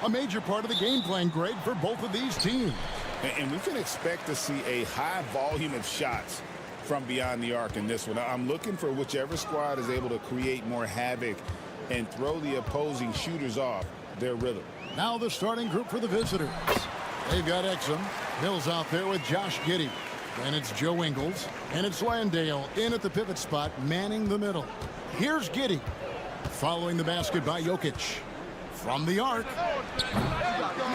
A major part of the game plan, Greg, for both of these teams. And we can expect to see a high volume of shots from beyond the arc in this one. I'm looking for whichever squad is able to create more havoc and throw the opposing shooters off their rhythm. Now the starting group for the visitors. They've got Exum. Mills out there with Josh Giddey. And it's Joe Ingles. And it's Landale in at the pivot spot, manning the middle. Here's Giddey. Following the basket by Jokic. From the arc.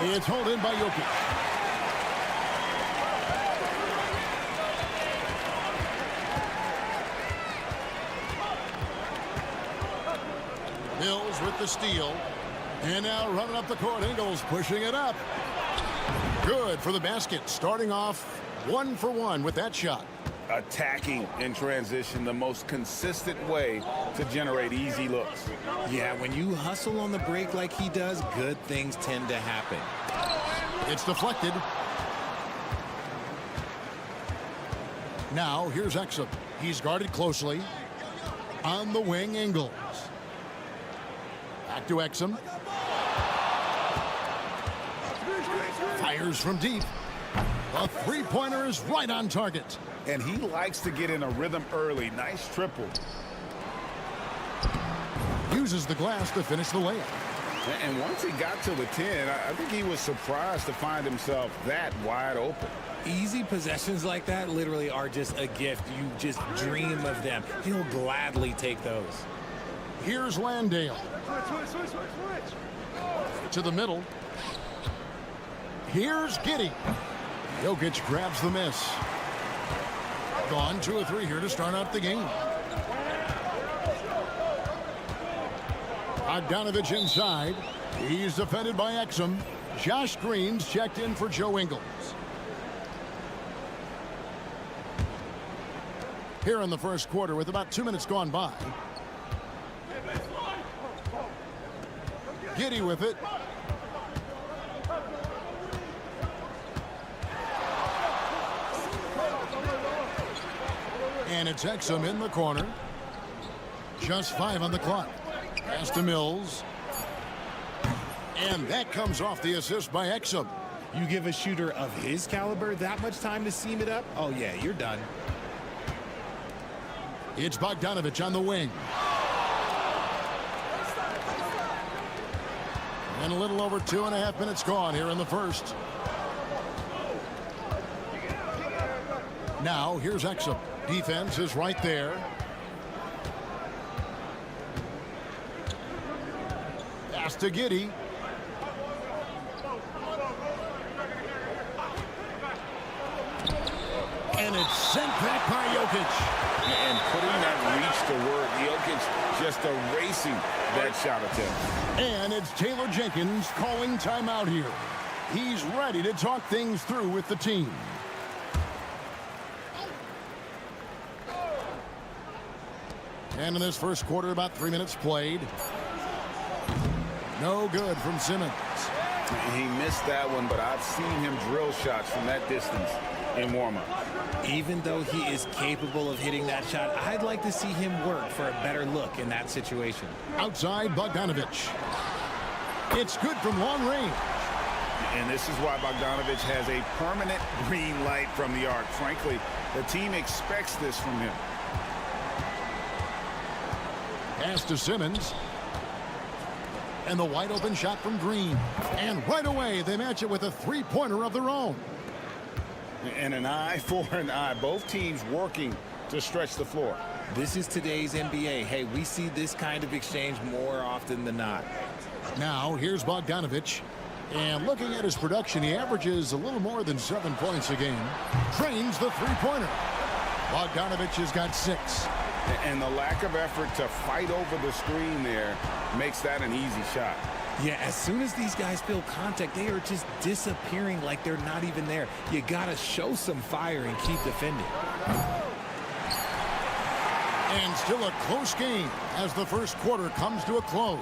It's hauled in by Jokic. Mills with the steal. And now running up the court, Ingles pushing it up. Good for the basket, starting off 1 for 1 with that shot. Attacking in transition, the most consistent way to generate easy looks. Yeah, when you hustle on the break like he does, good things tend to happen. It's deflected. Now here's Exum. He's guarded closely. On the wing, Ingles. Back to Exum. Fires from deep. The three-pointer is right on target. And he likes to get in a rhythm early. Nice triple. Uses the glass to finish the layup. And once he got to the 10, I think he was surprised to find himself that wide open. Easy possessions like that literally are just a gift. You just dream of them. He'll gladly take those. Here's Landale. To the middle. Here's Giddey. Jokic grabs the miss. Gone 2 or 3 here to start out the game. Bogdanovich inside. He's defended by Exum. Josh Green's checked in for Joe Ingles. Here in the first quarter with about 2 minutes gone by. Giddey with it. And it's Exum in the corner. Just 5 on the clock. Pass to Mills. And that comes off the assist by Exum. You give a shooter of his caliber that much time to seam it up? Oh, yeah, you're done. It's Bogdanovich on the wing. And a little over 2.5 minutes gone here in the first. Now, here's Exum. Defense is right there. Pass to Giddey. And it's sent back by Jokic. And putting that reach to work. Jokic just erasing that shot attempt. And it's Taylor Jenkins calling timeout here. He's ready to talk things through with the team. And in this first quarter, about 3 minutes played. No good from Simmons. He missed that one, but I've seen him drill shots from that distance in warm-up. Even though he is capable of hitting that shot, I'd like to see him work for a better look in that situation. Outside Bogdanovich. It's good from long range. And this is why Bogdanovich has a permanent green light from the arc. Frankly, the team expects this from him. Pass to Simmons. And the wide open shot from Green. And right away, they match it with a three-pointer of their own. And an eye for an eye. Both teams working to stretch the floor. This is today's NBA. Hey, we see this kind of exchange more often than not. Now, here's Bogdanovich. And looking at his production, he averages a little more than 7 points a game. Drains the three-pointer. Bogdanovich has got 6. And the lack of effort to fight over the screen there makes that an easy shot. Yeah, as soon as these guys feel contact, they are just disappearing like they're not even there. You got to show some fire and keep defending. And still a close game as the first quarter comes to a close.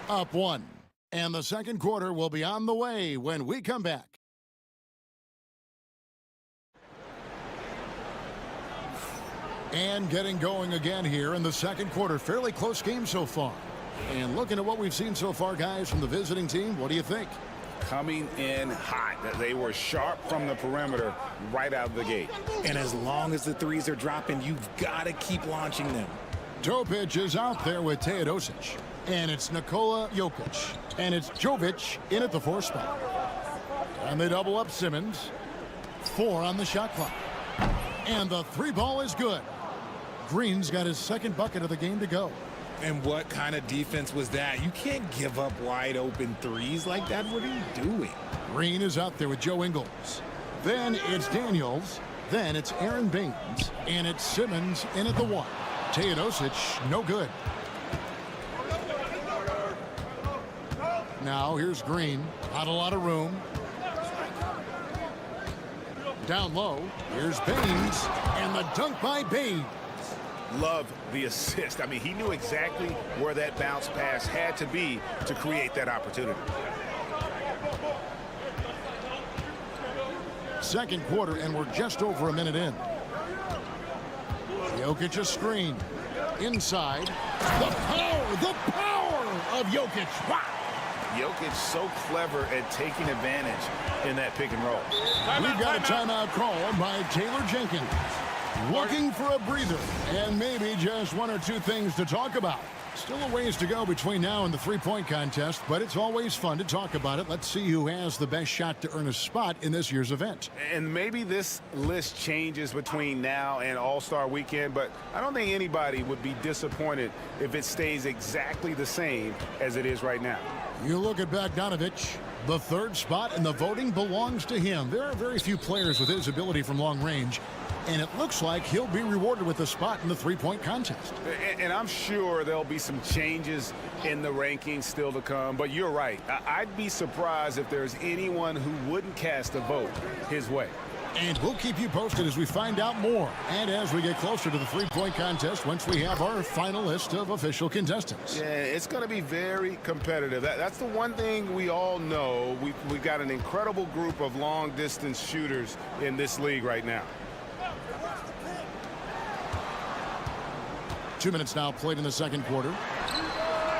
Up 1. And the second quarter will be on the way when we come back. And getting going again here in the second quarter. Fairly close game so far. And looking at what we've seen so far, guys, from the visiting team, what do you think? Coming in hot. They were sharp from the perimeter right out of the gate. And as long as the threes are dropping, you've got to keep launching them. Topic is out there with Teodosic. And it's Nikola Jokic. And it's Jovic in at the 4 spot. And they double up Simmons. 4 on the shot clock. And the 3 ball is good. Green's got his 2nd bucket of the game to go. And what kind of defense was that? You can't give up wide open threes like that. What are you doing? Green is out there with Joe Ingles. Then it's Daniels. Then it's Aaron Baines. And it's Simmons in at the 1. Teodosic, no good. Now here's Green. Not a lot of room. Down low. Here's Baines. And the dunk by Baines. Love the assist. I mean, he knew exactly where that bounce pass had to be to create that opportunity. Second quarter, and we're just over a minute in. Jokic a screen. Inside. The power of Jokic. Wow. Jokic so clever at taking advantage in that pick and roll. We've got a timeout called by Taylor Jenkins. Looking for a breather and maybe just 1 or 2 things to talk about. Still a ways to go between now and the 3-point contest, but it's always fun to talk about it. Let's see who has the best shot to earn a spot in this year's event. And maybe this list changes between now and All-Star Weekend, but I don't think anybody would be disappointed if it stays exactly the same as it is right now. You look at Bogdanovic, the 3rd spot, and the voting belongs to him. There are very few players with his ability from long range, and it looks like he'll be rewarded with a spot in the 3-point contest. And I'm sure there'll be some changes in the rankings still to come, but you're right. I'd be surprised if there's anyone who wouldn't cast a vote his way. And we'll keep you posted as we find out more and as we get closer to the 3-point contest once we have our final list of official contestants. Yeah, it's going to be very competitive. That's the one thing we all know. We've got an incredible group of long-distance shooters in this league right now. 2 minutes now played in the second quarter.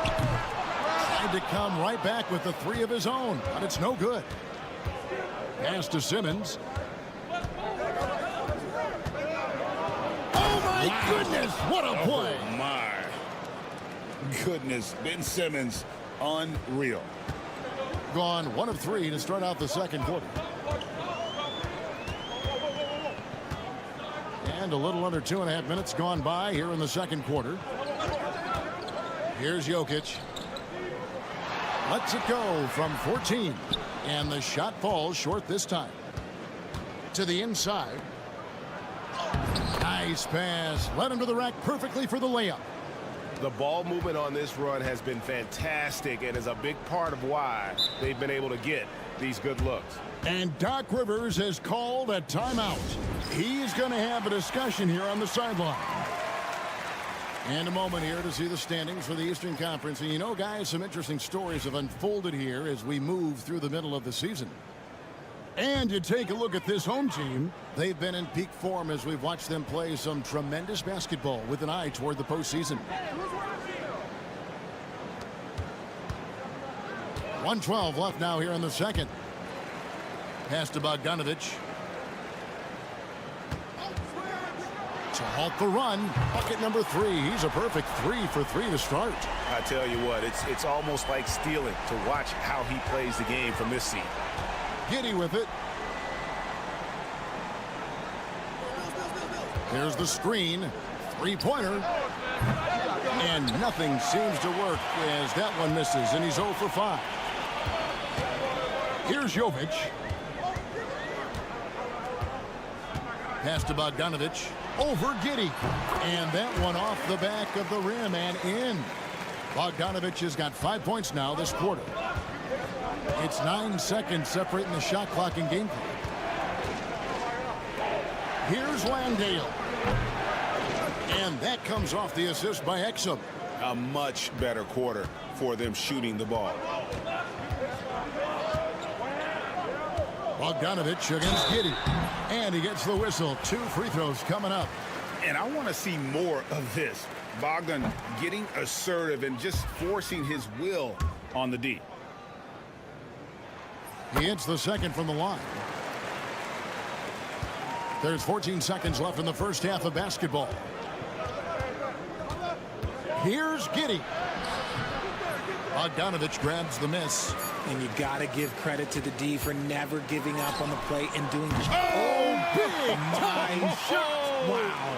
Tried to come right back with the 3 of his own, but it's no good. Pass to Simmons. Oh, my goodness, what a play. Oh, my goodness. Ben Simmons, unreal. Gone 1 of 3 to start out the second quarter. And a little under 2.5 minutes gone by here in the second quarter. Here's Jokic. Lets it go from 14. And the shot falls short this time. To the inside. Nice pass. Led him to the rack perfectly for the layup. The ball movement on this run has been fantastic and is a big part of why they've been able to get these good looks. And Doc Rivers has called a timeout. He's going to have a discussion here on the sideline. And a moment here to see the standings for the Eastern Conference. And you know, guys, some interesting stories have unfolded here as we move through the middle of the season. And you take a look at this home team. They've been in peak form as we've watched them play some tremendous basketball with an eye toward the postseason. 1:12 left now here in the second. Pass to Bogdanovic. To halt the run. Bucket number 3. He's a perfect 3 for 3 to start. I tell you what, it's almost like stealing to watch how he plays the game from this seat. Giddy with it. Here's the screen. 3-pointer. And nothing seems to work as that one misses, and he's 0 for 5. Here's Jovic. Pass to Bogdanovic. Over Giddy. And that one off the back of the rim and in. Bogdanovic has got 5 points now this quarter. It's 9 seconds separating the shot clock and game clock. Here's Landale. And that comes off the assist by Exum. A much better quarter for them shooting the ball. Bogdanovic against Giddy. And he gets the whistle. 2 free throws coming up. And I want to see more of this. Bogdan getting assertive and just forcing his will on the D. He hits the second from the line. There's 14 seconds left in the first half of basketball. Here's Giddey. Bogdanovich grabs the miss. And you got to give credit to the D for never giving up on the play and doing Big my shot. Wow.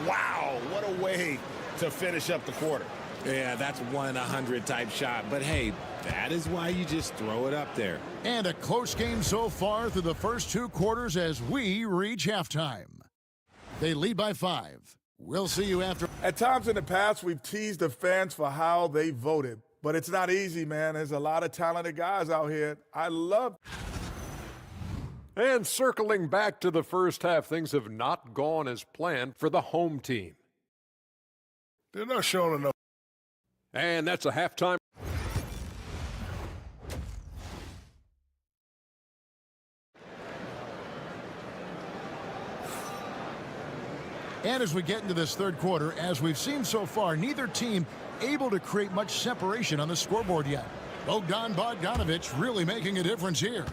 Wow, what a way to finish up the quarter. Yeah, that's 1 in 100 type shot. But, hey, that is why you just throw it up there. And a close game so far through the first 2 quarters as we reach halftime. They lead by 5. We'll see you after. At times in the past, we've teased the fans for how they voted. But it's not easy, man. There's a lot of talented guys out here. I love. And circling back to the first half, things have not gone as planned for the home team. They're not showing enough. And that's a halftime. And as we get into this third quarter, as we've seen so far, neither team able to create much separation on the scoreboard yet. Bogdanovich really making a difference here.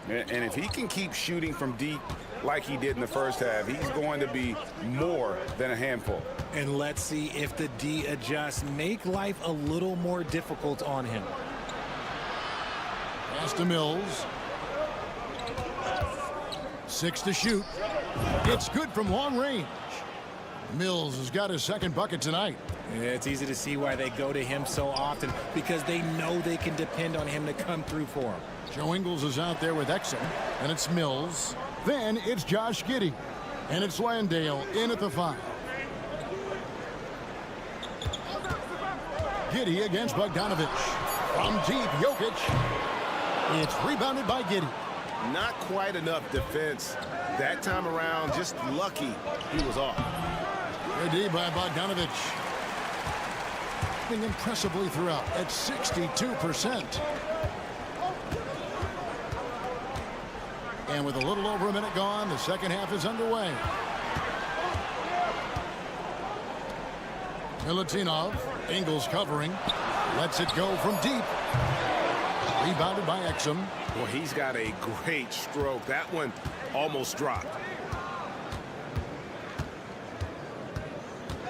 And if he can keep shooting from deep like he did in the first half, he's going to be more than a handful. And let's see if the D adjusts, make life a little more difficult on him. Pass to Mills. 6 to shoot. It's good from long range. Mills has got his second bucket tonight. It's easy to see why they go to him so often, because they know they can depend on him to come through for them. Joe Ingles is out there with Exum, and it's Mills. Then it's Josh Giddey, and it's Landale in at the 5. Giddey against Bogdanovich. From deep, Jokic. It's rebounded by Giddey. Not quite enough defense that time around. Just lucky he was off. Good D by Bogdanovich. Impressively throughout at 62%. And with a little over a minute gone, the second half is underway. Milutinov, Ingles covering, lets it go from deep. Rebounded by Exum. Well, he's got a great stroke. That one almost dropped.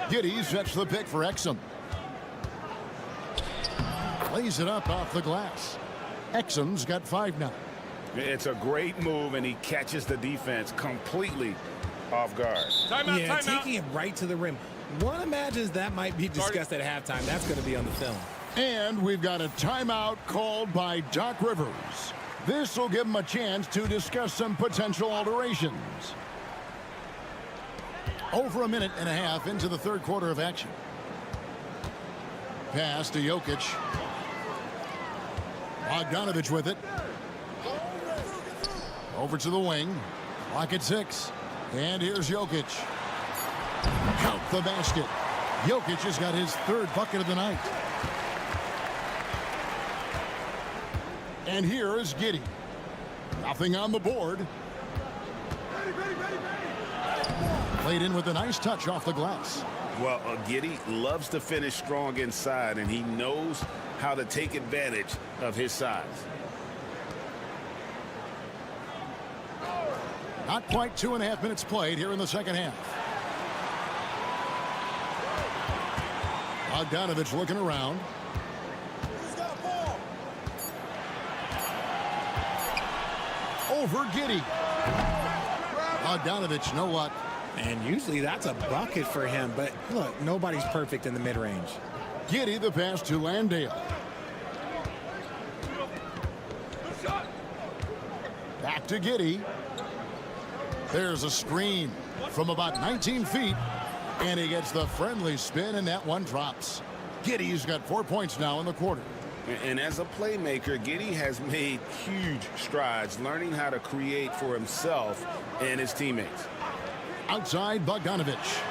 Giddey sets the pick for Exum. Lays it up off the glass. Exum's got 5 now. It's a great move, and he catches the defense completely off guard. Taking it right to the rim. One imagines that might be discussed at halftime. That's going to be on the film. And we've got a timeout called by Doc Rivers. This will give him a chance to discuss some potential alterations. Over a minute and a half into the third quarter of action. Pass to Jokic. Bogdanovich with it. Over to the wing. Clock at 6. And here's Jokic. Count the basket. Jokic has got his 3rd bucket of the night. And here is Giddey. Nothing on the board. Played in with a nice touch off the glass. Well, Giddey loves to finish strong inside, and he knows how to take advantage of his size. Not quite 2.5 minutes played here in the second half. Bogdanovich looking around. Over Giddey. Bogdanovich, no luck. And usually that's a bucket for him. But look, nobody's perfect in the mid-range. Giddey the pass to Landale. Back to Giddey. There's a screen from about 19 feet. And he gets the friendly spin, and that one drops. Giddey's got 4 points now in the quarter. And as a playmaker, Giddey has made huge strides learning how to create for himself and his teammates. Outside, Bogdanovich.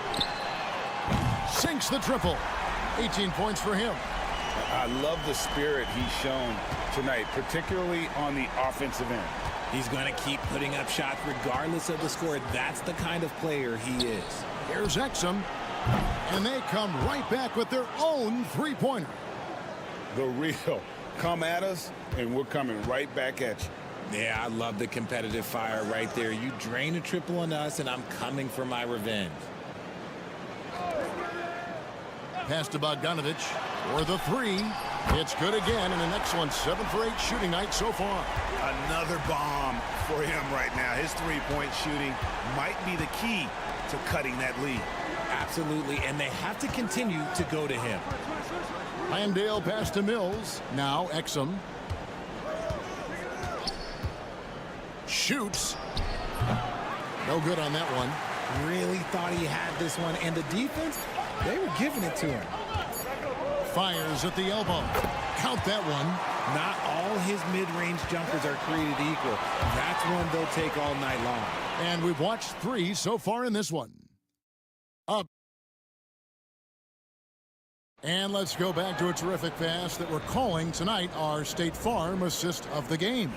Sinks the triple. 18 points for him. I love the spirit he's shown tonight, particularly on the offensive end. He's going to keep putting up shots regardless of the score. That's the kind of player he is. Here's Exum. And they come right back with their own three-pointer. The real come at us, and we're coming right back at you. Yeah, I love the competitive fire right there. You drain a triple on us, and I'm coming for my revenge. Pass to Bogdanovich for the three. It's good again, and an excellent 7 for 8 shooting night so far. Another bomb for him right now. His three-point shooting might be the key to cutting that lead. Absolutely, and they have to continue to go to him. Landale pass to Mills. Now Exum. Shoots. No good on that one. Really thought he had this one, and the defense, they were giving it to him. Fires at the elbow. Count that one. Not all his mid-range jumpers are created equal. That's one they'll take all night long. And we've watched 3 so far in this one. Up. And let's go back to a terrific pass that we're calling tonight our State Farm assist of the game.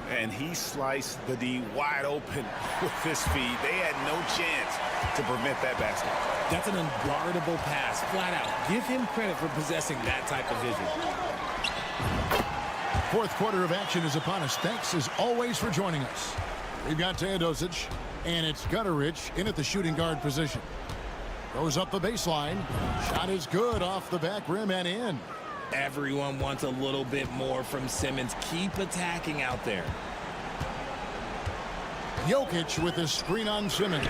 And he sliced the D wide open with his feet. They had no chance to prevent that basket. That's an unguardable pass, flat out. Give him credit for possessing that type of vision. Fourth quarter of action is upon us. Thanks, as always, for joining us. We've got Teodosic, and it's Gutterich in at the shooting guard position. Goes up the baseline. Shot is good off the back rim and in. Everyone wants a little bit more from Simmons. Keep attacking out there. Jokic with his screen on Simmons.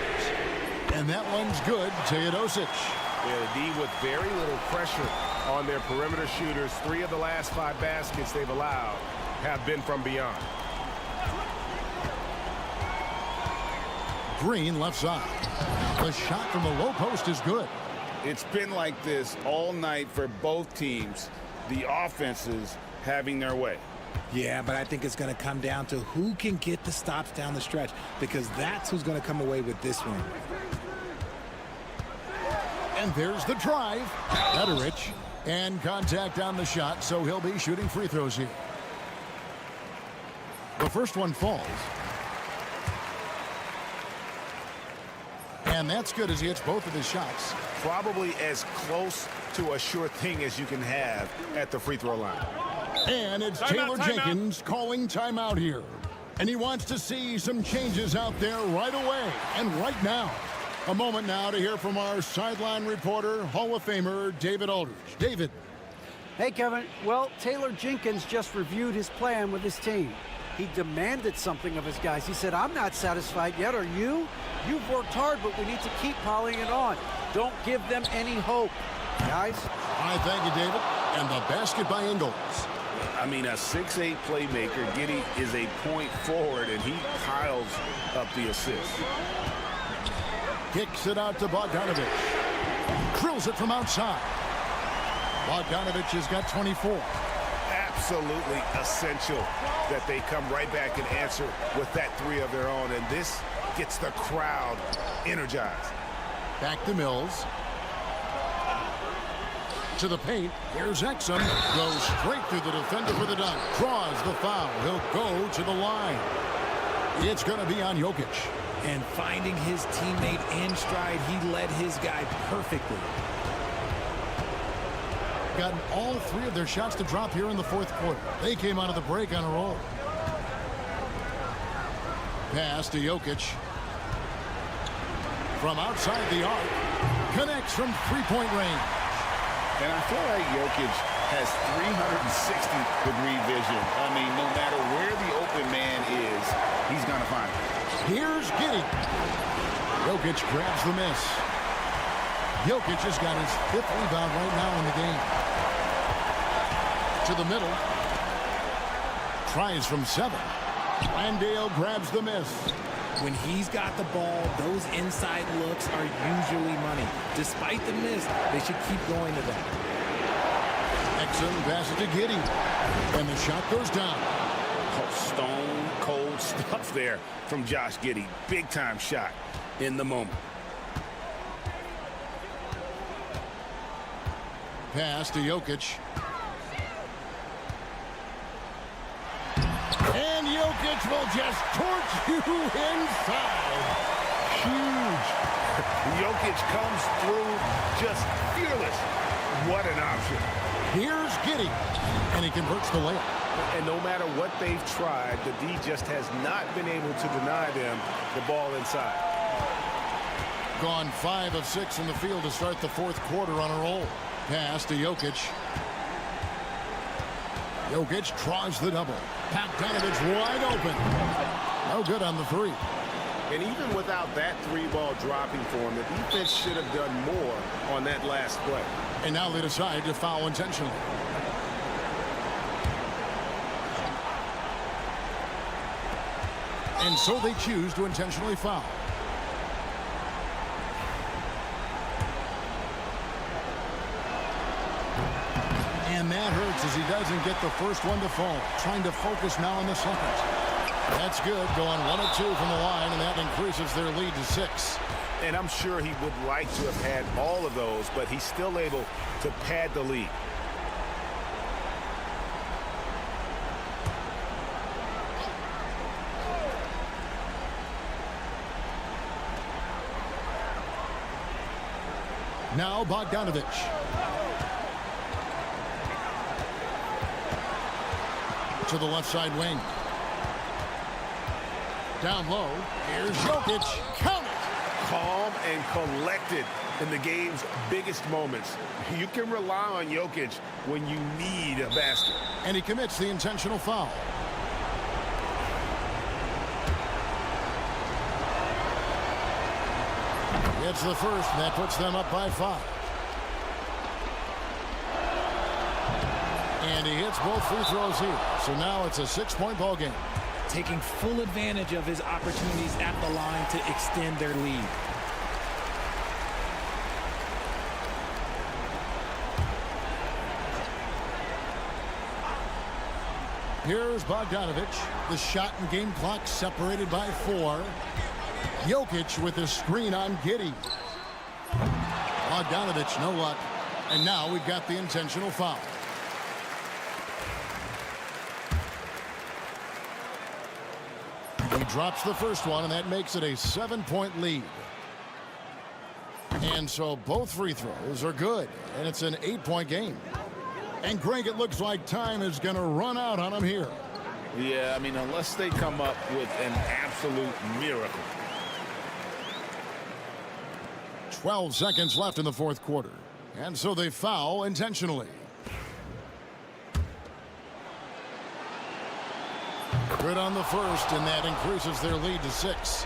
And that one's good. Teodosic. Yeah, the D with very little pressure on their perimeter shooters. 3 of the last 5 baskets they've allowed have been from beyond. Green left side. The shot from the low post is good. It's been like this all night for both teams. The offenses having their way. Yeah, but I think it's going to come down to who can get the stops down the stretch, because that's who's going to come away with this one. And there's the drive. Gutterich. And contact on the shot, so he'll be shooting free throws here. The first one falls. And that's good as he hits both of his shots. Probably as close to a sure thing as you can have at the free throw line. And it's Taylor Jenkins calling timeout here. And he wants to see some changes out there right away and right now. A moment now to hear from our sideline reporter, Hall of Famer David Aldridge. David. Hey, Kevin. Well, Taylor Jenkins just reviewed his plan with his team. He demanded something of his guys. He said, I'm not satisfied yet. Are you? You've worked hard, but we need to keep piling it on. Don't give them any hope. Guys? I thank you, David. And the basket by Ingles. I mean, a 6'8 playmaker. Giddey is a point forward, and he piles up the assist. Kicks it out to Bogdanovich. Drills it from outside. Bogdanovich has got 24. Absolutely essential that they come right back and answer with that 3 of their own, and this gets the crowd energized. Back to Mills. To the paint. Here's Exum. Goes straight through the defender for the dunk. Draws the foul. He'll go to the line. It's going to be on Jokic. And finding his teammate in stride, he led his guy perfectly. Gotten all 3 of their shots to drop here in the fourth quarter. They came out of the break on a roll. Pass to Jokic. From outside the arc. Connects from three-point range. And I feel like Jokic has 360-degree vision. I mean, no matter where the open man is, he's going to find it. Here's Giddey. Jokic grabs the miss. Jokic has got his 5th rebound right now in the game. To the middle. Tries from 7. Landale grabs the miss. When he's got the ball, those inside looks are usually money. Despite the miss, they should keep going to that. Exum passes to Giddey. And the shot goes down. Oh, stone cold stuff there from Josh Giddey. Big time shot in the moment. Pass to Jokic. And Jokic will just torch you inside. huge. Jokic comes through just fearless. What an option. Here's Giddey, and he converts the layup. And no matter what they've tried, the D just has not been able to deny them the ball inside. Gone 5 of 6 in the field to start the fourth quarter on a roll. Pass to Jokic. Jokic draws the double. Bogdanovich wide open. No good on the three. And even without that three ball dropping for him, the defense should have done more on that last play. And now they decide to foul intentionally. And so they choose to intentionally foul. And that hurts as he doesn't get the first one to fall. Trying to focus now on the second. That's good. Going 1 of 2 from the line, and that increases their lead to 6. And I'm sure he would like to have had all of those, but he's still able to pad the lead. Now Bogdanovich. To the left side wing. Down low. Here's Jokic. Count it. Calm and collected in the game's biggest moments. You can rely on Jokic when you need a basket. And he commits the intentional foul. It's the first, and that puts them up by 5. And he hits both free throws here. So now it's a 6-point ball game. Taking full advantage of his opportunities at the line to extend their lead. Here's Bogdanovich. The shot and game clock separated by 4. Jokic with a screen on Giddey. Bogdanovich, no luck. And now we've got the intentional foul. He drops the first one, and that makes it a 7-point lead. And so both free throws are good, and it's an 8-point game. And Greg, it looks like time is going to run out on him here. Yeah, I mean, unless they come up with an absolute miracle. 12 seconds left in the fourth quarter. And so they foul intentionally. Good on the first, and that increases their lead to 6.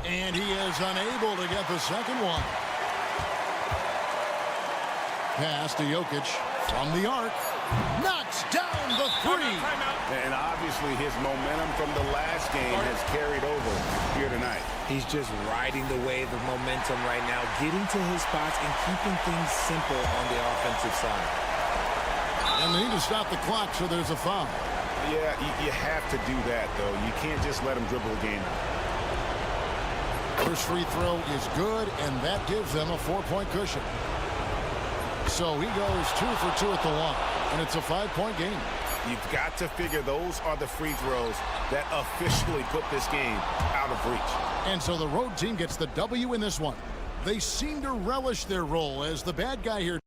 And he is unable to get the second one. Pass to Jokic from the arc. Knocks down the 3. And obviously his momentum from the last game has carried over here tonight. He's just riding the wave of momentum right now, getting to his spots and keeping things simple on the offensive side. And they need to stop the clock, so there's a foul. Yeah, you have to do that, though. You can't just let him dribble the game. First free throw is good, and that gives them a 4-point cushion. So he goes 2 for 2 at the line, and it's a 5-point game. You've got to figure those are the free throws that officially put this game out of reach. And so the road team gets the W in this one. They seem to relish their role as the bad guy here.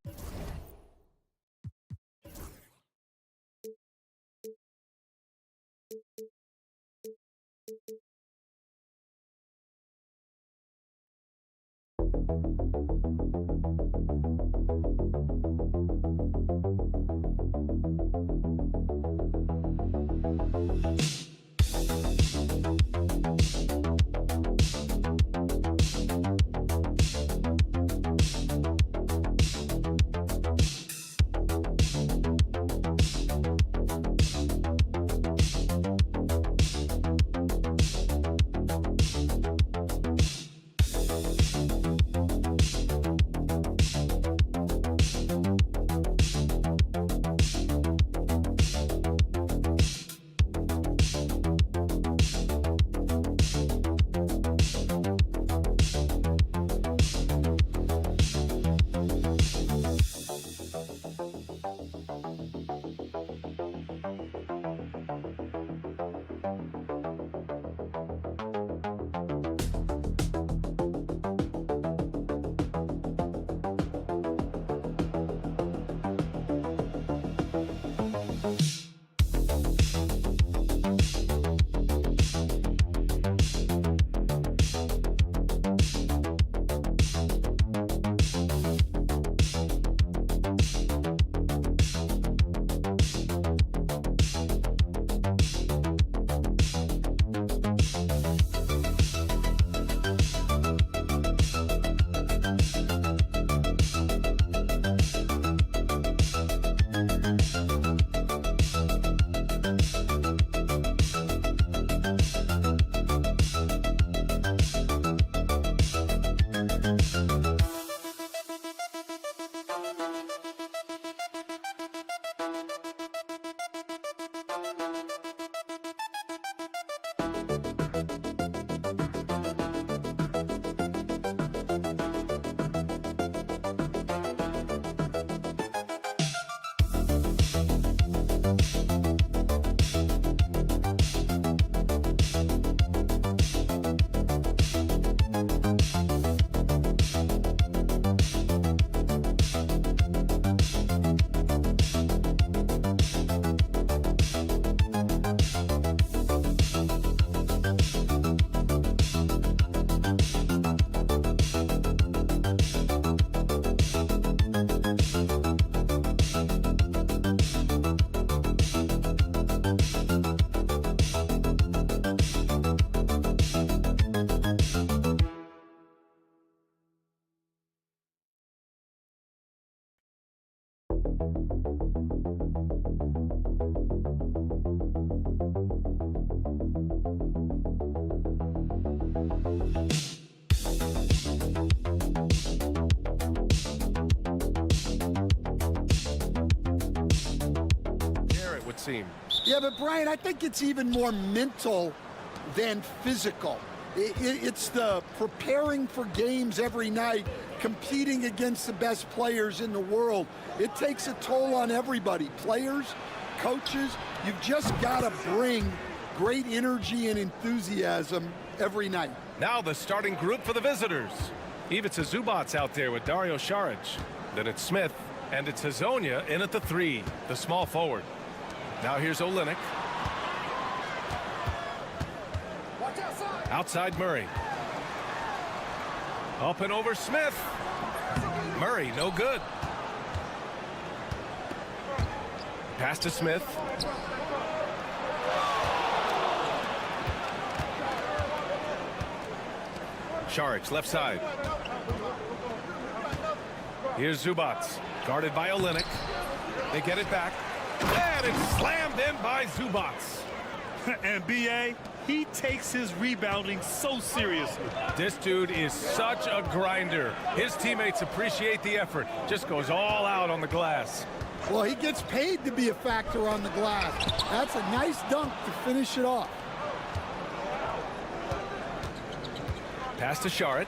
It would seem. Yeah, but Brian, I think it's even more mental than physical. It's the preparing for games every night, competing against the best players in the world. It takes a toll on everybody, players, coaches. You've just got to bring great energy and enthusiasm every night. Now the starting group for the visitors. Ivica Zubac's out there with Dario Saric. Then it's Smith, and it's Hazonia in at the 3, the small forward. Now here's Olynyk. Outside Murray. Up and over Smith. Murray, no good. Pass to Smith. Saric, left side. Here's Zubac, guarded by Olynyk. They get it back. And it's slammed in by Zubac. And B.A., he takes his rebounding so seriously. This dude is such a grinder. His teammates appreciate the effort. Just goes all out on the glass. Well, he gets paid to be a factor on the glass. That's a nice dunk to finish it off. Pass to Saric.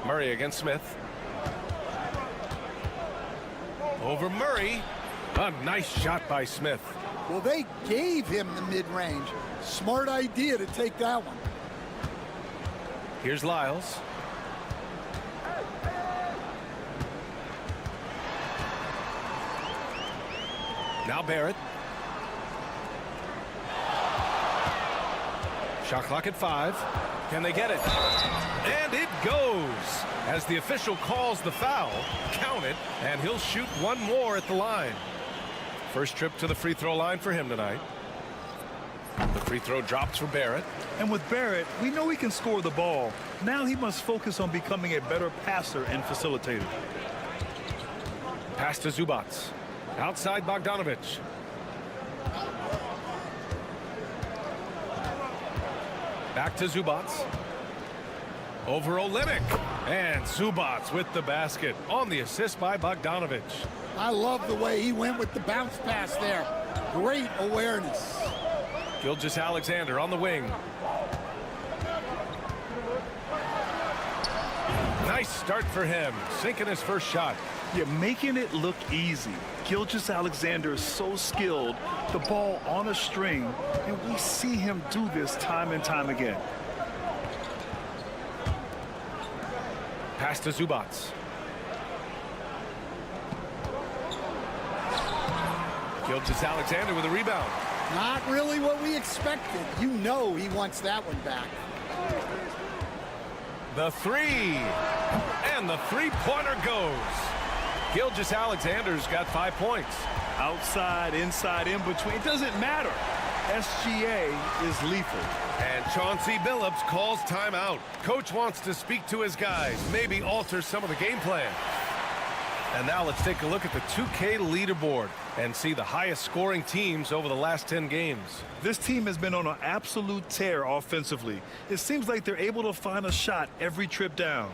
Murray against Smith. Over Murray. A nice shot by Smith. Well, they gave him the mid-range. Smart idea to take that one. Here's Lyles. Now Barrett. Shot clock at 5. Can they get it? And it goes. As the official calls the foul, count it, and he'll shoot one more at the line. First trip to the free throw line for him tonight. The free throw drops for Barrett. And with Barrett, we know he can score the ball. Now he must focus on becoming a better passer and facilitator. Pass to Zubac. Outside Bogdanovic. Back to Zubac. Over Olynyk. And Zubac with the basket on the assist by Bogdanovic. I love the way he went with the bounce pass there. Great awareness. Gilgeous-Alexander on the wing. Nice start for him, sinking his first shot. You're making it look easy. Gilgeous-Alexander is so skilled, the ball on a string, and we see him do this time and time again. Pass to Zubac. Gilgeous-Alexander with a rebound. Not really what we expected. You know he wants that one back. The 3. And the three-pointer goes. Gilgeous-Alexander's got 5 points. Outside, inside, in between, it doesn't matter. SGA is lethal. And Chauncey Billups calls timeout. Coach wants to speak to his guys, maybe alter some of the game plan. And now let's take a look at the 2K leaderboard and see the highest scoring teams over the last 10 games. This team has been on an absolute tear offensively. It seems like they're able to find a shot every trip down.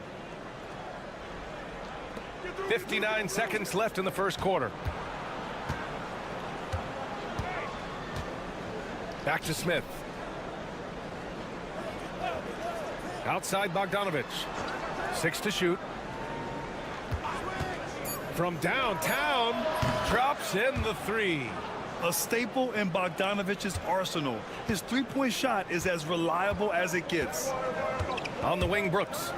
59 seconds left in the first quarter. Back to Smith. Outside Bogdanovic. 6 to shoot. From downtown, drops in the 3. A staple in Bogdanovic's arsenal. His three-point shot is as reliable as it gets. On the wing, Brooks.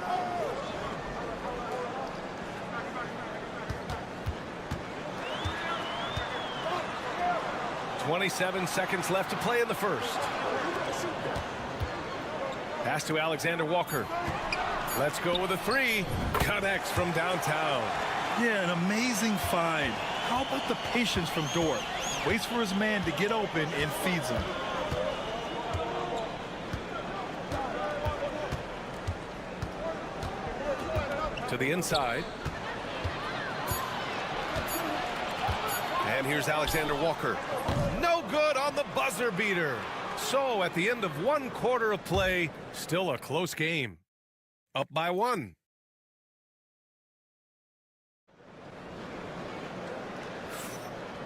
.27 seconds left to play in the first. Pass to Alexander Walker. Let's go with a 3. Connects from downtown. Yeah, an amazing find. How about the patience from Dort? Waits for his man to get open and feeds him. To the inside. And here's Alexander Walker. No good on the buzzer beater. So at the end of 1 quarter of play, still a close game. Up by 1.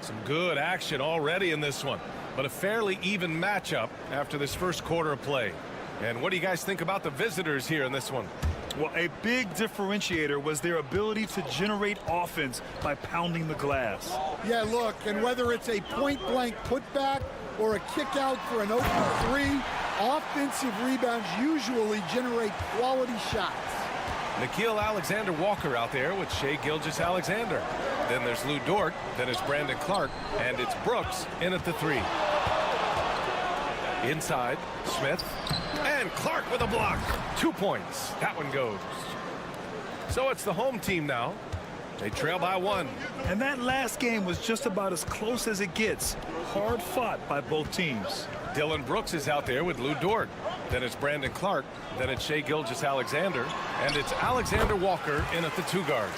Some good action already in this one, but a fairly even matchup after this first quarter of play. And what do you guys think about the visitors here in this one? Well, a big differentiator was their ability to generate offense by pounding the glass. Yeah, look, and whether it's a point-blank putback or a kick out for an open 3, offensive rebounds usually generate quality shots. Nickeil Alexander-Walker out there with Shai Gilgeous-Alexander. Then there's Lou Dort, then it's Brandon Clark, and it's Brooks in at the 3. Inside, Smith, and Clark with a block. 2 points. That one goes. So it's the home team now. They trail by 1. And that last game was just about as close as it gets. Hard fought by both teams. Dylan Brooks is out there with Lou Dort. Then it's Brandon Clark. Then it's Shai Gilgeous-Alexander. And it's Alexander Walker in at the 2 guard.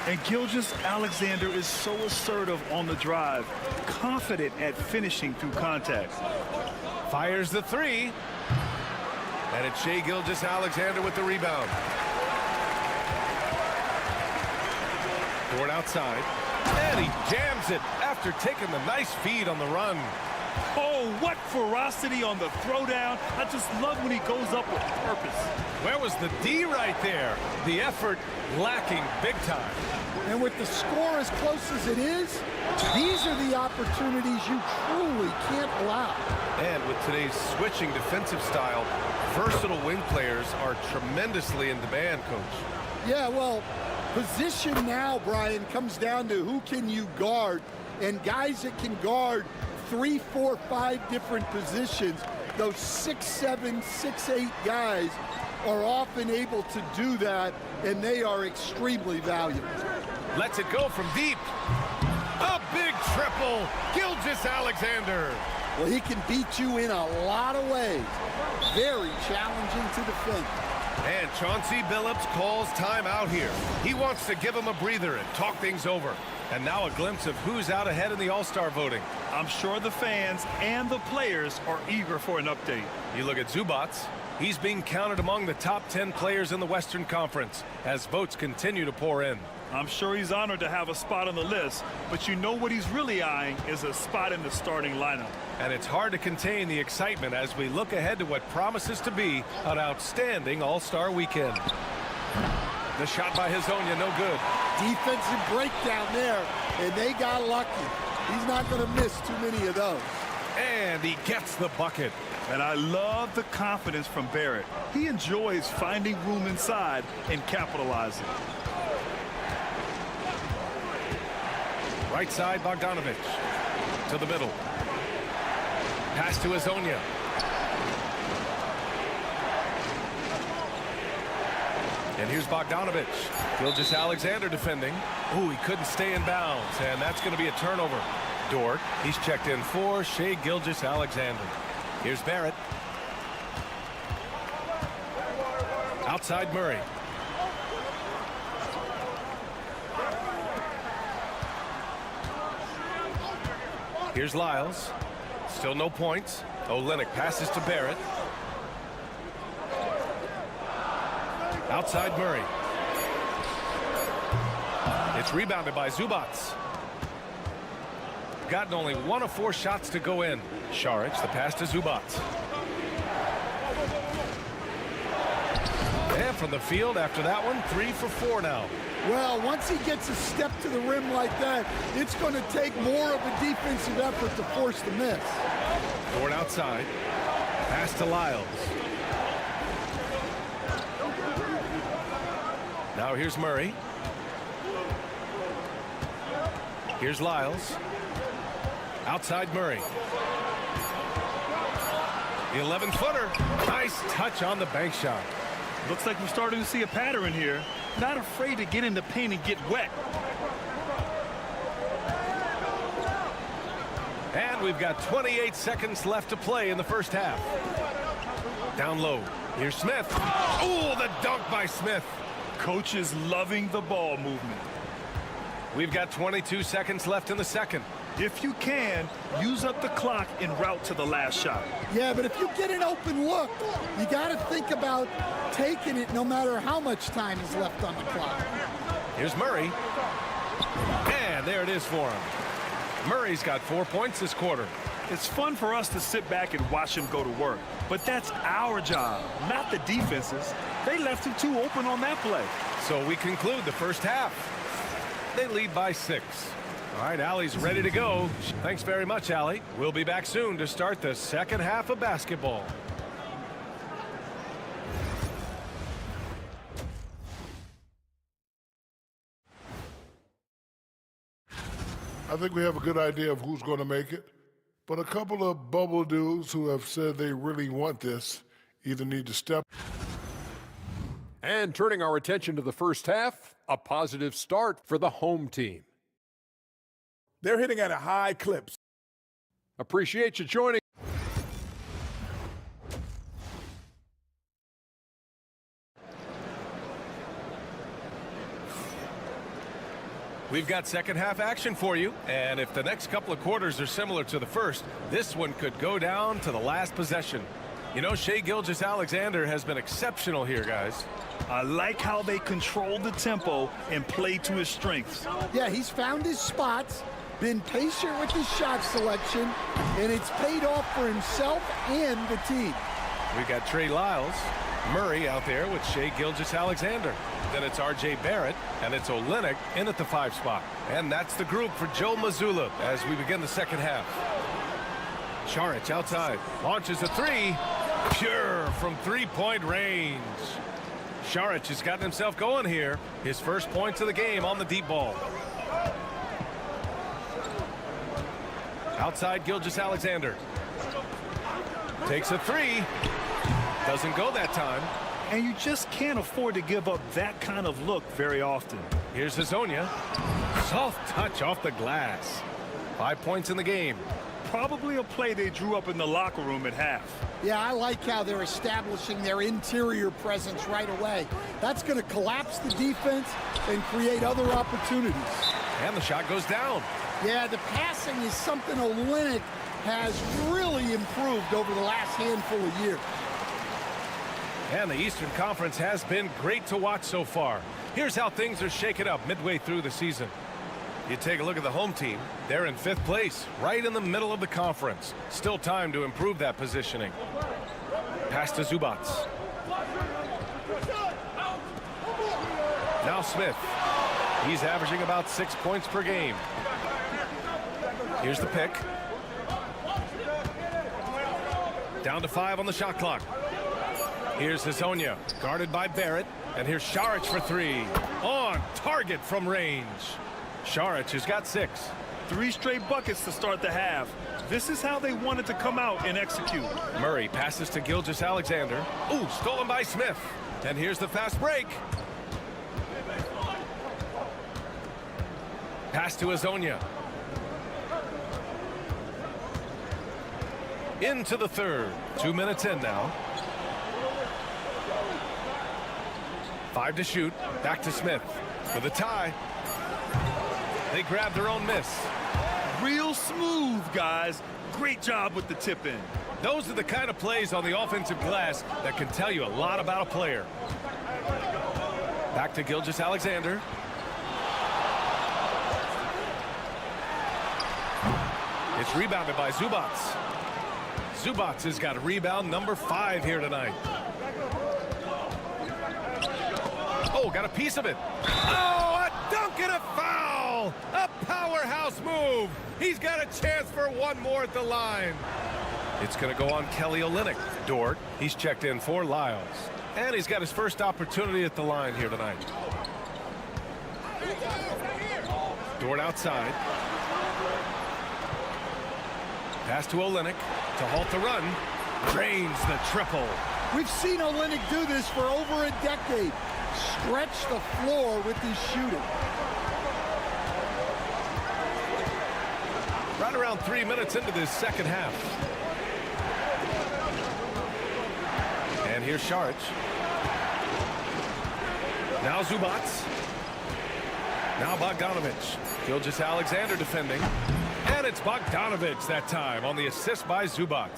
And Gilgeous-Alexander is so assertive on the drive, confident at finishing through contact. Fires the 3. And it's Shai Gilgeous-Alexander with the rebound. Dort outside. And he jams it after taking the nice feed on the run. Oh, what ferocity on the throwdown. I just love when he goes up with purpose. Where was the D right there? The effort lacking big time. And with the score as close as it is, these are the opportunities you truly can't allow. And with today's switching defensive style, versatile wing players are tremendously in demand, Coach. Yeah, well, position now, Brian, comes down to who can you guard. And guys that can guard 3, 4, 5 different positions, those 6'7", 6'8" guys are often able to do that, and they are extremely valuable. Lets it go from deep. A big triple. Gilgeous-Alexander. Well, he can beat you in a lot of ways. Very challenging to defend. And Chauncey Billups calls timeout here. He wants to give him a breather and talk things over. And now a glimpse of who's out ahead in the All-Star voting. I'm sure the fans and the players are eager for an update. You look at Zubac. He's being counted among the top 10 players in the Western Conference as votes continue to pour in. I'm sure he's honored to have a spot on the list, but you know what he's really eyeing is a spot in the starting lineup. And it's hard to contain the excitement as we look ahead to what promises to be an outstanding All-Star weekend. The shot by Hezonja, no good. Defensive breakdown there, and they got lucky. He's not going to miss too many of those. And he gets the bucket. And I love the confidence from Barrett. He enjoys finding room inside and capitalizing. Right side, Bogdanovic. To the middle. Pass to Hezonja. And here's Bogdanovic. Gilgeous-Alexander defending. Ooh, he couldn't stay in bounds, and that's going to be a turnover. Dort, he's checked in for Shai Gilgeous-Alexander. Here's Barrett. Outside Murray. Here's Lyles. Still no points. Olynyk passes to Barrett. Outside Murray. It's rebounded by Zubac. Gotten only 1 of 4 shots to go in. Šarić, the pass to Zubac. And from the field after that one, 3 for 4 now. Well, once he gets a step to the rim like that, it's going to take more of a defensive effort to force the miss. Dort outside. Pass to Lyles. Now here's Murray. Here's Lyles. Outside Murray. The 11-footer. Nice touch on the bank shot. Looks like we're starting to see a pattern here. Not afraid to get in the paint and get wet. And we've got 28 seconds left to play in the first half. Down low. Here's Smith. Oh, the dunk by Smith. Coach is loving the ball movement. We've got 22 seconds left in the second. If you can, use up the clock en route to the last shot. Yeah, but if you get an open look, you got to think about taking it no matter how much time is left on the clock. Here's Murray. And there it is for him. Murray's got 4 points this quarter. It's fun for us to sit back and watch him go to work. But that's our job, not the defense's. They left him too open on that play. So we conclude the first half. They lead by 6. All right, Allie's ready to go. Thanks very much, Allie. We'll be back soon to start the second half of basketball. I think we have a good idea of who's going to make it. But a couple of bubble dudes who have said they really want this either need to step. And turning our attention to the first half, a positive start for the home team. They're hitting at a high clip. Appreciate you joining. We've got second half action for you, and if the next couple of quarters are similar to the first, this one could go down to the last possession. You know, Shai Gilgeous-Alexander has been exceptional here, guys. I like how they control the tempo and play to his strengths. Yeah, he's found his spots, been patient with his shot selection, and it's paid off for himself and the team. We've got Trey Lyles, Murray out there with Shai Gilgeous-Alexander. Then it's R.J. Barrett, and it's Olynyk in at the 5 spot. And that's the group for Joe Mazzulla as we begin the second half. Saric outside, launches a 3, pure from 3-point range. Saric has gotten himself going here. His first points of the game on the deep ball. Outside Gilgeous-Alexander. Takes a 3. Doesn't go that time. And you just can't afford to give up that kind of look very often. Here's Hazonia. Soft touch off the glass. 5 points in the game. Probably a play they drew up in the locker room at half. Yeah, I like how they're establishing their interior presence right away. That's going to collapse the defense and create other opportunities. And the shot goes down. Yeah, the passing is something Olynyk has really improved over the last handful of years. And the Eastern Conference has been great to watch so far. Here's how things are shaken up midway through the season. You take a look at the home team. They're in 5th place, right in the middle of the conference. Still time to improve that positioning. Pass to Zubac. Now Smith. He's averaging about 6 points per game. Here's the pick. Down to 5 on the shot clock. Here's Hazonia, guarded by Barrett. And here's Saric for 3. On target from range. Saric has got 6. 3 straight buckets to start the half. This is how they wanted to come out and execute. Murray passes to Gilgeous-Alexander. Ooh, stolen by Smith. And here's the fast break. Pass to Hazonia. Into the third. 2 minutes in now. 5 to shoot. Back to Smith. For the tie. They grab their own miss. Real smooth, guys. Great job with the tip in. Those are the kind of plays on the offensive glass that can tell you a lot about a player. Back to Gilgeous-Alexander. It's rebounded by Zubac. Zubac has got rebound number 5 here tonight. Oh, got a piece of it. Oh, a dunk and a foul! A powerhouse move. He's got a chance for one more at the line. It's going to go on Kelly Olynyk. Dort, he's checked in for Lyles. And he's got his first opportunity at the line here tonight. Dort outside. Pass to Olynyk to halt the run. Drains the triple. We've seen Olynyk do this for over a decade. Stretch the floor with his shooting. Right around 3 minutes into this second half. And here's Saric. Now Zubac. Now Bogdanovic. Gilgeous-Alexander defending. And it's Bogdanovic that time on the assist by Zubac.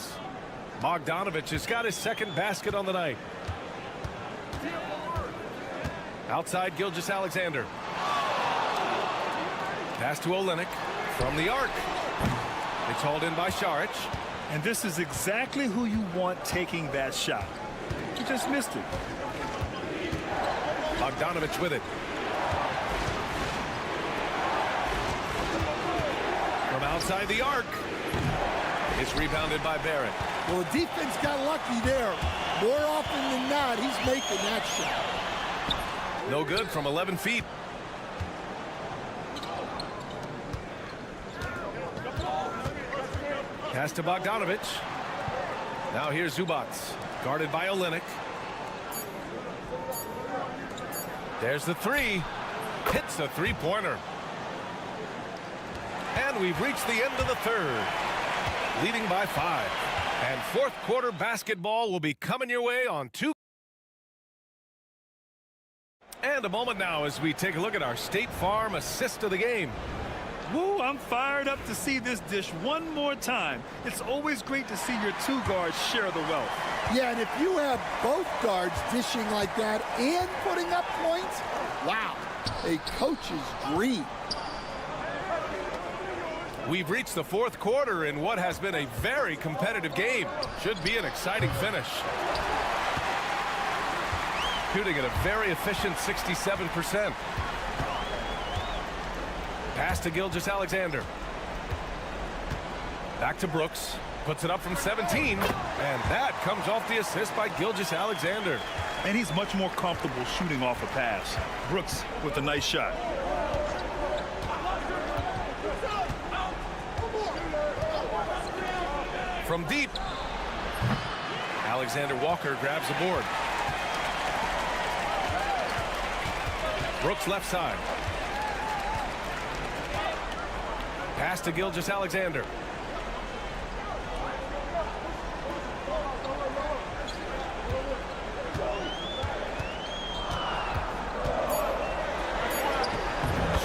Bogdanovic has got his second basket on the night. Outside Gilgeous-Alexander. Pass to Olynyk from the arc. It's hauled in by Saric. And this is exactly who you want taking that shot. He just missed it. Bogdanovic with it. From outside the arc. It's rebounded by Barrett. Well, the defense got lucky there. More often than not, he's making that shot. No good from 11 feet. Pass to Bogdanovic. Now here's Zubac, guarded by Olynyk. There's the three. Hits a three-pointer. And we've reached the end of the third, leading by 5. And fourth quarter basketball will be coming your way on 2. And a moment now as we take a look at our State Farm assist of the game. Woo, I'm fired up to see this dish one more time. It's always great to see your two guards share the wealth. Yeah, and if you have both guards dishing like that and putting up points, wow, a coach's dream. We've reached the fourth quarter in what has been a very competitive game. Should be an exciting finish. Shooting at a very efficient 67%. Pass to Gilgeous-Alexander. Back to Brooks. Puts it up from 17. And that comes off the assist by Gilgeous-Alexander. And he's much more comfortable shooting off a pass. Brooks with a nice shot. From deep. Alexander Walker grabs the board. Brooks left side. Pass to Gilgeous-Alexander.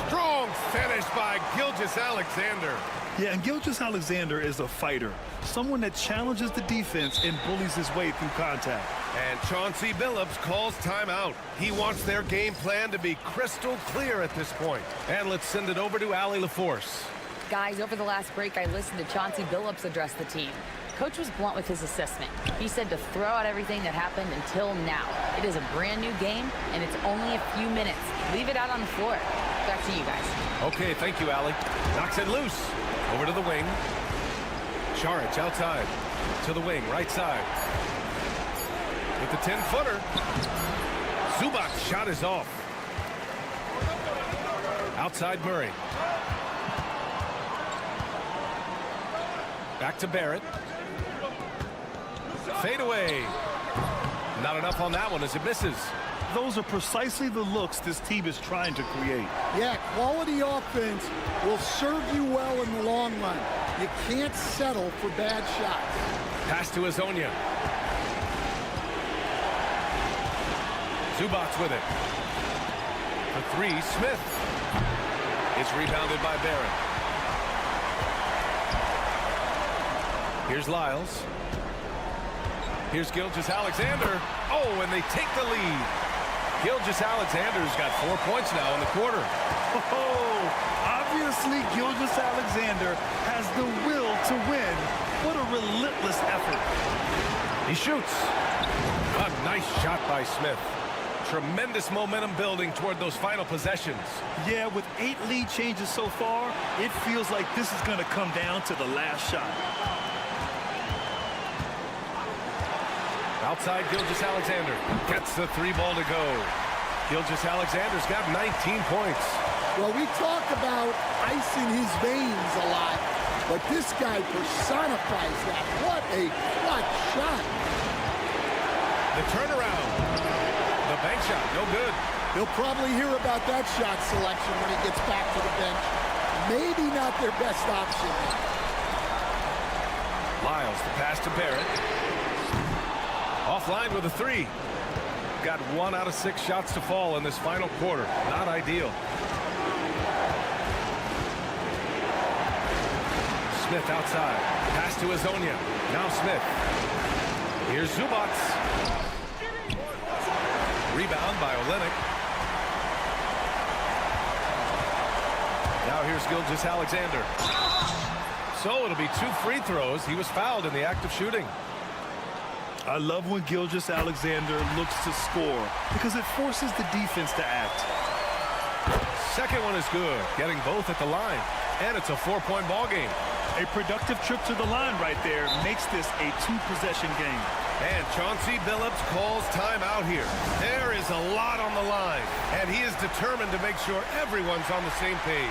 Strong finish by Gilgeous-Alexander. Yeah, and Gilgeous-Alexander is a fighter. Someone that challenges the defense and bullies his way through contact. And Chauncey Billups calls timeout. He wants their game plan to be crystal clear at this point. And let's send it over to Allie LaForce. Guys, over the last break, I listened to Chauncey Billups address the team. Coach was blunt with his assessment. He said to throw out everything that happened until now. It is a brand new game, and it's only a few minutes. Leave it out on the floor. Back to you guys. Okay, thank you, Allie. Knocks it loose. Over to the wing. Saric outside. To the wing, right side. With the 10-footer. Zubac's shot is off. Outside Murray. Back to Barrett. Fade away. Not enough on that one as it misses. Those are precisely the looks this team is trying to create. Yeah, quality offense will serve you well in the long run. You can't settle for bad shots. Pass to Azonia. Zubac with it. For three, Smith. It's rebounded by Barrett. Here's Lyles. Here's Gilgeous-Alexander. Oh, and they take the lead. Gilgeous-Alexander's got 4 points now in the quarter. Oh, obviously Gilgeous-Alexander has the will to win. What a relentless effort. He shoots. A nice shot by Smith. Tremendous momentum building toward those final possessions. Yeah, with 8 lead changes so far, it feels like this is going to come down to the last shot. Outside Gilgeous-Alexander gets the 3-ball to go. Gilgeous-Alexander's got 19 points. Well, we talk about ice in his veins a lot, but this guy personifies that. What a clutch shot. The turnaround. The bank shot, no good. He'll probably hear about that shot selection when he gets back to the bench. Maybe not their best option. Lyles, the pass to Barrett. Offline with a 3. Got 1 out of 6 shots to fall in this final quarter. Not ideal. Smith outside. Pass to Azonia. Now Smith. Here's Zubac. Rebound by Olynyk. Now here's Gilgeous-Alexander. So it'll be 2 free throws. He was fouled in the act of shooting. I love when Gilgeous-Alexander looks to score because it forces the defense to act. Second one is good, getting both at the line. And it's a 4-point ball game. A productive trip to the line right there makes this a 2-possession game. And Chauncey Billups calls timeout here. There is a lot on the line, and he is determined to make sure everyone's on the same page.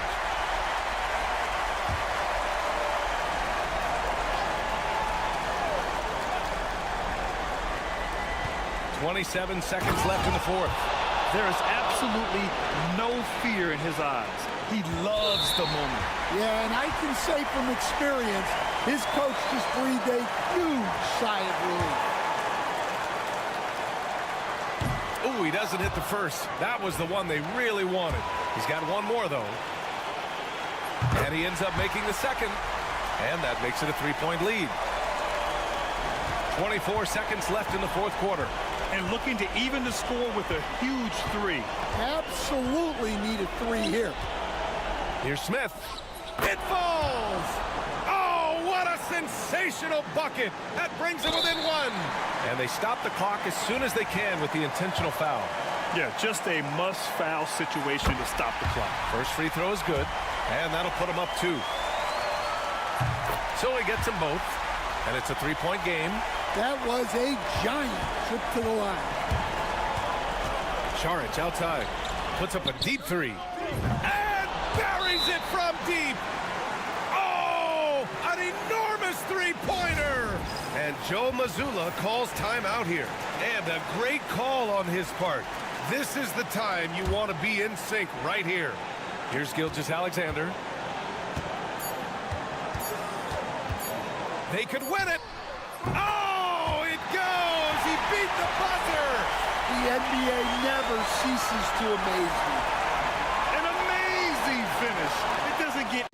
27 seconds left in the fourth. There is absolutely no fear in his eyes. He loves the moment. Yeah, and I can say from experience, his coach just breathed a huge sigh of relief. Ooh, he doesn't hit the first. That was the one they really wanted. He's got one more, though. And he ends up making the second. And that makes it a 3-point lead. 24 seconds left in the fourth quarter. And looking to even the score with a huge 3. Absolutely need a 3 here. Here's Smith. It falls! Oh, what a sensational bucket! That brings them within 1. And they stop the clock as soon as they can with the intentional foul. Yeah, just a must-foul situation to stop the clock. First free throw is good, and that'll put them up 2. So he gets them both, and it's a 3-point game. That was a giant trip to the line. Charic outside, puts up a deep 3. And buries it from deep. Oh, an enormous 3-pointer. And Joe Mazzulla calls timeout here. And a great call on his part. This is the time you want to be in sync right here. Here's Gilgeous-Alexander. They could win it. Oh, it goes. He beat the buzzer. The NBA never ceases to amaze me. An amazing finish. It doesn't get...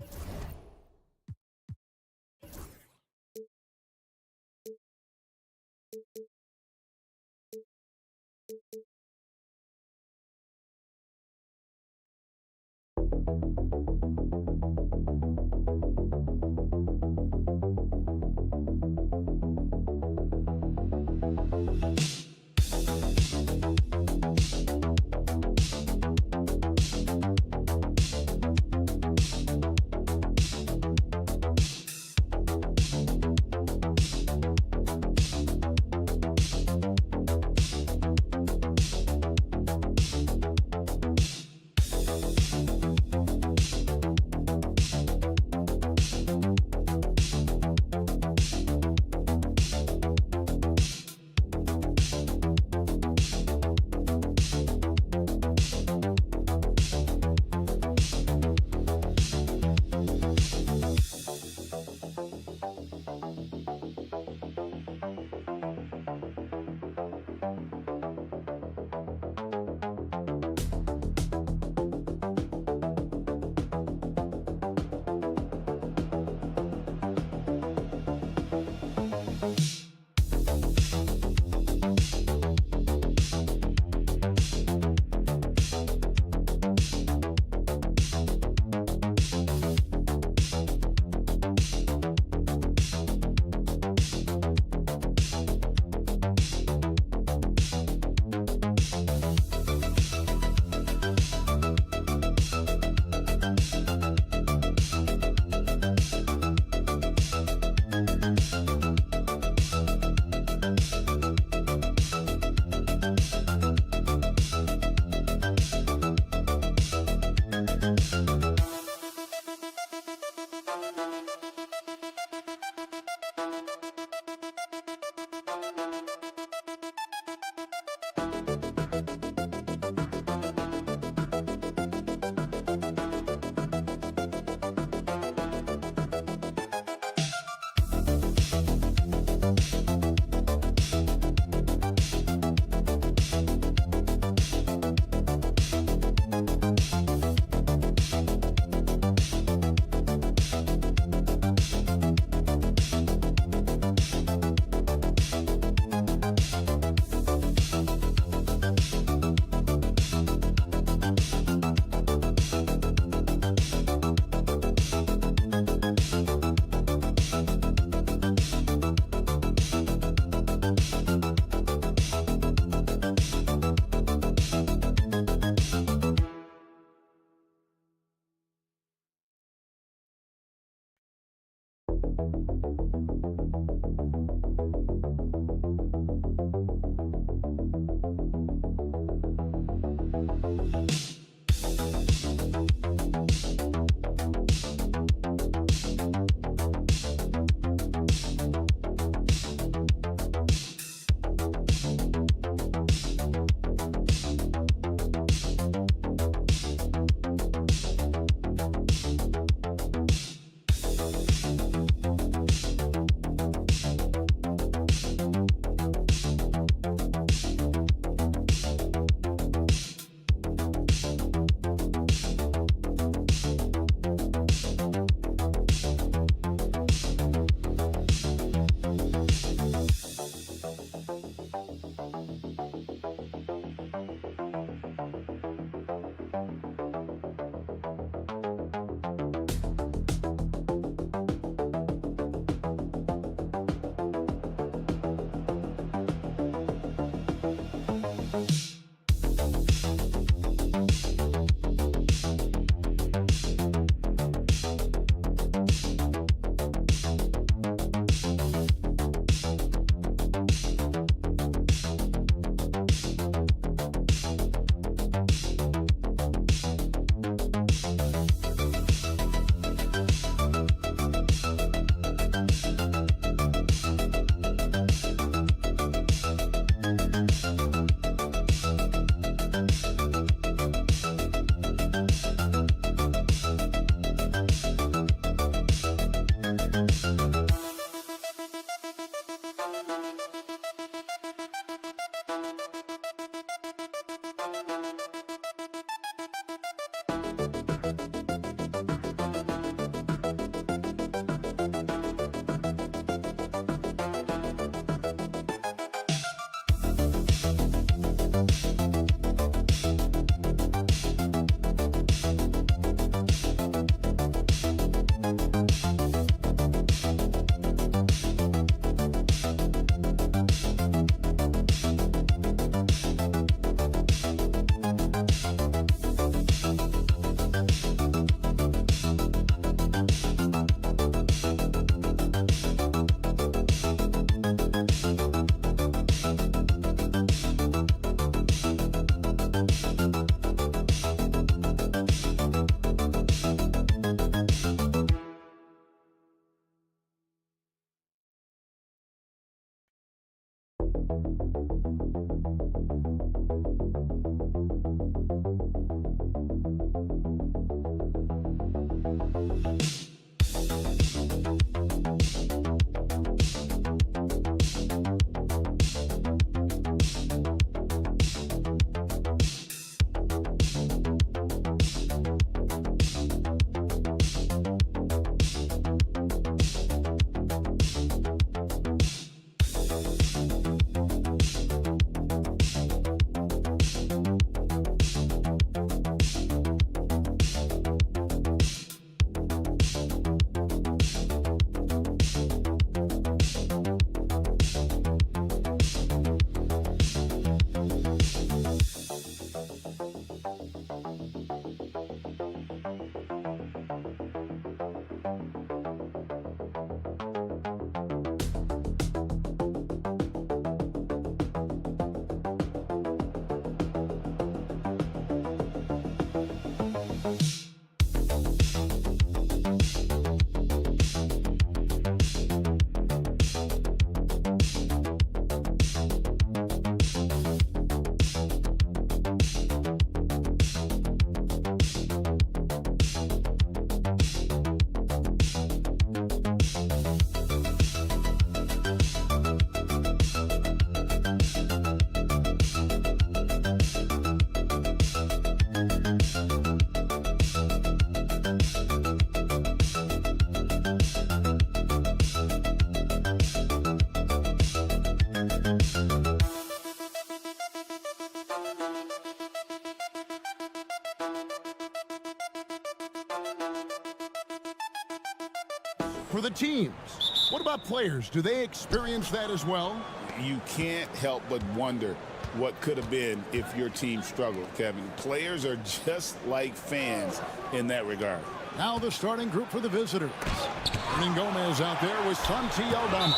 For the teams, what about players? Do they experience that as well? You can't help but wonder what could have been if your team struggled, Kevin. Players are just like fans in that regard. Now the starting group for the visitors. Hernan Gomez out there with Santi Aldama.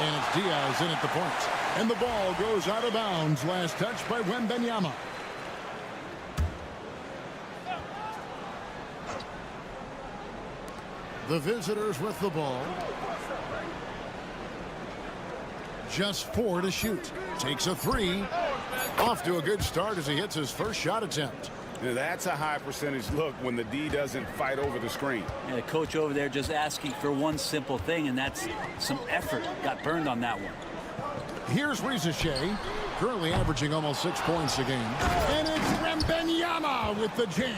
And it's Diaz in at the point. And the ball goes out of bounds. Last touch by Wembanyama. The visitors with the ball. Just 4 to shoot. Takes a 3. Off to a good start as he hits his first shot attempt. Now, that's a high percentage look when the D doesn't fight over the screen. Yeah, the coach over there just asking for one simple thing, and that's some effort. Got burned on that one. Here's Reza Shea, currently averaging almost 6 points a game. And it's Wembanyama with the jam.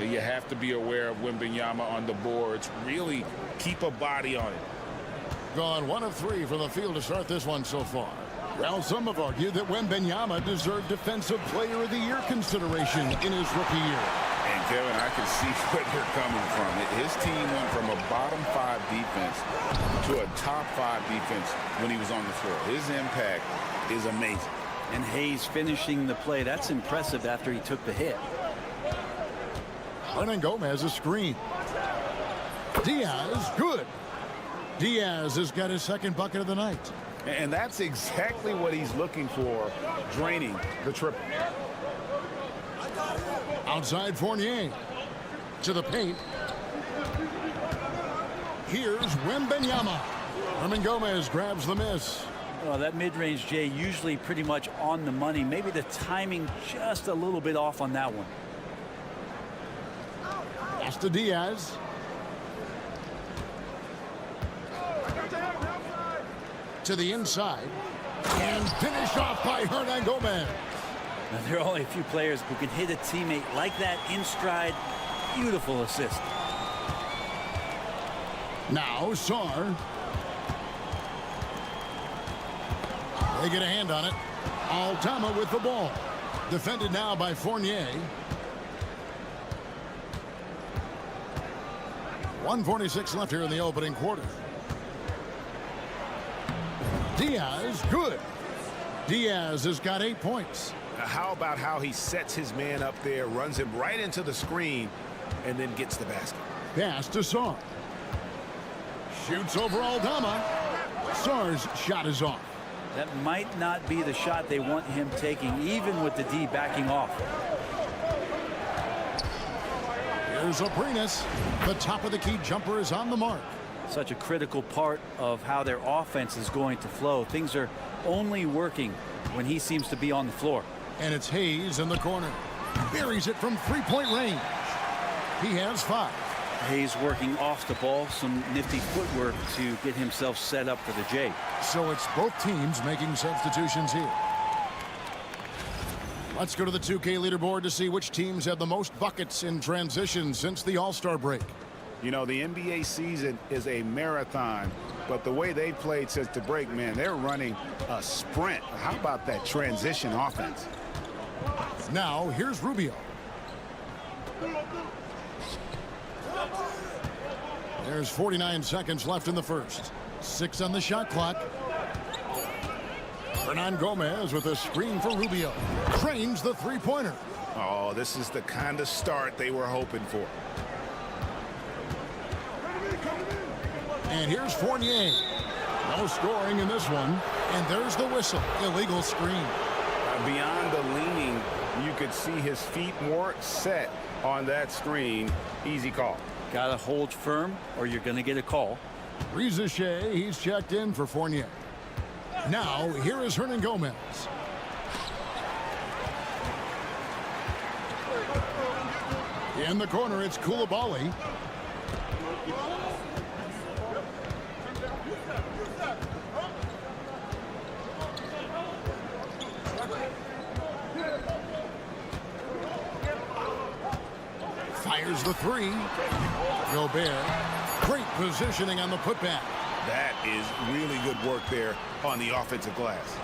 You have to be aware of Wembanyama on the boards. Really keep a body on it. Gone 1 of 3 from the field to start this one so far. Well, some have argued that Wembanyama deserved Defensive Player of the Year consideration in his rookie year. And, Kevin, I can see where you're coming from. His team went from a bottom 5 defense to a top 5 defense when he was on the floor. His impact is amazing. And Hayes finishing the play. That's impressive after he took the hit. Hernan Gomez a screen. Diaz, good. Diaz has got his second bucket of the night. And that's exactly what he's looking for, draining the triple. Outside Fournier. To the paint. Here's Wembanyama. Hernan Gomez grabs the miss. Well, that mid-range, Jay, usually pretty much on the money. Maybe the timing just a little bit off on that one. Pass to Diaz. To the inside. And finished off by Hernan Gomez. Now, there are only a few players who can hit a teammate like that in stride. Beautiful assist. Now Sarr. They get a hand on it. Aldama with the ball. Defended now by Fournier. 1:46 left here in the opening quarter. Diaz, good. Diaz has got 8 points. Now, how about how he sets his man up there, runs him right into the screen, and then gets the basket. Pass to Sarr. Shoots over Aldama. Sarr's shot is off. That might not be the shot they want him taking, even with the D backing off. Here's Aprinas. The top of the key jumper is on the mark. Such a critical part of how their offense is going to flow. Things are only working when he seems to be on the floor. And it's Hayes in the corner. Buries it from three-point range. He has 5. Hayes working off the ball, some nifty footwork to get himself set up for the J. So it's both teams making substitutions here. Let's go to the 2K leaderboard to see which teams have the most buckets in transition since the All-Star break. You know, the NBA season is a marathon, but the way they played since the break, man, they're running a sprint. How about that transition offense? Now, here's Rubio. There's 49 seconds left in the first. 6 on the shot clock. Hernan Gomez with a screen for Rubio. Trains the three-pointer. Oh, this is the kind of start they were hoping for. And here's Fournier. No scoring in this one. And there's the whistle. Illegal screen. Beyond the leaning, you could see his feet more set on that screen. Easy call. Got to hold firm or you're going to get a call. Rizichet, he's checked in for Fournier. Now, here is Hernan Gomez. In the corner, it's Koulibaly. Fires the 3. Gobert. Great positioning on the putback. That is really good work there on the offensive glass.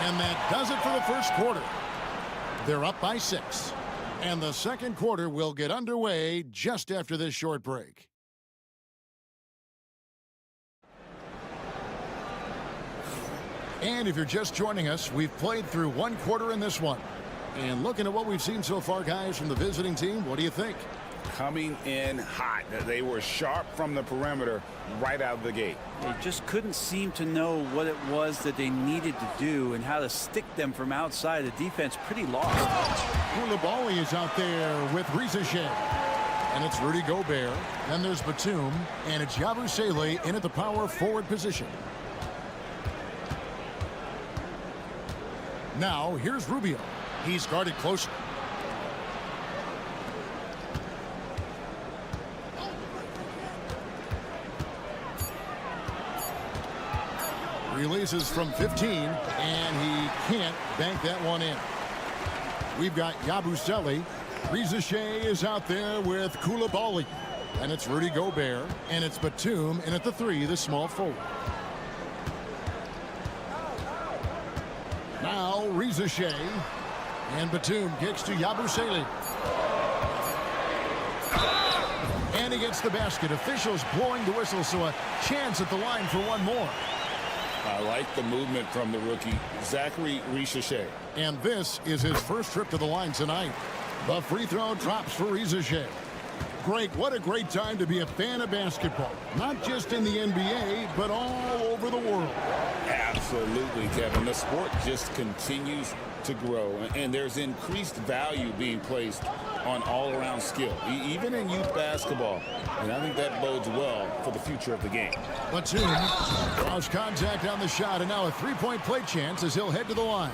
And that does it for the first quarter. They're up by 6. And the second quarter will get underway just after this short break. And if you're just joining us, we've played through one quarter in this one. And looking at what we've seen so far, guys, from the visiting team, what do you think? Coming in hot. They were sharp from the perimeter right out of the gate. They just couldn't seem to know what it was that they needed to do and how to stick them from outside. The defense pretty lost. Koulibaly is out there with Rizichet. And it's Rudy Gobert. Then there's Batum. And it's Yabusele in at the power forward position. Now, here's Rubio. He's guarded closer. Releases from 15, and he can't bank that one in. We've got Yabusele. Rizichet is out there with Koulibaly. And it's Rudy Gobert, and it's Batum in at the 3, the small forward. Now Rizichet, and Batum kicks to Yabusele. And he gets the basket. Officials blowing the whistle, so a chance at the line for one more. I like the movement from the rookie, Zachary Rizichet. And this is his first trip to the line tonight. The free throw drops for Rizichet. Greg, what a great time to be a fan of basketball. Not just in the NBA, but all over the world. Absolutely, Kevin. The sport just continues to grow, and there's increased value being placed on all-around skill, even in youth basketball. And I think that bodes well for the future of the game. Batum draws contact on the shot, and now a three-point play chance as he'll head to the line.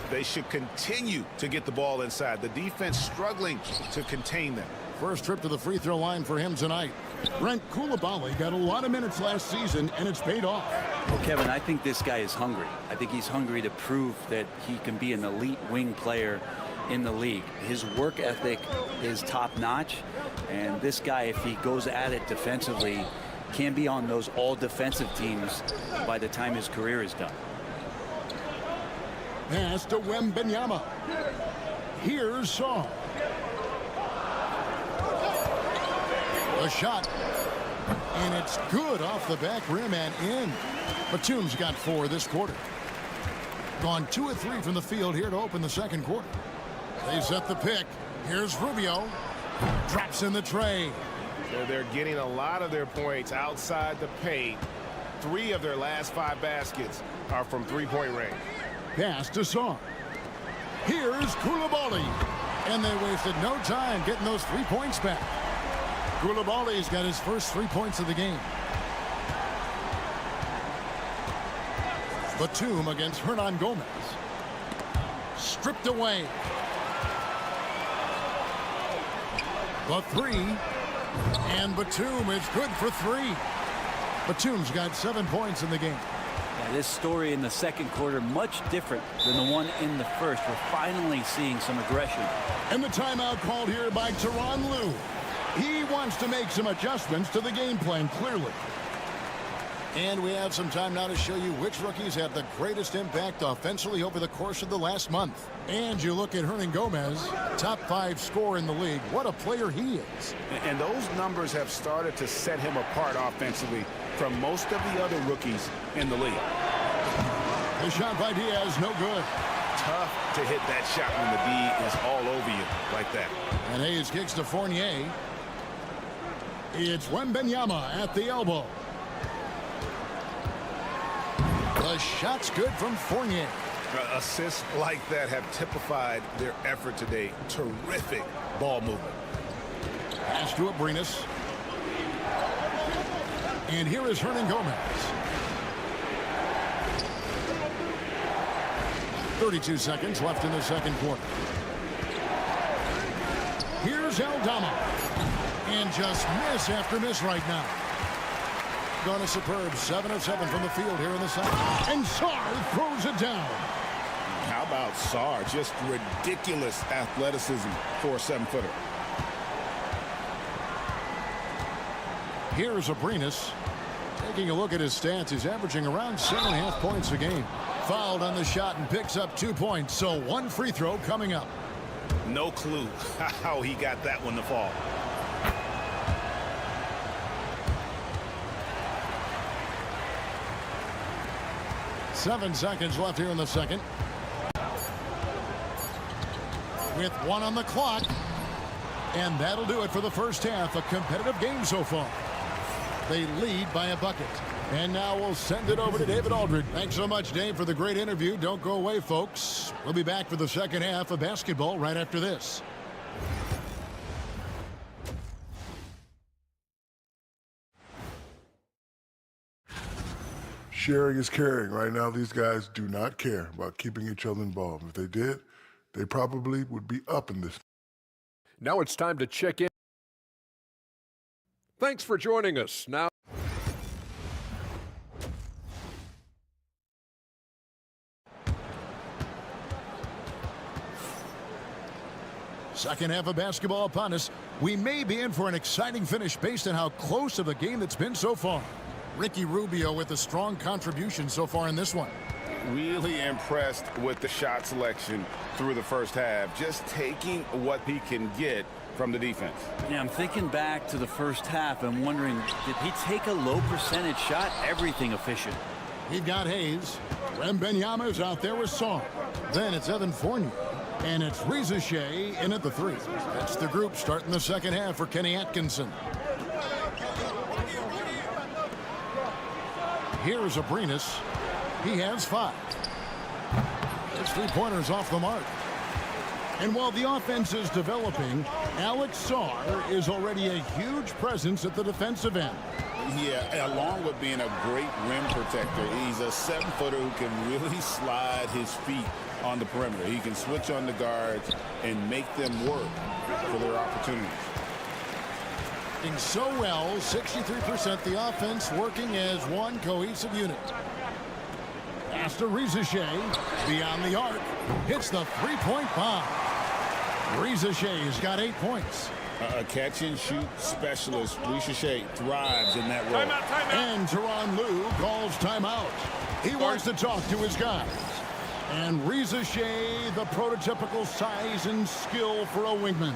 They should continue to get the ball inside. The defense struggling to contain them. First trip to the free throw line for him tonight. Brent Koulibaly got a lot of minutes last season, and it's paid off. Well, Kevin, I think this guy is hungry. I think he's hungry to prove that he can be an elite wing player in the league. His work ethic is top-notch, and this guy, if he goes at it defensively, can be on those all-defensive teams by the time his career is done. Pass to Wembanyama. Here's Shaw. A shot. And it's good off the back rim and in. Batum's got 4 this quarter. Gone 2 of 3 from the field here to open the second quarter. They set the pick. Here's Rubio. Drops in the tray. They're getting a lot of their points outside the paint. 3 of their last 5 baskets are from three-point range. Pass to Shaw. Here's Koulibaly. And they wasted no time getting those 3 points back. Koulibaly's got his first 3 points of the game. Batum against Hernan Gomez. Stripped away. The three. And Batum is good for three. Batum's got 7 points in the game. Yeah, this story in the second quarter much different than the one in the first. We're finally seeing some aggression. And the timeout called here by Tyronn Lue. He wants to make some adjustments to the game plan, clearly. And we have some time now to show you which rookies have the greatest impact offensively over the course of the last month. And you look at Hernan Gomez, top 5 scorer in the league. What a player he is. And those numbers have started to set him apart offensively from most of the other rookies in the league. The shot by Diaz, no good. Tough to hit that shot when the D is all over you like that. And Hayes kicks to Fournier. It's Wembanyama at the elbow. The shot's good from Fournier. Assists like that have typified their effort today. Terrific ball movement. Pass to Abrinas. And here is Hernan Gomez. 32 seconds left in the second quarter. Here's Aldama. And just miss after miss right now. Gone a superb 7 of 7 from the field here in the second. And Sarr throws it down. How about Sarr? Just ridiculous athleticism for a 7-footer. Here's Abrinas. Taking a look at his stats, he's averaging around 7.5 points a game. Fouled on the shot and picks up 2 points. So 1 free throw coming up. No clue how he got that one to fall. Seven seconds left here in the second. With 1 on the clock. And that'll do it for the first half. A competitive game so far. They lead by a bucket. And now we'll send it over to David Aldridge. Thanks so much, Dave, for the great interview. Don't go away, folks. We'll be back for the second half of basketball right after this. Sharing is caring. Right now, these guys do not care about keeping each other involved. If they did, they probably would be up in this. Now it's time to check in. Thanks for joining us. Now, second half of basketball upon us. We may be in for an exciting finish based on how close of a game that's been so far. Ricky Rubio with a strong contribution so far in this one. Really impressed with the shot selection through the first half. Just taking what he can get from the defense. Yeah, I'm thinking back to the first half and wondering, did he take a low percentage shot? Everything efficient. He's got Hayes. Wembanyama is out there with Sarr. Then it's Evan Fournier. And it's Reza Shea in at the 3. That's the group starting the second half for Kenny Atkinson. Here's Abrinas. He has 5. His 3-pointers off the mark. And while the offense is developing, Alex Sarr is already a huge presence at the defensive end. Yeah, along with being a great rim protector, he's a 7-footer who can really slide his feet on the perimeter. He can switch on the guards and make them work for their opportunities. Doing so well, 63% the offense working as one cohesive unit. Pass to Reza Shea, beyond the arc, hits the 3-point bomb. Reza Shea's got 8 points. A catch-and-shoot specialist, Reza Shea, thrives in that role. Timeout. And Tyronn Lue calls timeout. He wants to talk to his guys. And Reza Shea, the prototypical size and skill for a wingman.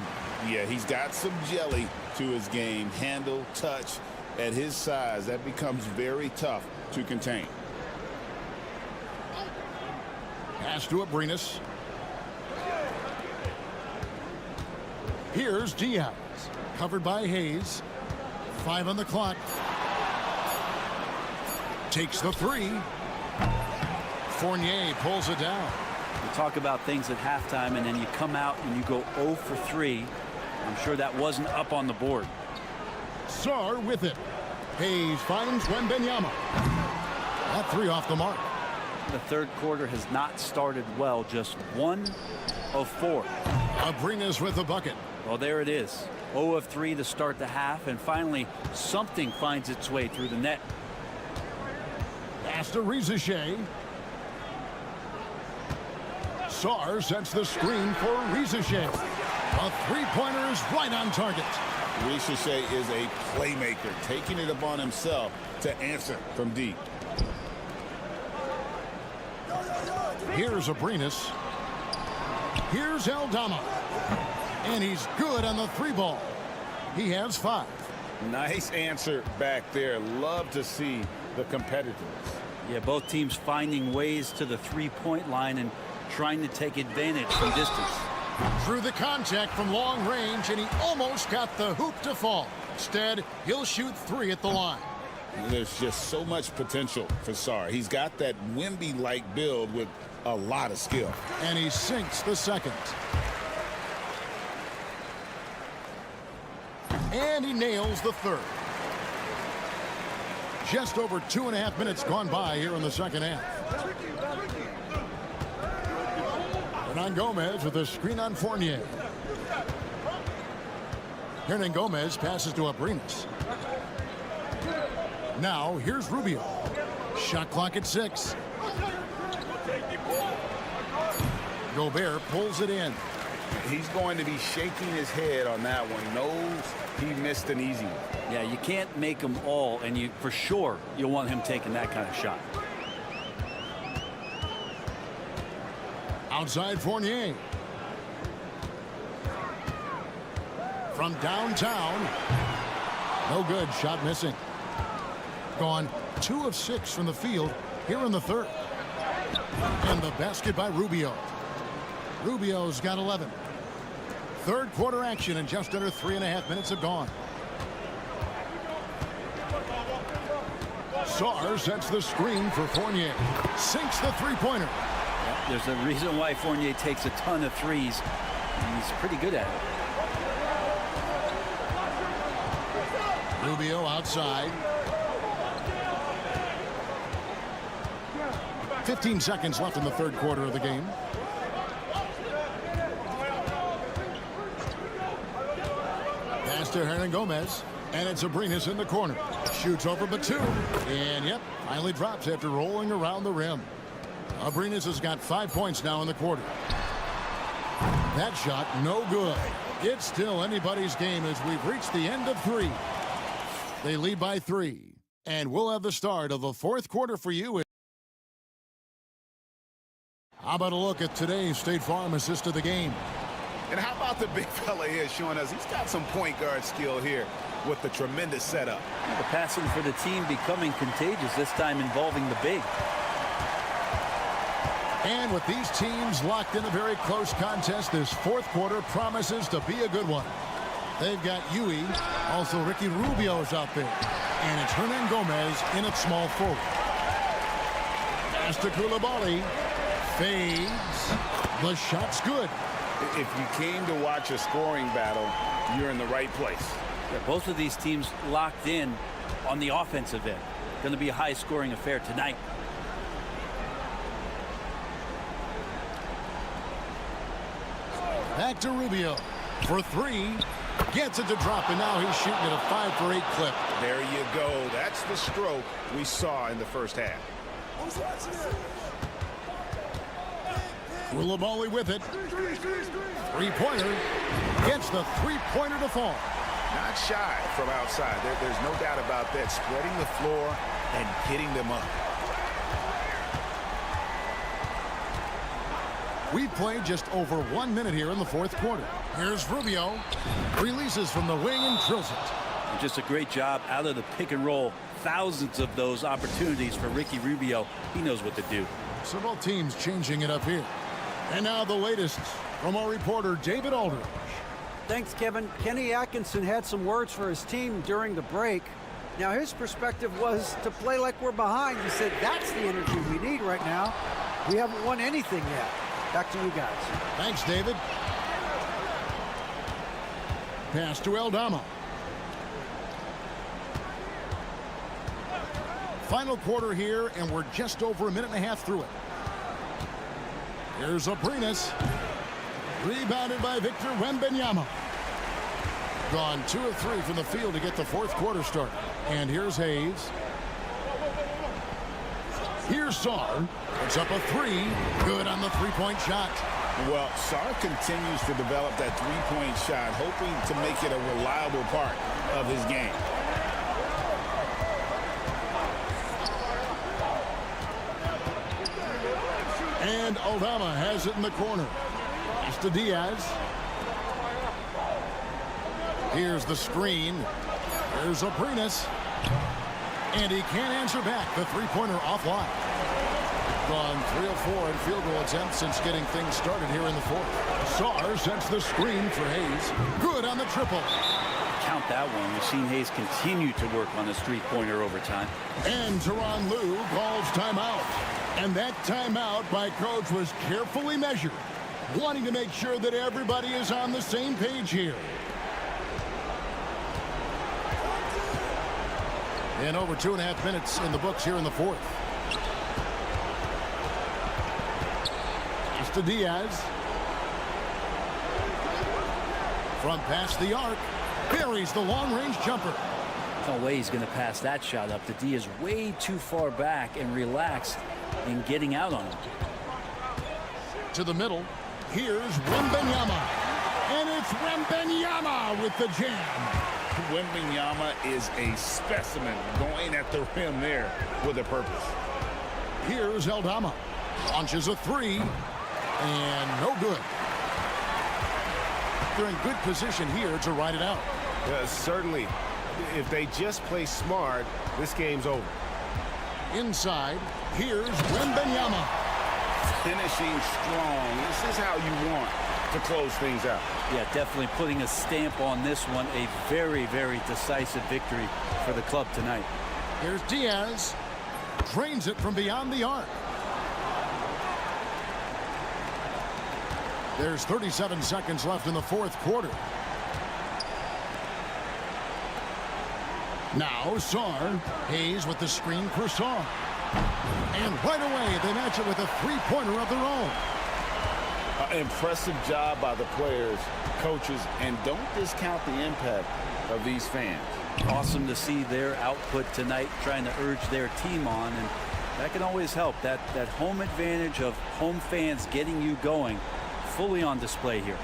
Yeah, he's got some jelly to his game. Handle, touch. At his size, that becomes very tough to contain. Pass to Abrinas. Here's Diaz. Covered by Hayes. 5 on the clock. Takes the 3. Fournier pulls it down. You talk about things at halftime, and then you come out and you go 0 for 3. I'm sure that wasn't up on the board. Sarr with it. Hayes finds Wembanyama. That 3 off the mark. The third quarter has not started well. Just 1 of 4. Abrinas with the bucket. Well, there it is. 0 of 3 to start the half, and finally something finds its way through the net. Pass to Rizachet. Sarr sets the screen for Rizachet. A three-pointer is right on target. Rizachet is a playmaker, taking it upon himself to answer from deep. Here's Abrinas. Here's Aldama. And he's good on the 3-ball. He has 5. Nice answer back there. Love to see the competitiveness. Yeah, both teams finding ways to the 3-point line and trying to take advantage from distance. Through the contact from long range, and he almost got the hoop to fall. Instead, he'll shoot 3 at the line. There's just so much potential for Sarr. He's got that Wemby-like build with a lot of skill. And he sinks the second. And he nails the third. Just over 2.5 minutes gone by here in the second half. Hernangomez with a screen on Fournier. Hernangomez passes to Abrinas. Now here's Rubio. Shot clock at 6. Gobert pulls it in. He's going to be shaking his head on that one. Knows he missed an easy one. Yeah, you can't make them all, and you for sure you'll want him taking that kind of shot. Outside Fournier. From downtown. No good. Shot missing. Gone 2 of 6 from the field here in the third. And the basket by Rubio. Rubio's got 11. Third quarter action, and just under 3.5 minutes have gone. Sarr sets the screen for Fournier. Sinks the three-pointer. Yeah, there's a reason why Fournier takes a ton of threes. And he's pretty good at it. Rubio outside. 15 seconds left in the third quarter of the game. Pass to Hernangomez, and it's Abrinas in the corner. Shoots over Batum, and yep, finally drops after rolling around the rim. Abrinas has got 5 points now in the quarter. That shot, no good. It's still anybody's game as we've reached the end of 3. They lead by 3, and we'll have the start of the fourth quarter for you. How about a look at today's State Farm assist of the game? And how about the big fella here showing us he's got some point guard skill here with the tremendous setup. The passing for the team becoming contagious, this time involving the big. And with these teams locked in a very close contest, this fourth quarter promises to be a good one. They've got Yui, also Ricky Rubio's out there, and it's Hernangomez in at small forward. Pass to Coulibaly. Fades. The shot's good. If you came to watch a scoring battle, you're in the right place. Yeah, both of these teams locked in on the offensive end. Going to be a high-scoring affair tonight. Back to Rubio for 3. Gets it to drop, and now he's shooting at a 5 for 8 clip. There you go. That's the stroke we saw in the first half. Coulibaly with it. Three-pointer. Gets the three-pointer to fall. Not shy from outside. There's no doubt about that. Spreading the floor and hitting them up. We've played just over 1 minute here in the fourth quarter. Here's Rubio. Releases from the wing and drills it. And just a great job out of the pick and roll. Thousands of those opportunities for Ricky Rubio. He knows what to do. So both teams changing it up here. And now the latest from our reporter, David Aldridge. Thanks, Kevin. Kenny Atkinson had some words for his team during the break. Now, his perspective was to play like we're behind. He said, that's the energy we need right now. We haven't won anything yet. Back to you guys. Thanks, David. Pass to Aldama. Final quarter here, and we're just over 1.5 minutes through it. Here's Abrinas. Rebounded by Victor Wembanyama. Gone 2 of 3 from the field to get the fourth quarter started. And here's Hayes. Here's Sarr. Puts up a 3. Good on the three-point shot. Well, Sarr continues to develop that three-point shot, hoping to make it a reliable part of his game. And Aldama has it in the corner. It's to Diaz. Here's the screen. Here's Abrinas. And he can't answer back. The three-pointer offline. Gone 3 of 4 in field goal attempts since getting things started here in the fourth. Sarr sets the screen for Hayes. Good on the triple. Count that one. We've seen Hayes continue to work on his three-pointer over time. And Tyronn Lue calls timeout. And that timeout by coach was carefully measured, wanting to make sure that everybody is on the same page here. And over 2.5 minutes in the books here in the fourth. It's to Diaz. From past the arc. Buries the long-range jumper. No way he's going to pass that shot up. The D is way too far back and relaxed in getting out on him. To the middle. Here's Wembanyama. And it's Wembanyama with the jam. Wembanyama is a specimen going at the rim there with a purpose. Here's Aldama. Launches a 3. And no good. They're in good position here to ride it out. Certainly. If they just play smart, this game's over. Inside, here's Wembanyama. Finishing strong. This is how you want to close things out. Yeah, definitely putting a stamp on this one. A very, very decisive victory for the club tonight. Here's Diaz. Drains it from beyond the arc. There's 37 seconds left in the fourth quarter. Now Sarr. Hayes with the screen for Sarr. And right away they match it with a three-pointer of their own. Impressive job by the players, coaches, and don't discount the impact of these fans. Awesome to see their output tonight, trying to urge their team on, and that can always help. That home advantage of home fans getting you going, fully on display here.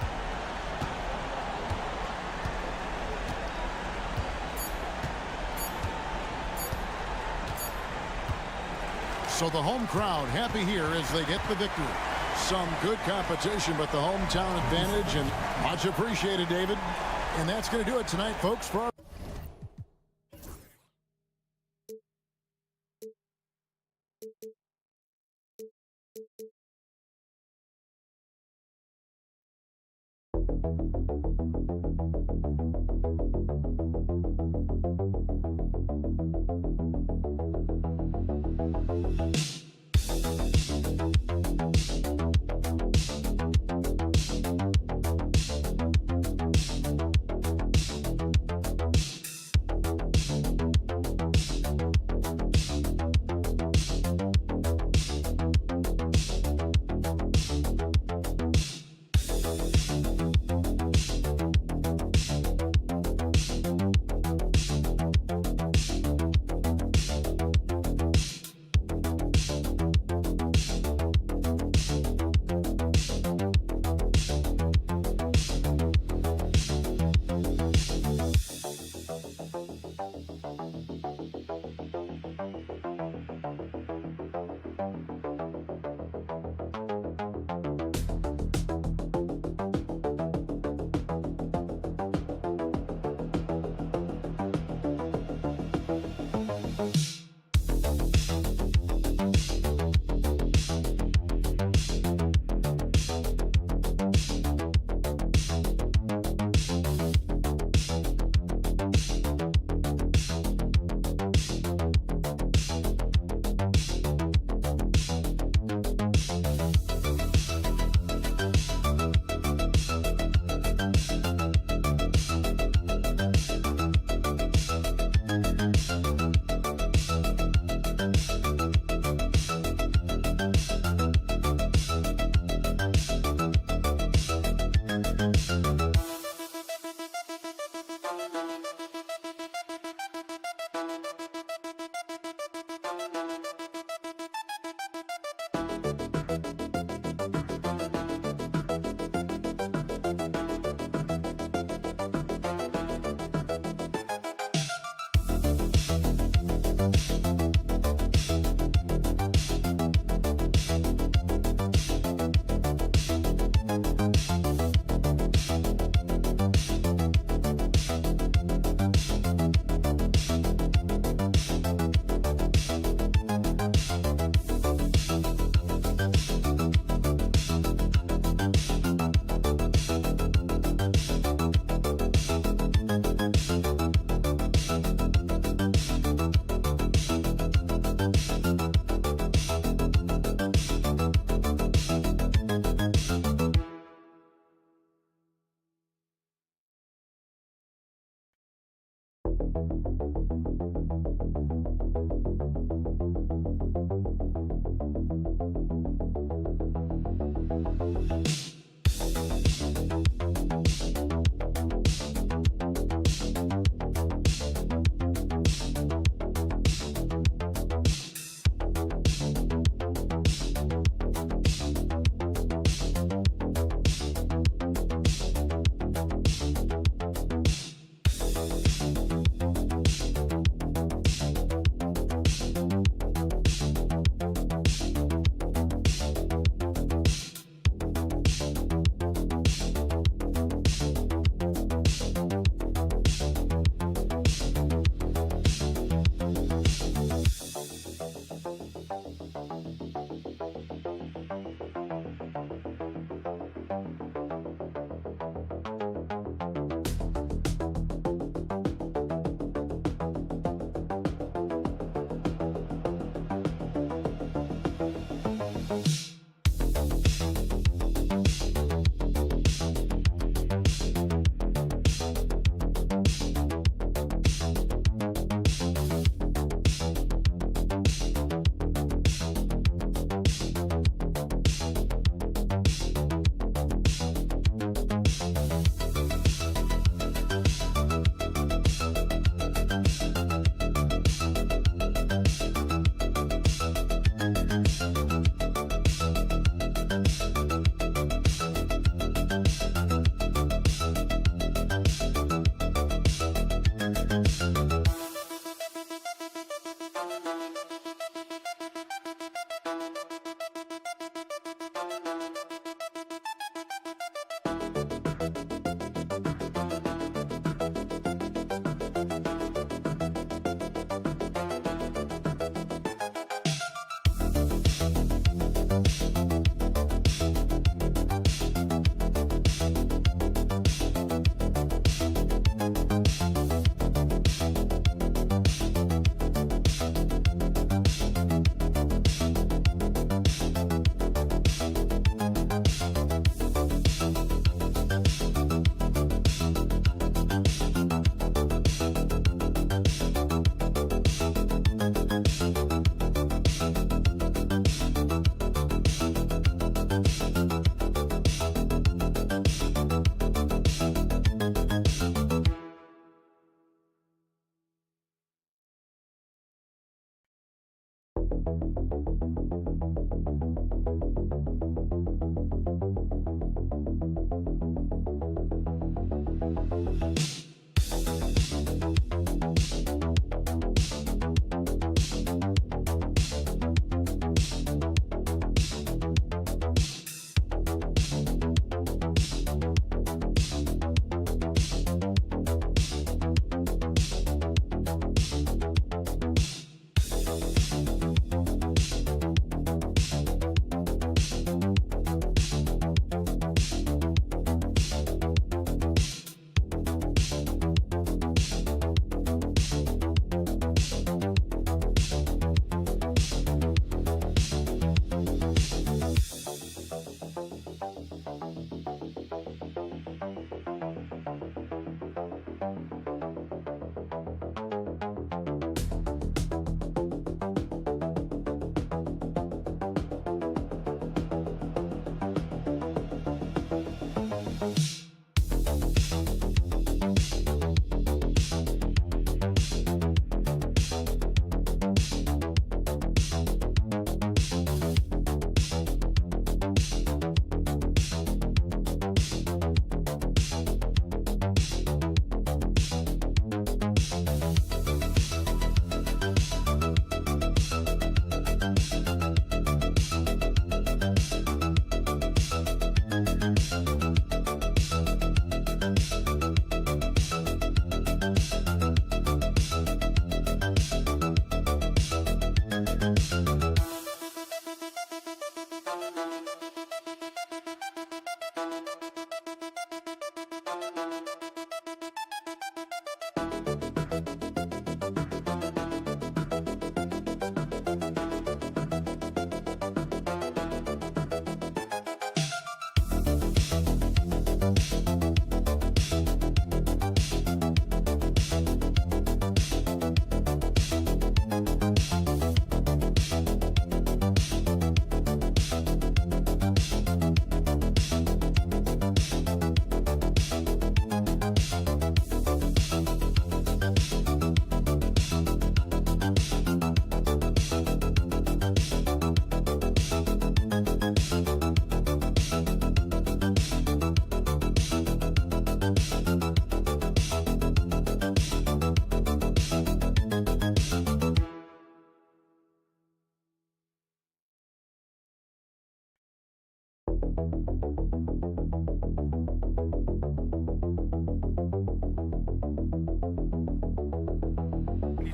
So the home crowd happy here as they get the victory. Some good competition, but the hometown advantage, and much appreciated, David. And that's going to do it tonight, folks, for our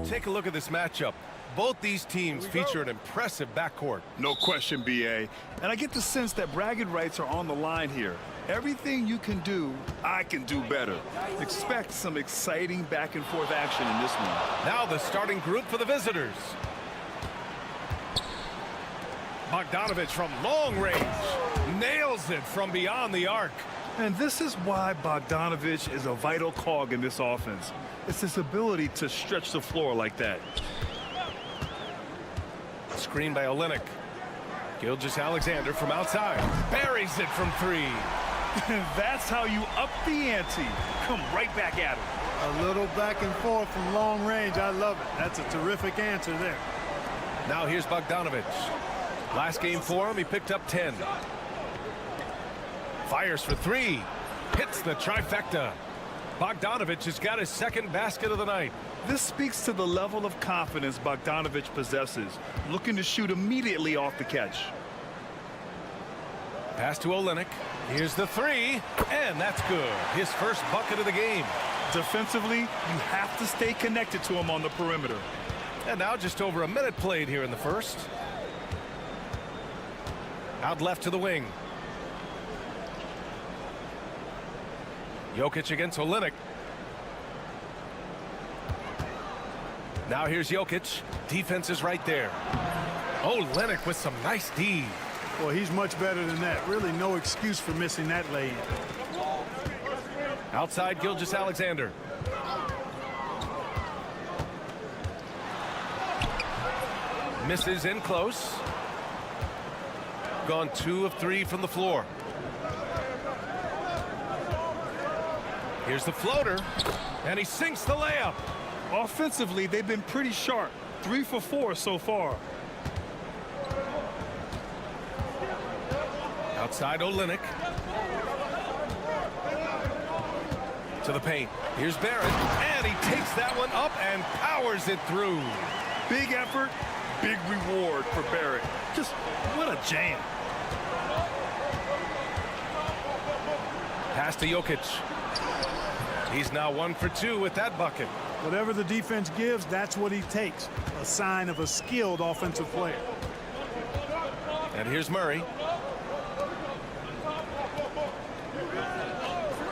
Take a look at this matchup. Both these teams feature an impressive backcourt. No question, B.A. And I get the sense that bragging rights are on the line here. Everything you can do, I can do better. Expect some exciting back-and-forth action in this one. Now the starting group for the visitors. Bogdanovic from long range. Nails it from beyond the arc. And this is why Bogdanovic is a vital cog in this offense. It's his ability to stretch the floor like that. Screen by Olynyk. Gilgeous-Alexander from outside. Buries it from three. That's how you up the ante. Come right back at him. A little back and forth from long range. I love it. That's a terrific answer there. Now here's Bogdanovic. Last game for him, he picked up 10. Fires for three. Hits the trifecta. Bogdanovic has got his second basket of the night. This speaks to the level of confidence Bogdanovic possesses, looking to shoot immediately off the catch. Pass to Olynyk. Here's the three, and that's good. His first bucket of the game. Defensively, you have to stay connected to him on the perimeter. And now just over a minute played here in the first. Out left to the wing. Jokic against Olynyk. Now here's Jokic. Defense is right there. Olynyk with some nice D. Well, he's much better than that. Really no excuse for missing that lay-in. Outside Gilgeous-Alexander. Misses in close. Gone 2 of 3 from the floor. Here's the floater, and he sinks the layup. Offensively, they've been pretty sharp. 3 for 4 so far. Outside Olynyk. To the paint. Here's Barrett, and he takes that one up and powers it through. Big effort, big reward for Barrett. Just what a jam. Pass to Jokic. He's now 1 for 2 with that bucket. Whatever the defense gives, that's what he takes. A sign of a skilled offensive player. And here's Murray.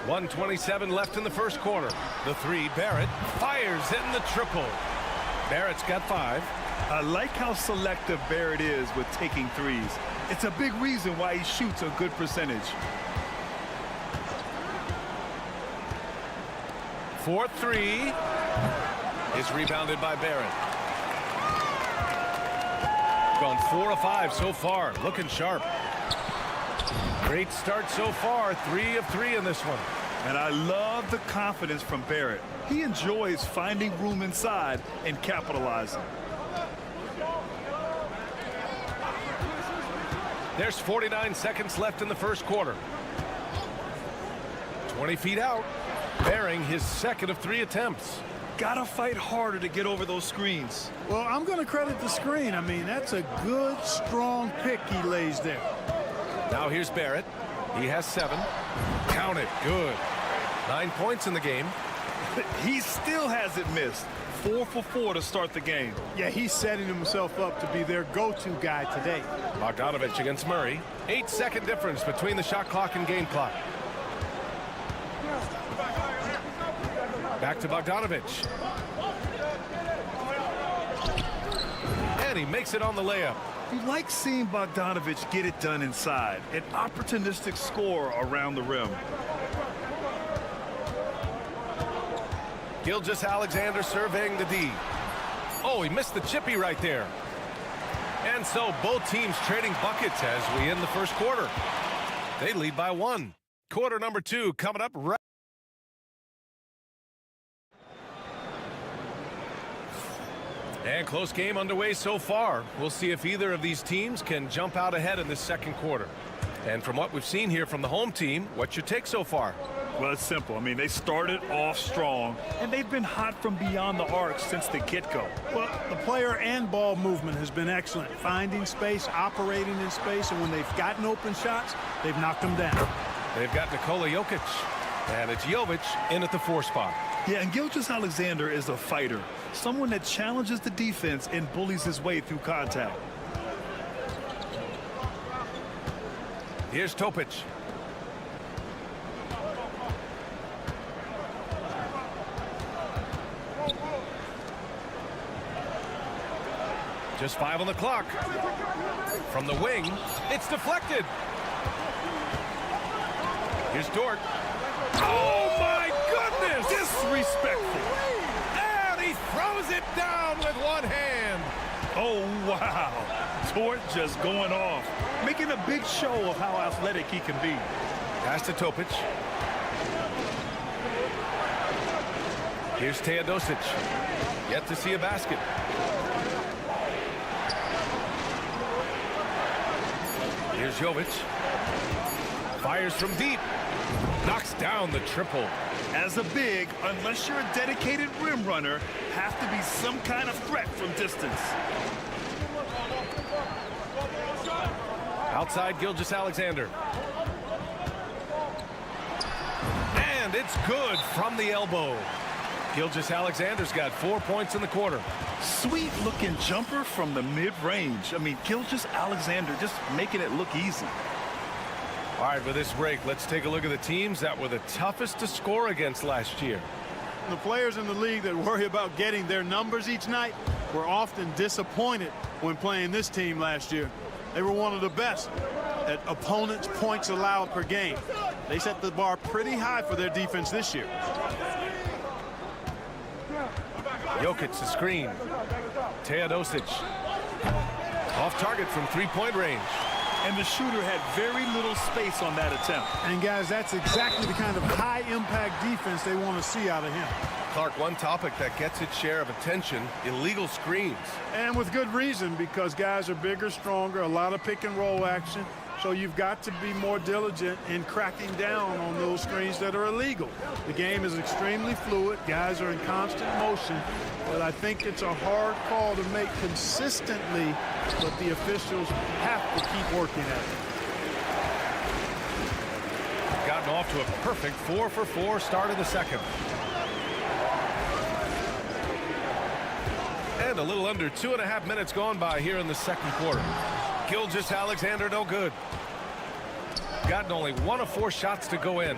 1:27 left in the first quarter. The three, Barrett fires in the triple. Barrett's got 5. I like how selective Barrett is with taking threes. It's a big reason why he shoots a good percentage. 4-3 is rebounded by Barrett. Gone 4 of 5 so far, looking sharp. Great start so far, 3 of 3 in this one. And I love the confidence from Barrett. He enjoys finding room inside and capitalizing. There's 49 seconds left in the first quarter. 20 feet out, bearing his second of 3 attempts. Gotta fight harder to get over those screens. Well, I'm going to credit the screen. I mean, that's a good, strong pick he lays there. Now here's Barrett. He has 7. Count it. Good. 9 points in the game. He still hasn't missed. 4 for 4 to start the game. Yeah, he's setting himself up to be their go-to guy today. Bogdanovic against Murray. 8-second difference between the shot clock and game clock. Back to Bogdanovic. And he makes it on the layup. You like seeing Bogdanovic get it done inside. An opportunistic score around the rim. Gilgeous-Alexander surveying the D. Oh, he missed the chippy right there. And so both teams trading buckets as we end the first quarter. They lead by 1. Quarter number 2 coming up right. And close game underway so far. We'll see if either of these teams can jump out ahead in this second quarter. And from what we've seen here from the home team, what's your take so far? Well, it's simple. I mean, they started off strong, and they've been hot from beyond the arc since the get-go. Well, the player and ball movement has been excellent. Finding space, operating in space, and when they've gotten open shots, they've knocked them down. They've got Nikola Jokic, and it's Jovic in at the 4 spot. Yeah, and Gilgeous-Alexander is a fighter. someone that challenges the defense and bullies his way through contact. Here's Topic. Just 5 on the clock. From the wing, it's deflected. Here's Dort. Oh, my goodness! Disrespectful. And he throws it down with one hand. Oh, wow. Dort just going off, making a big show of how athletic he can be. Pass to Topic. Here's Teodosic. Yet to see a basket. Here's Jovic. Fires from deep. Knocks down the triple. As a big, unless you're a dedicated rim runner, have to be some kind of threat from distance. Outside Gilgeous-Alexander. And it's good from the elbow. Gilgeous-Alexander's got 4 points in the quarter. Sweet-looking jumper from the mid-range. I mean, Gilgeous-Alexander just making it look easy. All right, with this break, let's take a look at the teams that were the toughest to score against last year. The players in the league that worry about getting their numbers each night were often disappointed when playing this team last year. They were one of the best at opponents' points allowed per game. They set the bar pretty high for their defense this year. Jokic the screen. Teodosic. Off target from three-point range. And the shooter had very little space on that attempt. And guys, that's exactly the kind of high-impact defense they want to see out of him. Clark, one topic that gets its share of attention, illegal screens. And with good reason, because guys are bigger, stronger, a lot of pick-and-roll action. So you've got to be more diligent in cracking down on those screens that are illegal. The game is extremely fluid. Guys are in constant motion. But I think it's a hard call to make consistently, but the officials have to keep working at it. Gotten off to a perfect 4-for-4 start of the second. And a little under 2.5 minutes gone by here in the second quarter. Gilgeous-Alexander no good. Gotten only 1 of 4 shots to go in.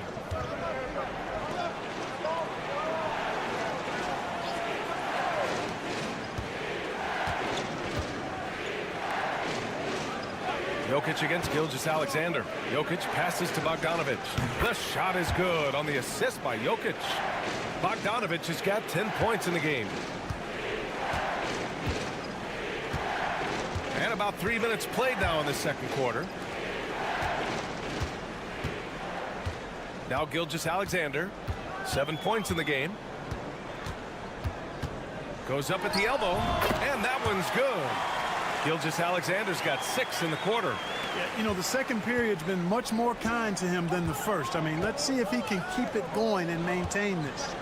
Jokic against Gilgeous-Alexander. Jokic passes to Bogdanovic. The shot is good on the assist by Jokic. Bogdanovic has got 10 points in the game. And about 3 minutes played now in the second quarter. Now Gilgeous-Alexander, 7 points in the game. Goes up at the elbow, and that one's good. Gilgeous-Alexander's got 6 in the quarter. Yeah, you know, the second period's been much more kind to him than the first. I mean, let's see if he can keep it going and maintain this.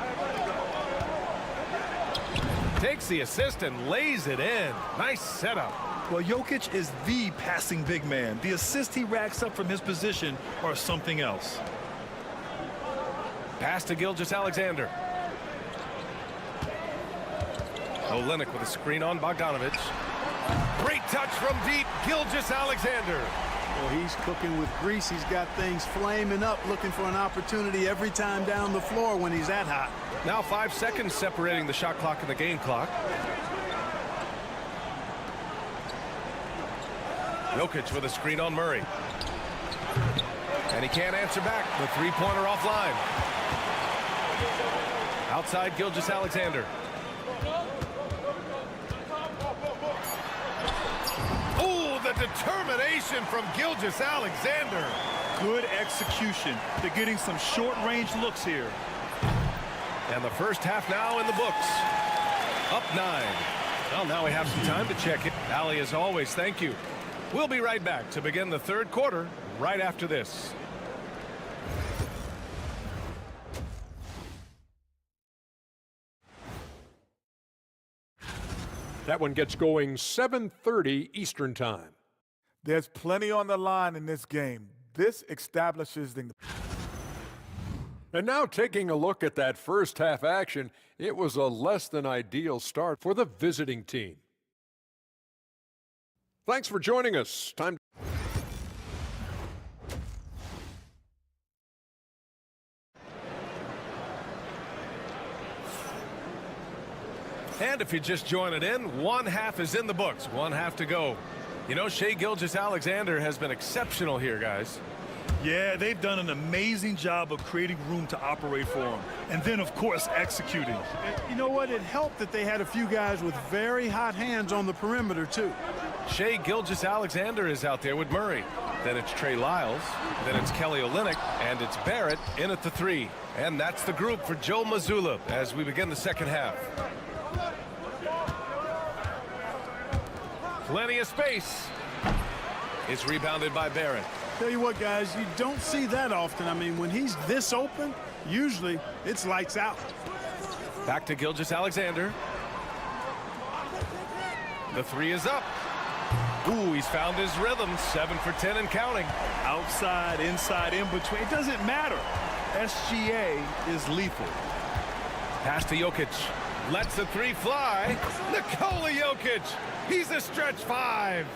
Takes the assist and lays it in. Nice setup. Well, Jokic is the passing big man. The assist he racks up from his position are something else. Pass to Gilgeous-Alexander. Olynyk with a screen on Bogdanovic. Great touch from deep, Gilgeous-Alexander. Well, he's cooking with grease. He's got things flaming up, looking for an opportunity every time down the floor when he's that hot. Now 5 seconds separating the shot clock and the game clock. Jokic with a screen on Murray. And he can't answer back. The three-pointer offline. Outside Gilgeous-Alexander. Oh, the determination from Gilgeous-Alexander. Good execution. They're getting some short-range looks here. And the first half now in the books. Up 9. Well, now we have some time to check it. Allie, as always, thank you. We'll be right back to begin the third quarter right after this. That one gets going 7:30 Eastern Time. There's plenty on the line in this game. This establishes And now taking a look at that first half action, it was a less than ideal start for the visiting team. Thanks for joining us. Time. And if you just join it in, one half is in the books, one half to go. You know, Shai Gilgeous-Alexander has been exceptional here, guys. Yeah, they've done an amazing job of creating room to operate for him. And then, of course, executing. And you know what? It helped that they had a few guys with very hot hands on the perimeter, too. Shai Gilgeous-Alexander is out there with Murray. Then it's Trey Lyles. Then it's Kelly Olynyk. And it's Barrett in at the 3. And that's the group for Joe Mazzulla as we begin the second half. Plenty of space. It's rebounded by Barrett. Tell you what, guys, you don't see that often. I mean, when he's this open, usually it's lights out. Back to Gilgeous-Alexander. The 3 is up. Ooh, he's found his rhythm. 7 for 10 and counting. Outside, inside, in between. It doesn't matter. SGA is lethal. Pass to Jokic. Lets the 3 fly. Nikola Jokic. He's a stretch 5.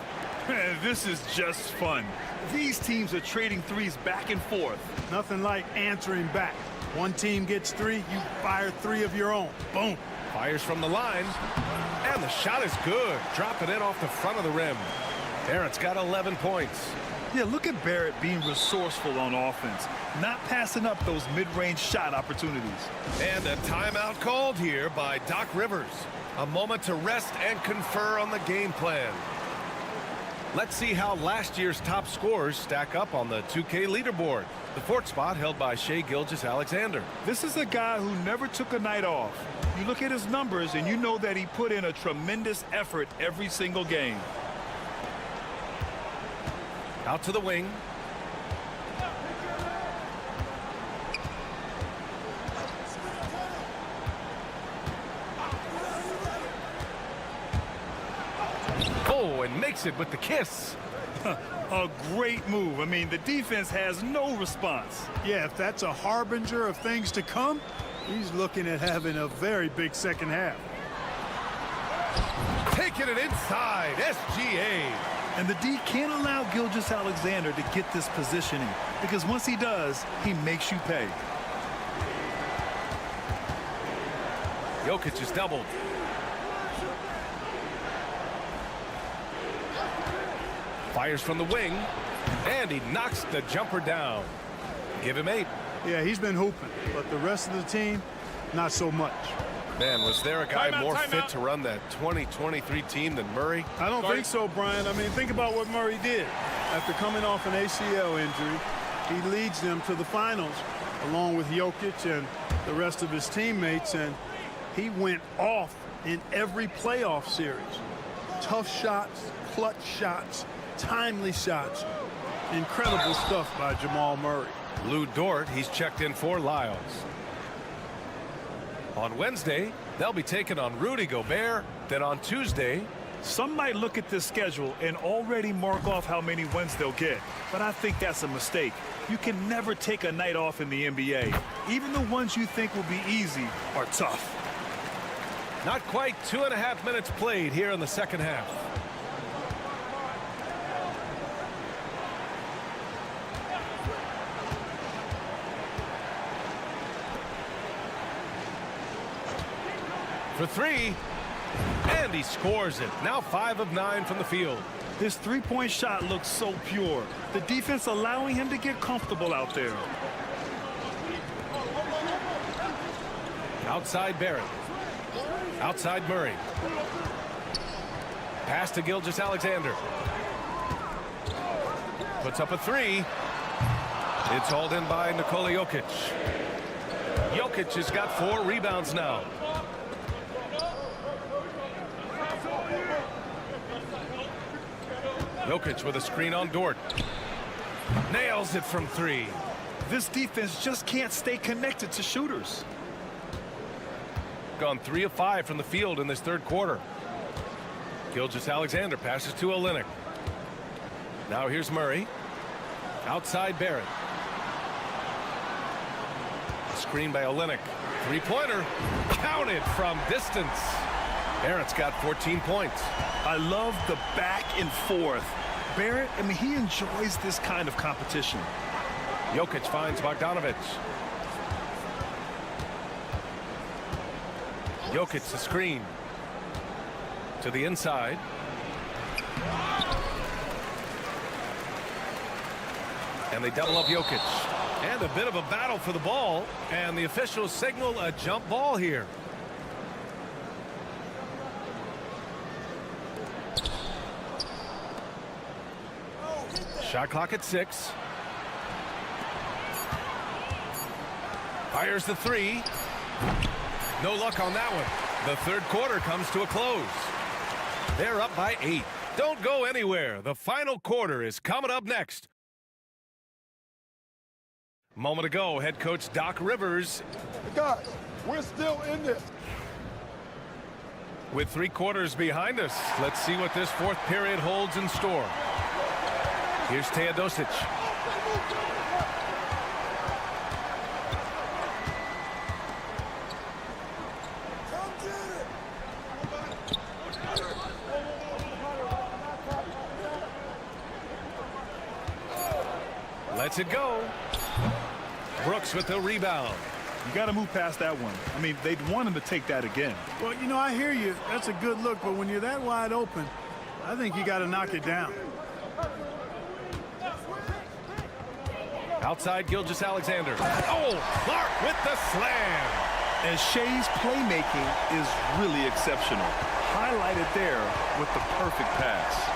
This is just fun. These teams are trading threes back and forth. Nothing like answering back. One team gets 3, you fire 3 of your own. Boom. Fires from the line. And the shot is good. Dropping it off the front of the rim. Barrett's got 11 points. Yeah, look at Barrett being resourceful on offense. Not passing up those mid-range shot opportunities. And a timeout called here by Doc Rivers. A moment to rest and confer on the game plan. Let's see how last year's top scorers stack up on the 2K leaderboard. The 4th spot held by Shai Gilgeous-Alexander. This is a guy who never took a night off. You look at his numbers and you know that he put in a tremendous effort every single game. Out to the wing. Oh, and makes it with the kiss. A great move. I mean, the defense has no response. Yeah, if that's a harbinger of things to come, he's looking at having a very big second half. Taking it inside, SGA. And the D can't allow Gilgeous-Alexander to get this positioning, because once he does, he makes you pay. Jokic is doubled. Fires from the wing, and he knocks the jumper down. Give him 8. Yeah, he's been hooping, but the rest of the team, not so much. Man, was there a guy more fit to run that 2023 team than Murray? I don't think so, Brian. I mean, think about what Murray did. After coming off an ACL injury, he leads them to the finals, along with Jokic and the rest of his teammates, and he went off in every playoff series. Tough shots, clutch shots, timely shots. Incredible stuff by Jamal Murray. Lou Dort, he's checked in for Lyles. On Wednesday, they'll be taking on Rudy Gobert. Then on Tuesday, some might look at this schedule and already mark off how many wins they'll get. But I think that's a mistake. You can never take a night off in the NBA. Even the ones you think will be easy are tough. Not quite 2.5 minutes played here in the second half. For 3, and he scores it. Now 5 of 9 from the field. His three-point shot looks so pure. The defense allowing him to get comfortable out there. Outside Barrett. Outside Murray. Pass to Gilgeous-Alexander. Puts up a 3. It's hauled in by Nikola Jokic. Jokic has got 4 rebounds now. Jokic with a screen on Dort. Nails it from 3. This defense just can't stay connected to shooters. Gone 3 of 5 from the field in this third quarter. Gilgeous-Alexander passes to Olynyk. Now here's Murray. Outside Barrett. screen by Olynyk. Three-pointer. Counted from distance. Barrett's got 14 points. I love the back and forth. Barrett, I mean, he enjoys this kind of competition. Jokic finds Bogdanovic. Jokic the screen. To the inside. And they double up Jokic. And a bit of a battle for the ball. And the officials signal a jump ball here. Shot clock at 6. Fires the three. No luck on that one. The third quarter comes to a close. They're up by 8. Don't go anywhere. The final quarter is coming up next. Moment ago, head coach Doc Rivers. Guys, we're still in this. With 3 quarters behind us, let's see what this fourth period holds in store. Here's Teodosic. Lets it go. Brooks with the rebound. You got to move past that one. I mean, they'd want him to take that again. Well, you know, I hear you. That's a good look, but when you're that wide open, I think you got to knock it down. Outside Gilgeous-Alexander. Oh, Clark with the slam. And Shea's playmaking is really exceptional. Highlighted there with the perfect pass.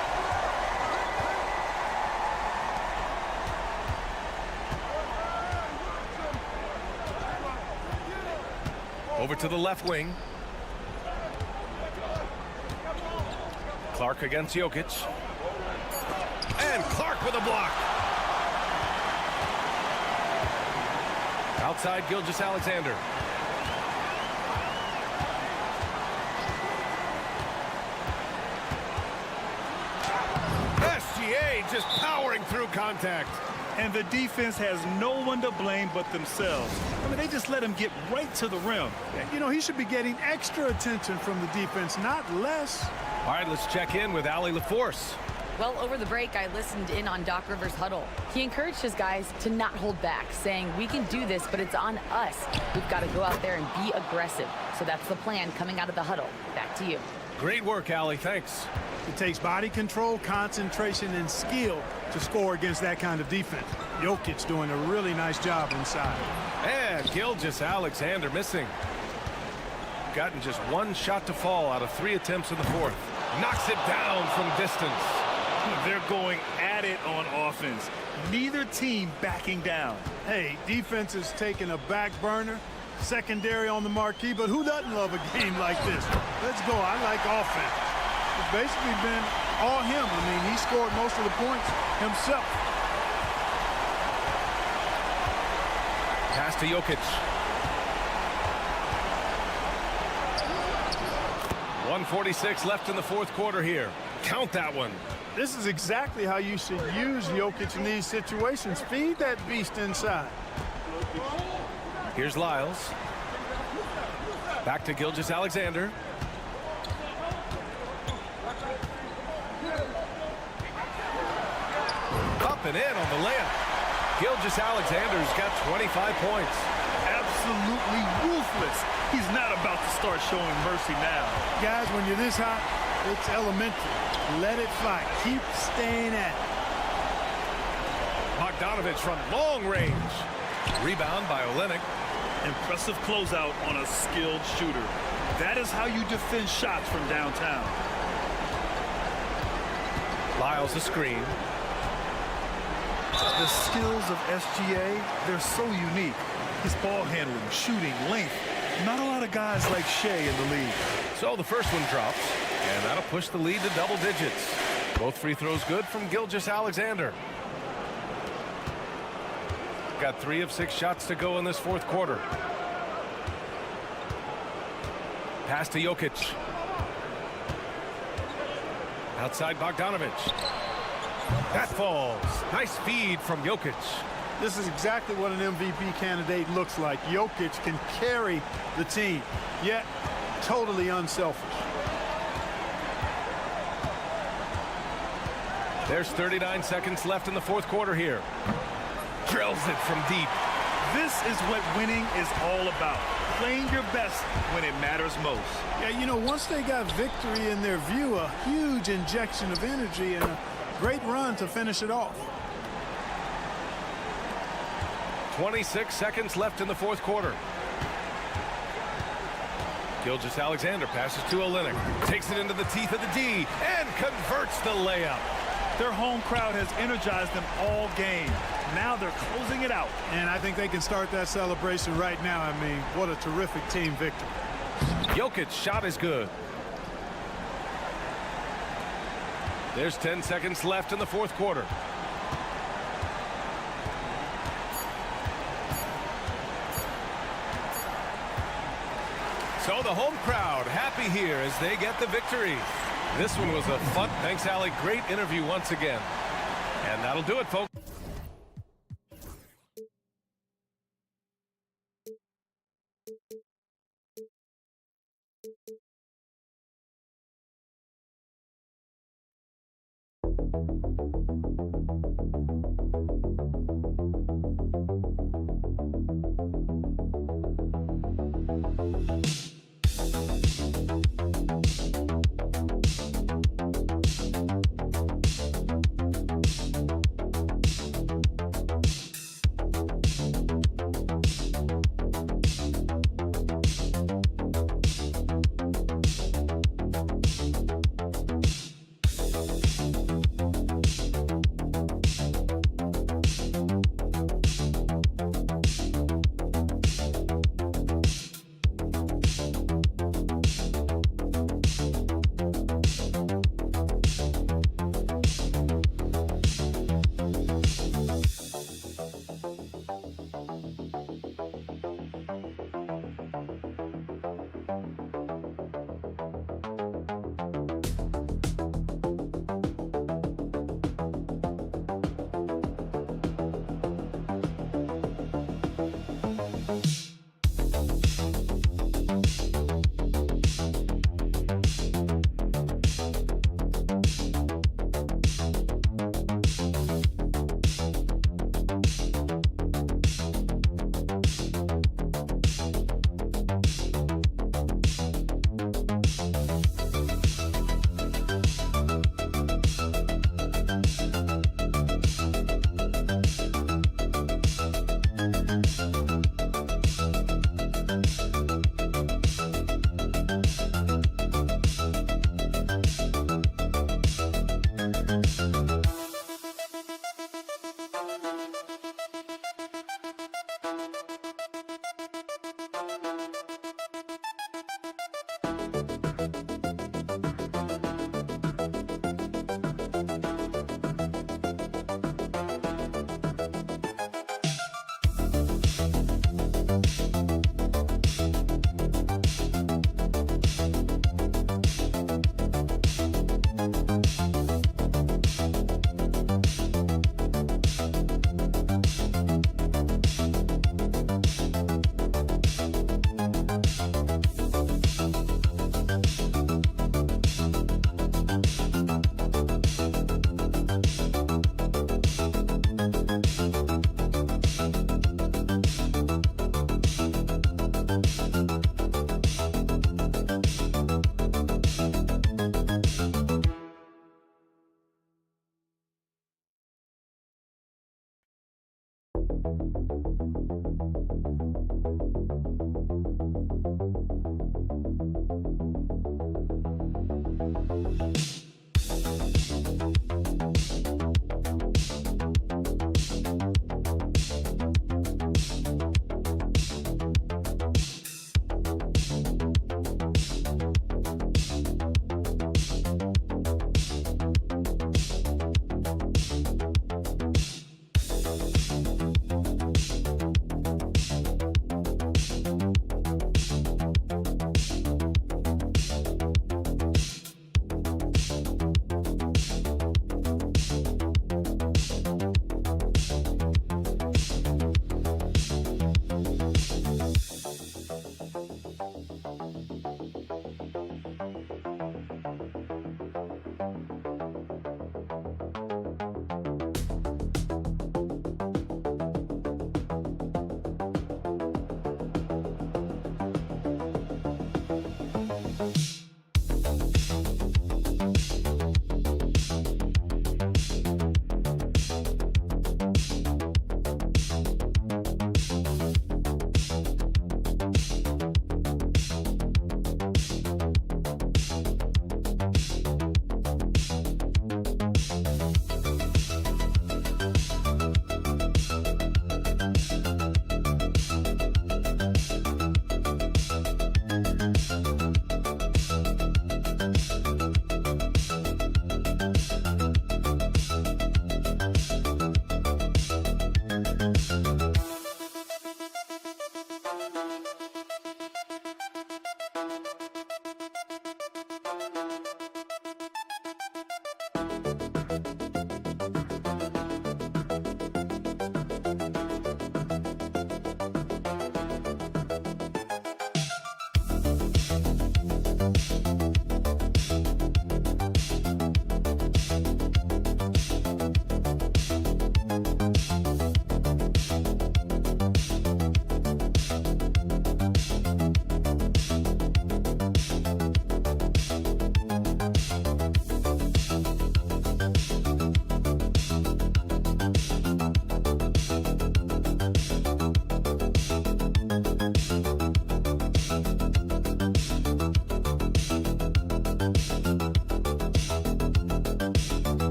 Over to the left wing. Clark against Jokic. And Clark with a block. Outside Gilgeous-Alexander. SGA just powering through contact. And the defense has no one to blame but themselves. I mean, they just let him get right to the rim. You know, he should be getting extra attention from the defense, not less. All right, let's check in with Allie LaForce. Well, over the break, I listened in on Doc Rivers' huddle. He encouraged his guys to not hold back, saying, we can do this, but it's on us. We've got to go out there and be aggressive. So that's the plan coming out of the huddle. Back to you. Great work, Allie. Thanks. It takes body control, concentration, and skill to score against that kind of defense. Jokic doing a really nice job inside. And Gilgeous-Alexander missing. Gotten just 1 shot to fall out of 3 attempts in the fourth. Knocks it down from distance. They're going at it on offense. Neither team backing down. Hey, defense is taking a back burner, secondary on the marquee, but who doesn't love a game like this? Let's go. I like offense. It's basically been all him. I mean, he scored most of the points himself. Pass to Jokic. 1:46 left in the fourth quarter here. Count that one. This is exactly how you should use Jokic in these situations. Feed that beast inside. Here's Lyles. Back to Gilgeous-Alexander. Up and in on the layup. Gilgeous-Alexander's got 25 points. Absolutely ruthless. He's not about to start showing mercy now. Guys, when you're this hot, it's elementary. Let it fly. Keep staying at it. Bogdanovic from long range. Rebound by Olynyk. Impressive closeout on a skilled shooter. That is how you defend shots from downtown. Lyles the screen. The skills of SGA, they're so unique. His ball handling, shooting, length. Not a lot of guys like Shea in the league. So the first one drops, and that'll push the lead to double digits. Both free throws good from Gilgeous-Alexander. Got 3 of 6 shots to go in this fourth quarter. Pass to Jokic. Outside Bogdanovic. That falls. Nice feed from Jokic. This is exactly what an MVP candidate looks like. Jokic can carry the team, yet totally unselfish. There's 39 seconds left in the fourth quarter here. Drills it from deep. This is what winning is all about. Playing your best when it matters most. Yeah, you know, once they got victory in their view, a huge injection of energy and a great run to finish it off. 26 seconds left in the fourth quarter. Gilgeous-Alexander passes to Olynyk. Takes it into the teeth of the D and converts the layup. Their home crowd has energized them all game. Now they're closing it out. And I think they can start that celebration right now. I mean, what a terrific team victory. Jokic's shot is good. There's 10 seconds left in the fourth quarter. So the home crowd happy here as they get the victory. This one was a fun. Thanks, Allie. Great interview once again. And that'll do it, folks.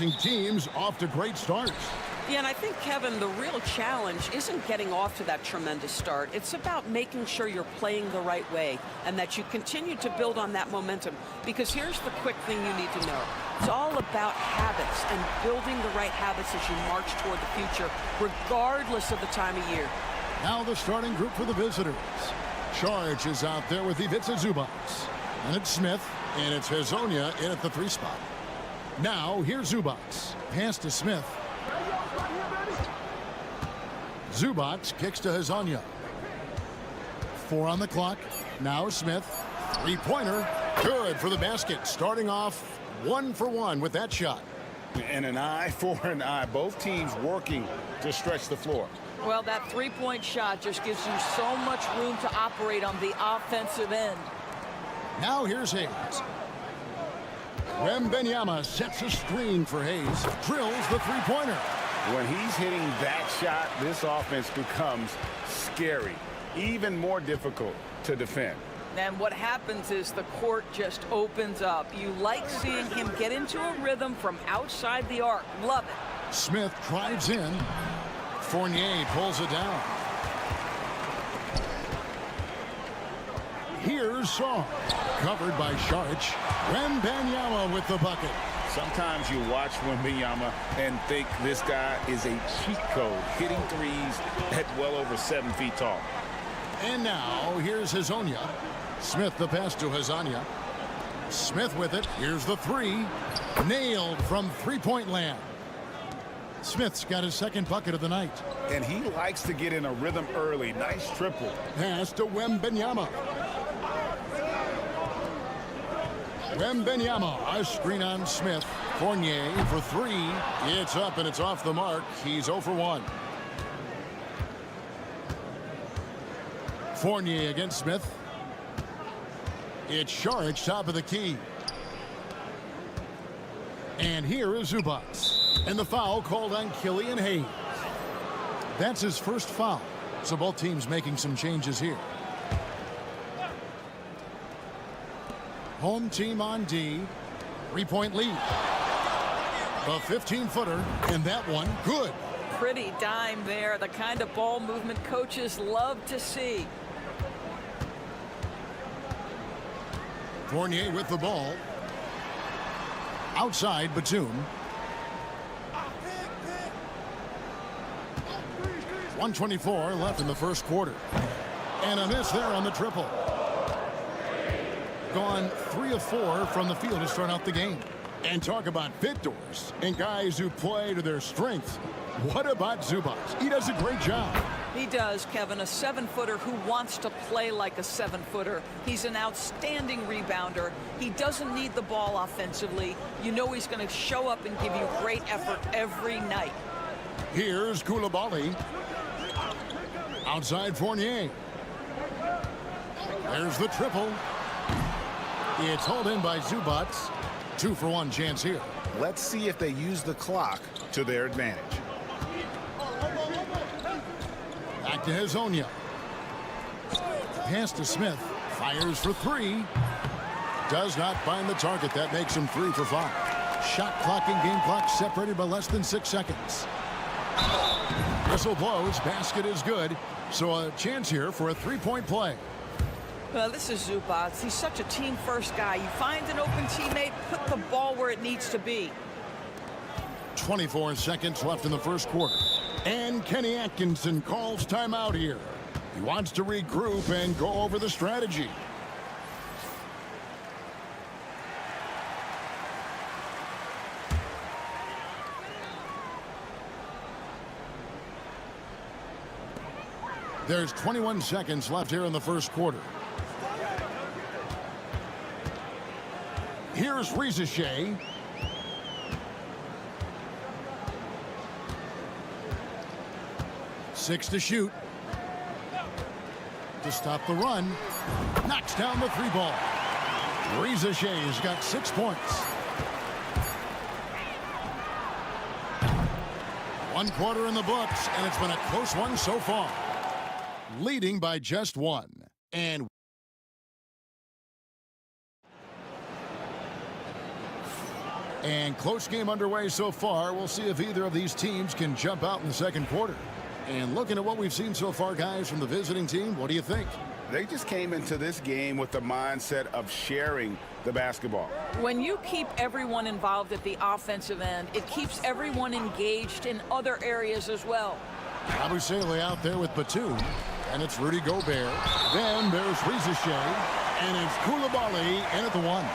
Surprising teams off to great starts. Yeah, and I think, Kevin, the real challenge isn't getting off to that tremendous start. It's about making sure you're playing the right way and that you continue to build on that momentum. Because here's the quick thing you need to know. It's all about habits and building the right habits as you march toward the future, regardless of the time of year. Now the starting group for the visitors. Charge is out there with Ivica Zubac. And it's Smith, and it's Hezonja in at the 3 spot. Now, here's Zubac. Pass to Smith. Zubac kicks to Hezonja. 4 on the clock. Now Smith. 3-pointer. Good for the basket. Starting off 1 for 1 with that shot. And an eye for an eye. Both teams working to stretch the floor. Well, that 3-point shot just gives you so much room to operate on the offensive end. Now here's Hayes. Wembanyama sets a screen for Hayes. Drills the 3-pointer. When he's hitting that shot, this offense becomes scary, even more difficult to defend. And what happens is the court just opens up. You like seeing him get into a rhythm from outside the arc. Love it. Smith drives in. Fournier pulls it down. Here's Shaw. Covered by Saric. Wembanyama with the bucket. Sometimes you watch Wembanyama and think this guy is a cheat code, hitting threes at well over 7 feet tall. And now here's Hezonja. Smith the pass to Hezonja. Smith with it. Here's the 3. Nailed from 3-point land. Smith's got his 2nd bucket of the night. And he likes to get in a rhythm early. Nice triple. Pass to Wembanyama. Wembenyama, a screen on Smith. Fournier for three. It's up and it's off the mark. He's 0 for 1. Fournier against Smith. It's Saric, top of the key. And here is Zubac. And the foul called on Killian Hayes. That's his first foul. So both teams making some changes here. Home team on D. 3-point lead. A 15-footer, and that one good. Pretty dime there. The kind of ball movement coaches love to see. Fournier with the ball. Outside Batum. 1:24 left in the first quarter. And a miss there on the triple. Gone 3 of 4 from the field to start out the game. And talk about fit doors and guys who play to their strengths. What about Zubac? He does a great job. He does, Kevin. A 7-footer who wants to play like a 7-footer. He's an outstanding rebounder. He doesn't need the ball offensively. You know he's going to show up and give you great effort every night. Here's Koulibaly. Outside Fournier. There's the triple. It's hauled in by Zubac. 2 for 1 chance here. Let's see if they use the clock to their advantage. Back to Hezonja. Pass to Smith. Fires for 3. Does not find the target. That makes him 3 for 5. Shot clock and game clock separated by less than 6 seconds. Whistle blows. Basket is good. So a chance here for a 3-point play. Well, this is Zubac. He's such a team-first guy. You find an open teammate, put the ball where it needs to be. 24 seconds left in the first quarter. And Kenny Atkinson calls timeout here. He wants to regroup and go over the strategy. There's 21 seconds left here in the first quarter. Here's Rizachet. Six to shoot. To stop the run. Knocks down the 3 ball. Rizachet's got 6 points. 1 quarter in the books, and it's been a close one so far. Leading by just 1. And close game underway so far. We'll see if either of these teams can jump out in the second quarter. And looking at what we've seen so far, guys, from the visiting team, what do you think? They just came into this game with the mindset of sharing the basketball. When you keep everyone involved at the offensive end, it keeps everyone engaged in other areas as well. Abusele out there with Batum. And it's Rudy Gobert. Then there's Rizachet. And it's Koulibaly in at the 1.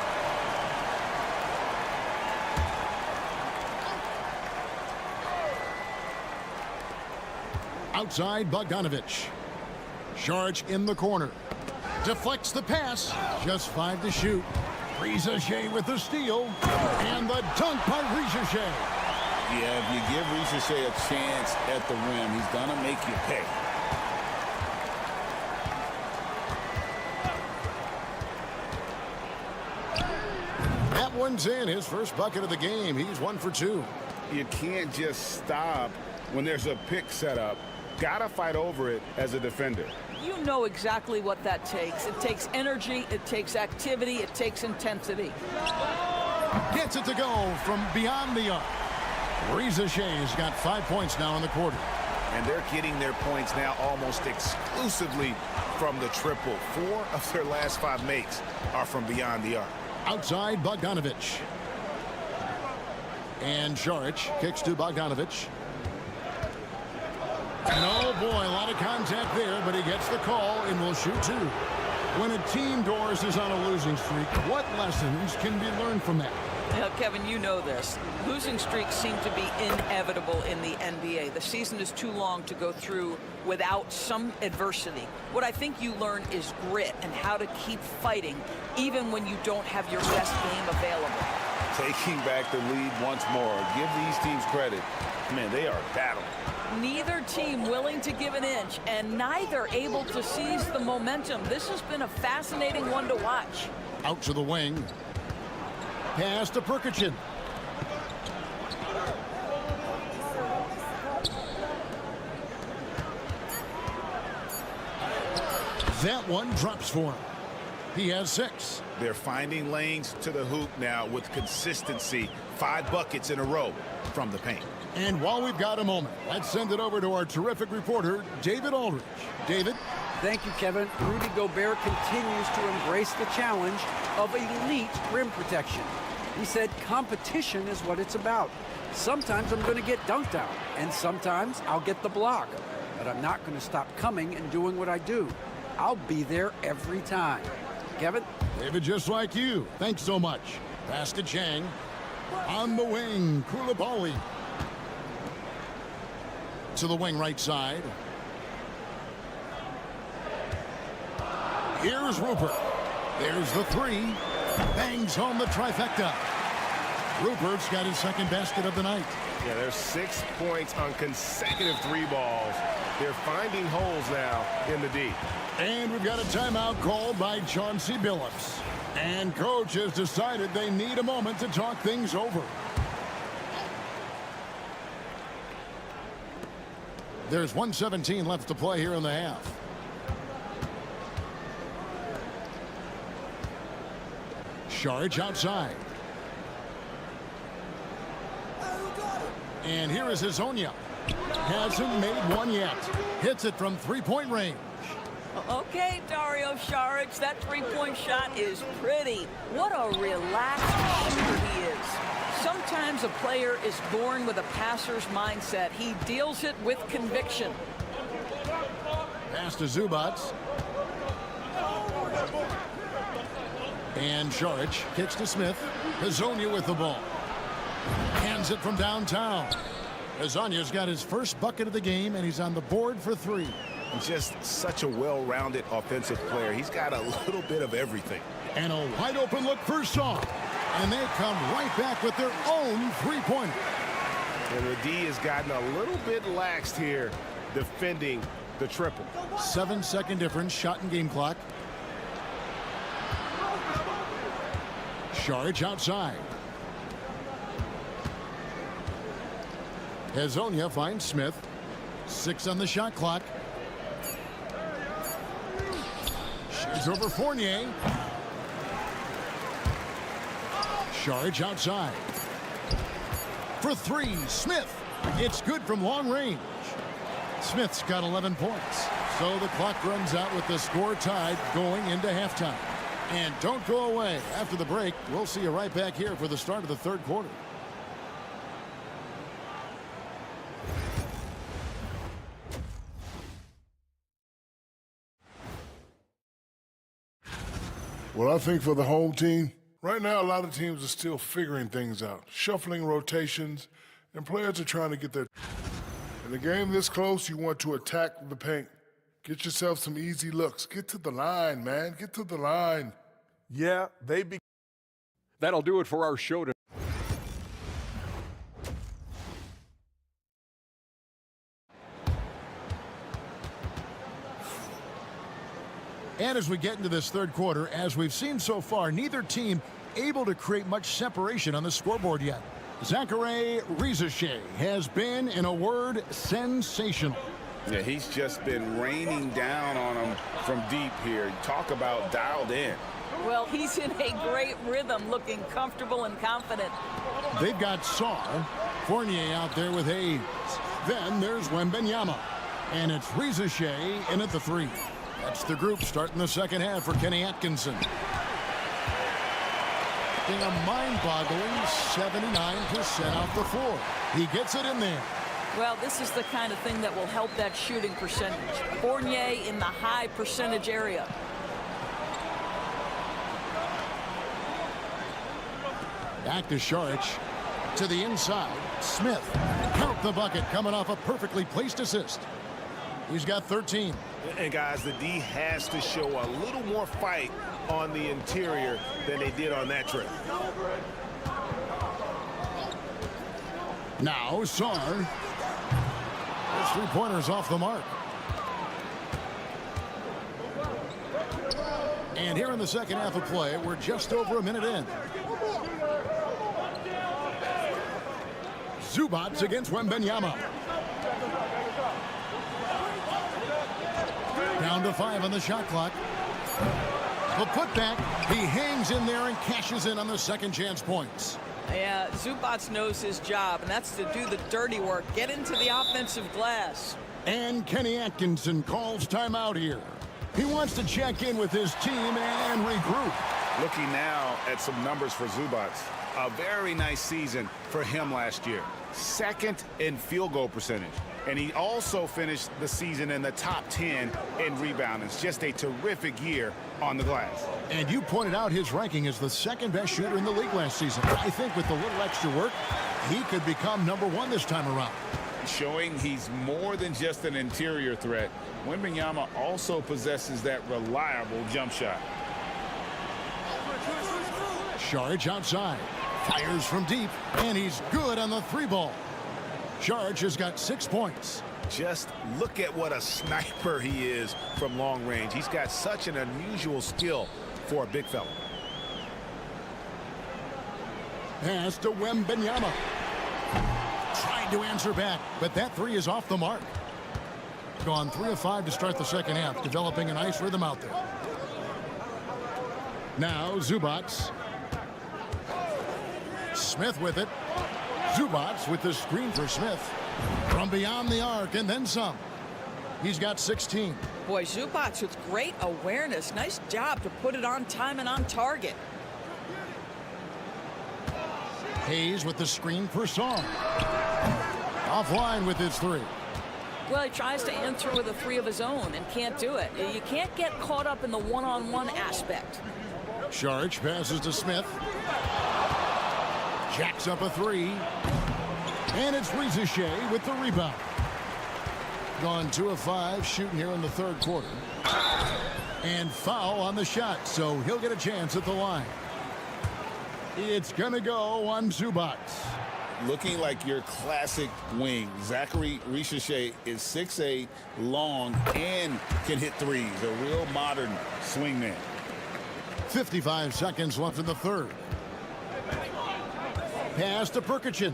Outside Bogdanovic. Saric in the corner. Deflects the pass. Just 5 to shoot. Rizachet with the steal. And the dunk by Rizachet. Yeah, if you give Rizachet a chance at the rim, he's going to make you pay. That one's in. His first bucket of the game. He's 1 for 2. You can't just stop when there's a pick set up. Gotta fight over it as a defender. You know exactly what that takes. It takes energy, it takes activity, it takes intensity. Gets it to go from beyond the arc. Rizachet's got 5 points now in the quarter. And they're getting their points now almost exclusively from the triple. 4 of their last 5 makes are from beyond the arc. Outside Bogdanovic. And Saric kicks to Bogdanovic. And oh boy, a lot of contact there, but he gets the call and will shoot 2. When a team, Doris, is on a losing streak, what lessons can be learned from that? Now, Kevin, you know this. Losing streaks seem to be inevitable in the NBA. The season is too long to go through without some adversity. What I think you learn is grit and how to keep fighting even when you don't have your best game available. Taking back the lead once more. Give these teams credit. Man, they are battling. Neither team willing to give an inch, and neither able to seize the momentum. This has been a fascinating one to watch. Out to the wing. Pass to Perkichin. That one drops for him. He has 6. They're finding lanes to the hoop now with consistency. 5 buckets in a row from the paint. And while we've got a moment, let's send it over to our terrific reporter, David Aldridge. David? Thank you, Kevin. Rudy Gobert continues to embrace the challenge of elite rim protection. He said competition is what it's about. Sometimes I'm going to get dunked out, and sometimes I'll get the block. But I'm not going to stop coming and doing what I do. I'll be there every time. Kevin? David, just like you. Thanks so much. Pass to Chang. On the wing, Koulibaly. To the wing right side. Here's Rupert. There's the 3. Bangs home the trifecta. Rupert's got his second basket of the night. Yeah, there's 6 points on consecutive 3 balls. They're finding holes now in the D. And we've got a timeout called by Chauncey Billups. And coach has decided they need a moment to talk things over. There's 1:17 left to play here in the half. Saric outside. And here is Hazonia. Hasn't made one yet. Hits it from three-point range. Okay, Dario Saric, that three-point shot is pretty. What a relaxed shooter he is. Sometimes a player is born with a passer's mindset. He deals it with conviction. Pass to Zubac. And Saric kicks to Smith. Hazonia with the ball. Hands it from downtown. Hazonia's got his first bucket of the game, and he's on the board for 3. Just such a well-rounded offensive player. He's got a little bit of everything. And a wide open look for Shaw. And they come right back with their own three-pointer. And the D has gotten a little bit laxed here defending the triple. 7-second difference, shot and game clock. Saric outside. Hazonia finds Smith. 6 on the shot clock. She's over Fournier. Saric outside. For 3, Smith. It's good from long range. Smith's got 11 points. So the clock runs out with the score tied going into halftime. And don't go away. After the break, we'll see you right back here for the start of the third quarter. Well, I think for the home team, right now a lot of teams are still figuring things out, shuffling rotations, and players are trying to get their... In a game this close, you want to attack the paint. Get yourself some easy looks. Get to the line, man. Get to the line. Yeah, That'll do it for our show today. And as we get into this third quarter, as we've seen so far, neither team able to create much separation on the scoreboard yet. Zachary Rizache has been, in a word, sensational. Yeah, he's just been raining down on them from deep here. Talk about dialed in. Well, he's in a great rhythm, looking comfortable and confident. They've got Sarr, Fournier out there with Hayes. Then there's Wembanyama. And it's Rizache in at the 3. That's the group starting the second half for Kenny Atkinson. Being a mind-boggling 79% off the floor. He gets it in there. Well, this is the kind of thing that will help that shooting percentage. Fournier in the high percentage area. Back to Saric. To the inside. Smith. Count the bucket coming off a perfectly placed assist. He's got 13. And guys, the D has to show a little more fight on the interior than they did on that trip. Now Sar. His three-pointers off the mark. And here in the second half of play, we're just over a minute in. Zubats against Wembanyama. Down to 5 on the shot clock. The putback. He hangs in there and cashes in on the second chance points. Yeah, Zubats knows his job, and that's to do the dirty work. Get into the offensive glass. And Kenny Atkinson calls timeout here. He wants to check in with his team and regroup. Looking now at some numbers for Zubats. A very nice season for him last year. Second in field goal percentage. And he also finished the season in the top 10 in rebounding. It's just a terrific year on the glass. And you pointed out his ranking as the second best shooter in the league last season. I think with a little extra work, he could become #1 this time around. Showing he's more than just an interior threat. Wembanyama also possesses that reliable jump shot. Saric outside. Fires from deep, and he's good on the 3-ball. Saric has got 6 points. Just look at what a sniper he is from long range. He's got such an unusual skill for a big fella. Pass to Wembanyama. Tried to answer back, but that 3 is off the mark. Gone 3 of 5 to start the second half, developing a nice rhythm out there. Now Zubats. Smith with it. Zubats with the screen for Smith. From beyond the arc and then some. He's got 16. Boy, Zubats with great awareness. Nice job to put it on time and on target. Hayes with the screen for Song. Offline with his 3. Well, he tries to answer with a 3 of his own and can't do it. You can't get caught up in the one-on-one aspect. Saric passes to Smith. Jacks up a 3. And it's Rizachet with the rebound. Gone 2 of 5 shooting here in the third quarter. And foul on the shot, so he'll get a chance at the line. It's going to go on Zubats. Looking like your classic wing. Zachary Rizachet is 6'8", long, and can hit threes. A real modern swingman. 55 seconds left in the third. Pass to Perkichin.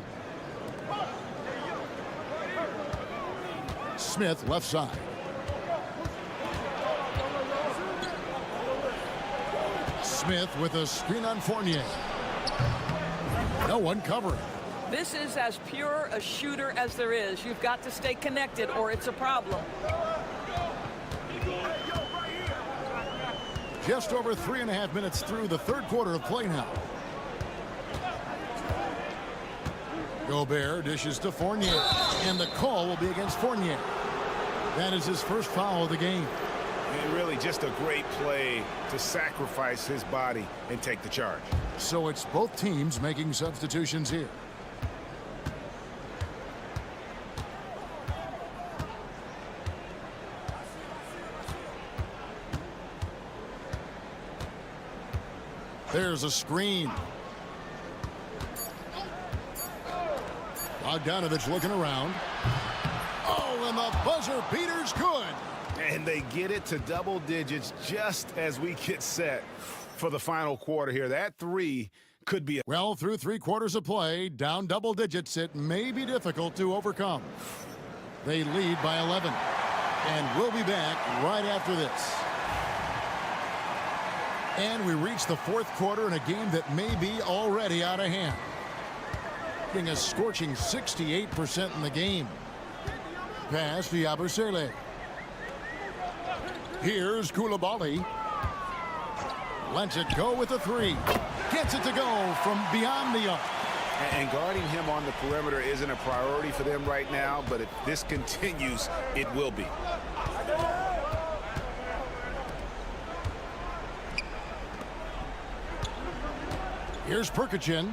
Smith left side. Smith with a screen on Fournier. No one covering. This is as pure a shooter as there is. You've got to stay connected or it's a problem. Just over 3.5 minutes through the third quarter of play now. Gobert dishes to Fournier, and the call will be against Fournier. That is his first foul of the game. And really just a great play to sacrifice his body and take the charge. So it's both teams making substitutions here. There's a screen. Bogdanovich looking around. Oh, and the buzzer beater's good. And they get it to double digits just as we get set for the final quarter here. That 3 could be. Well, through 3 quarters of play, down double digits, it may be difficult to overcome. They lead by 11. And we'll be back right after this. And we reach the fourth quarter in a game that may be already out of hand. Getting a scorching 68% in the game. Pass to Yabusele. Here's Koulibaly. Lets it go with a 3. Gets it to go from beyond the arc. And guarding him on the perimeter isn't a priority for them right now, but if this continues, it will be. Here's Perkichin.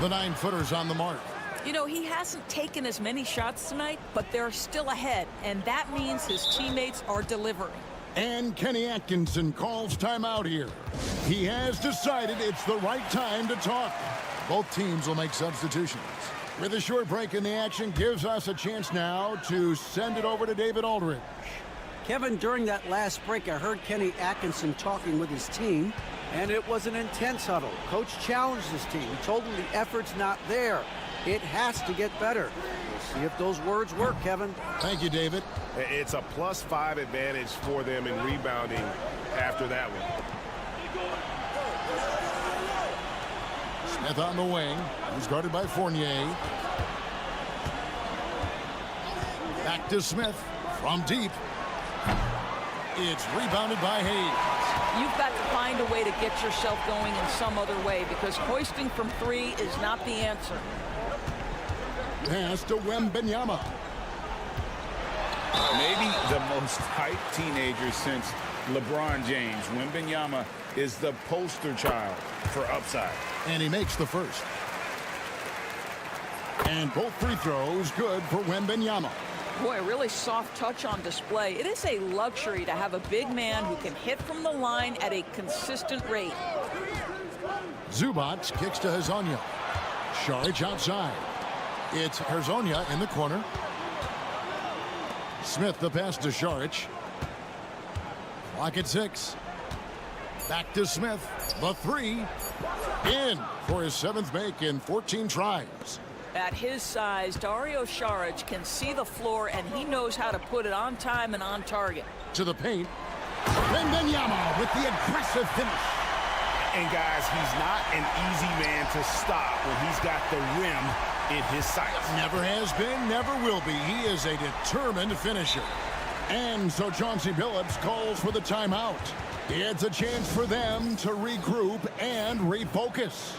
The 9-footer's on the mark. You know, he hasn't taken as many shots tonight, but they're still ahead, and that means his teammates are delivering. And Kenny Atkinson calls timeout here. He has decided it's the right time to talk. Both teams will make substitutions. With a short break in the action, gives us a chance now to send it over to David Aldridge. Kevin, during that last break, I heard Kenny Atkinson talking with his team, and it was an intense huddle. Coach challenged his team. He told them the effort's not there. It has to get better. We'll see if those words work, Kevin. Thank you, David. It's a +5 advantage for them in rebounding after that one. Smith on the wing. He's guarded by Fournier. Back to Smith from deep. It's rebounded by Hayes. You've got to find a way to get yourself going in some other way, because hoisting from 3 is not the answer. Pass to Wembanyama. Maybe the most hyped teenager since LeBron James. Wembanyama is the poster child for upside. And he makes the first. And both free throws good for Wembanyama. Boy, a really soft touch on display. It is a luxury to have a big man who can hit from the line at a consistent rate. Zubac kicks to Hazonia. Šarić outside. It's Hazonia in the corner. Smith the pass to Šarić. Clock at 6. Back to Smith. The 3. In for his 7th make in 14 tries. At his size, Dario Šarić can see the floor, and he knows how to put it on time and on target. To the paint. Wembanyama with the aggressive finish. And guys, he's not an easy man to stop when he's got the rim in his sights. Never has been, never will be. He is a determined finisher. And so Chauncey Billups calls for the timeout. It's a chance for them to regroup and refocus.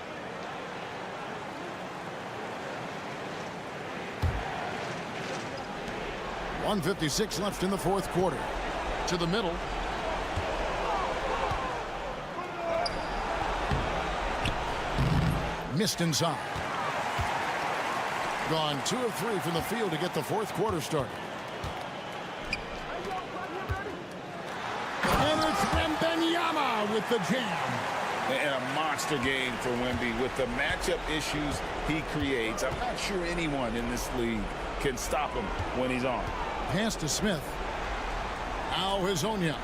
.156 left in the 4th quarter. To the middle. Missed inside. Gone 2 of 3 from the field to get the 4th quarter started. And it's Wembanyama with the jam. And a monster game for Wemby with the matchup issues he creates. I'm not sure anyone in this league can stop him when he's on. Pass to Smith. Now Hazonia.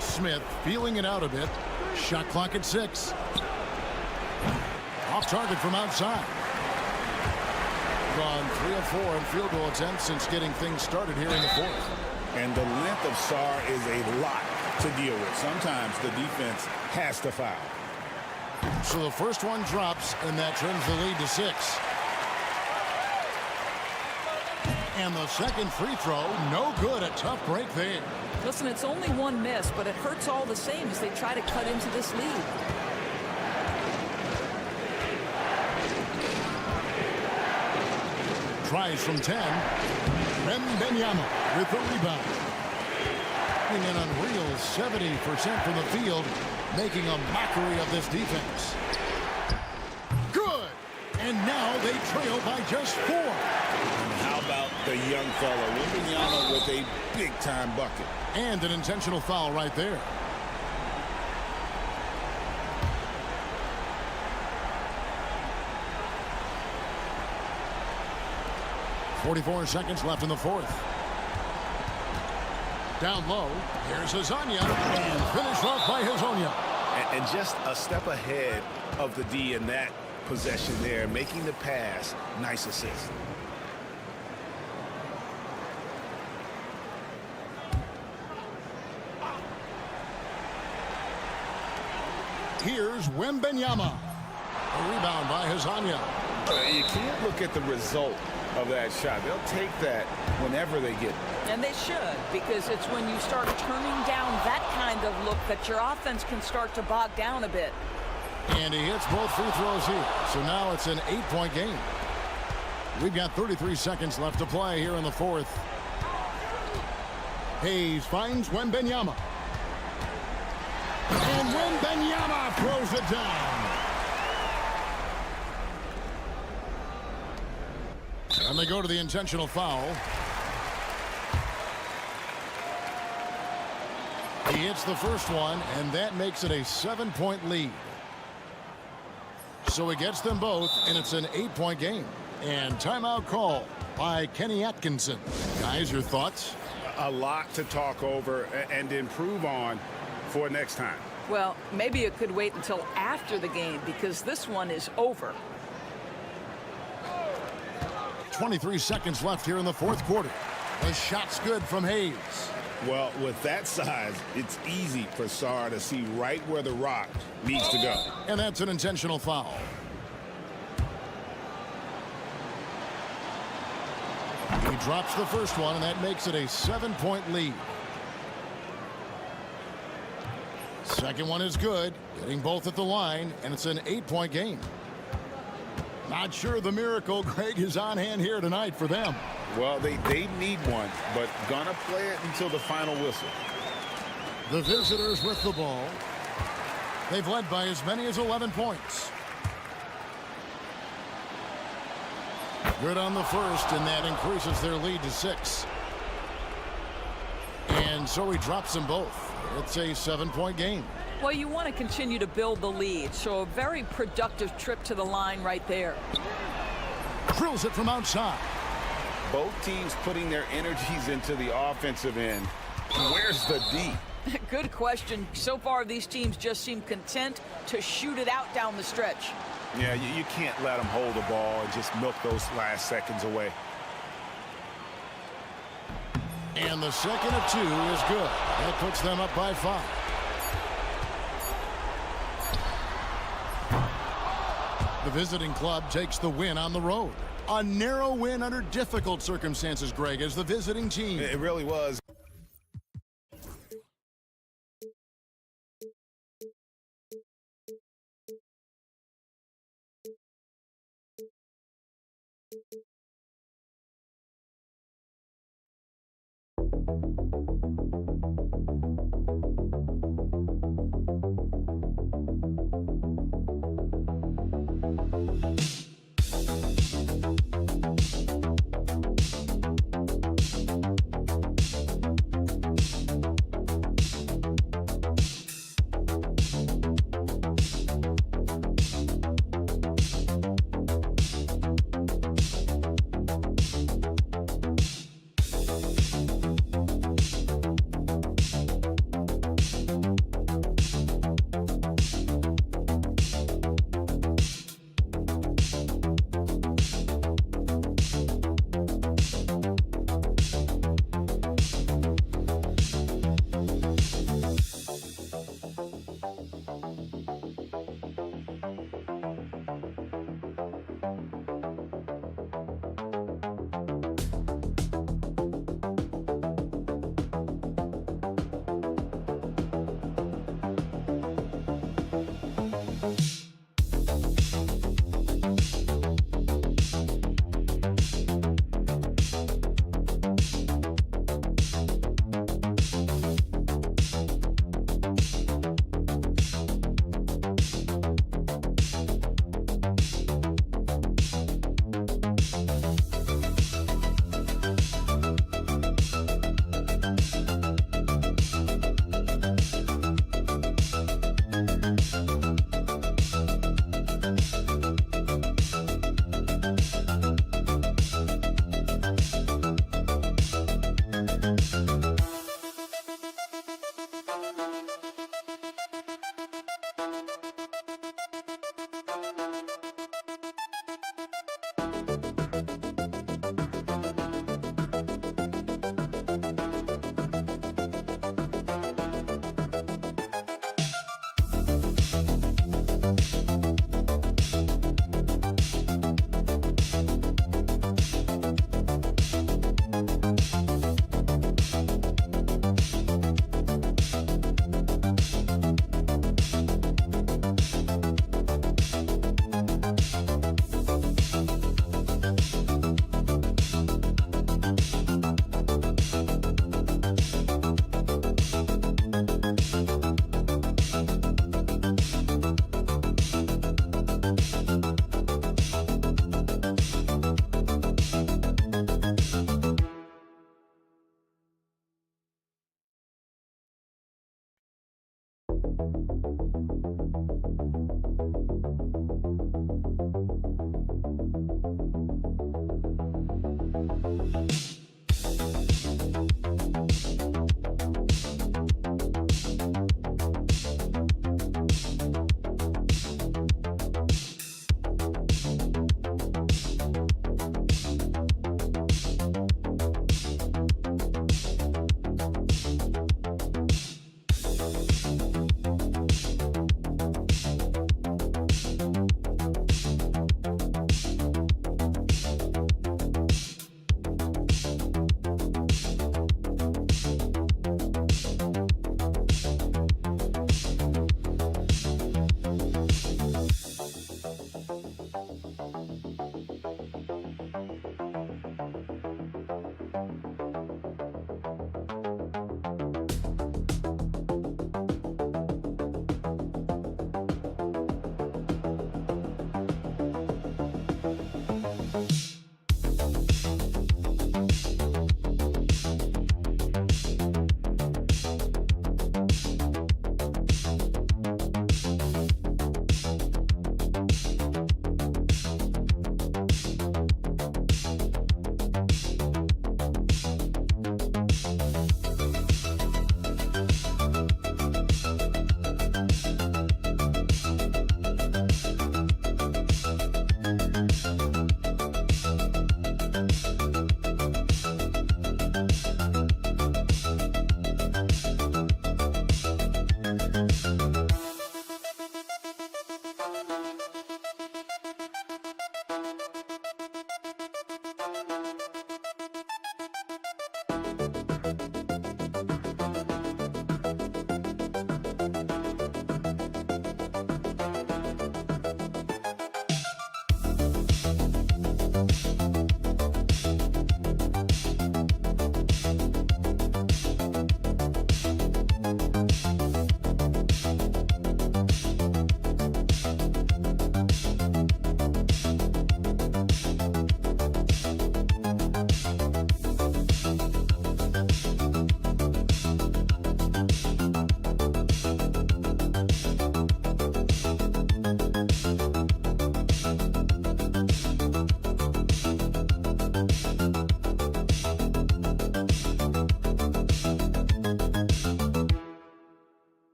Smith feeling it out a bit. Shot clock at 6. Off target from outside. Gone 3 of 4 in field goal attempts since getting things started here in the 4th. And the length of Sarr is a lot to deal with. Sometimes the defense has to foul. So the first one drops, and that trims the lead to 6. And the second free throw, no good. A tough break there. Listen, it's only one miss, but it hurts all the same as they try to cut into this lead. Tries from 10. Wembanyama with the rebound. An unreal 70% from the field, making a mockery of this defense. Good. And now they trail by just 4. And how about the young fella, Wembanyama, with a big-time bucket. And an intentional foul right there. .44 seconds left in the 4th. Down low. Here's Hazonia. And finished off by Hazonia. And just a step ahead of the D in that possession there, making the pass. Nice assist. Here's Wembanyama. A rebound by Hazonia. You can't look at the result of that shot. They'll take that whenever they get it. And they should, because it's when you start turning down that kind of look that your offense can start to bog down a bit. And he hits both free throws here. So now it's an 8-point game. We've got 33 seconds left to play here in the 4th. And Wembanyama throws it down. And they go to the intentional foul. He hits the first one, and that makes it a 7-point lead. So he gets them both, and it's an 8-point game. And timeout call by Kenny Atkinson. Guys, your thoughts? A lot to talk over and improve on for next time. Well, maybe it could wait until after the game because this one is over. 23 seconds left here in the fourth quarter. The shot's good from Hayes. Well, with that size, it's easy for Sarr to see right where the rock needs to go. And that's an intentional foul. He drops the first one, and that makes it a 7-point lead. Second one is good, getting both at the line, and it's an 8-point game. Not sure the miracle, Greg, is on hand here tonight for them. Well, they need one, but gonna play it until the final whistle. The visitors with the ball. They've led by as many as 11 points. Good on the first, and that increases their lead to 6. And so he drops them both. It's a 7-point game. Well, you want to continue to build the lead, so a very productive trip to the line right there. Drills it from outside. Both teams putting their energies into the offensive end. Where's the D? Good question. So far, these teams just seem content to shoot it out down the stretch. Yeah, you can't let them hold the ball and just milk those last seconds away. And the second of 2 is good. That puts them up by 5. The visiting club takes the win on the road. A narrow win under difficult circumstances, Greg, as the visiting team. It really was.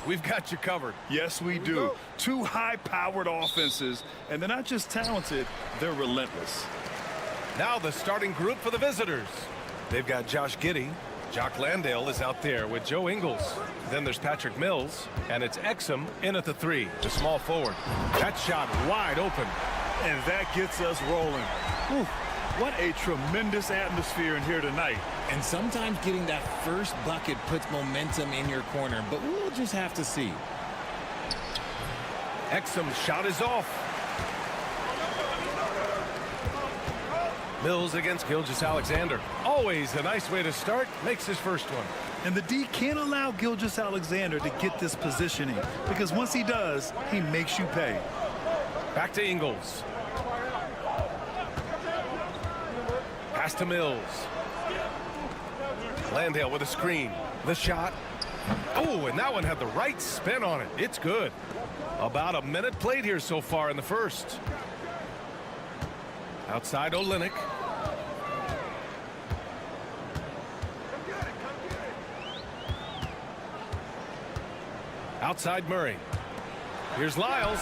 We've got you covered. Yes, we do. Two high-powered offenses, and they're not just talented, they're relentless. Now the starting group for the visitors. They've got Josh Giddey. Jock Landale is out there with Joe Ingles. Then there's Patrick Mills, and it's Exum in at the 3, the small forward. That shot wide open. And that gets us rolling. Whew. What a tremendous atmosphere in here tonight. And sometimes getting that first bucket puts momentum in your corner, but we'll just have to see. Exum's shot is off. Mills against Gilgeous-Alexander. Always a nice way to start. Makes his first one. And the D can't allow Gilgeous-Alexander to get this positioning, because once he does, he makes you pay. Back to Ingles. Pass to Mills. Landale with a screen. The shot. Oh, and that one had the right spin on it. It's good. About a minute played here so far in the first. Outside Olynyk. Outside Murray. Here's Lyles.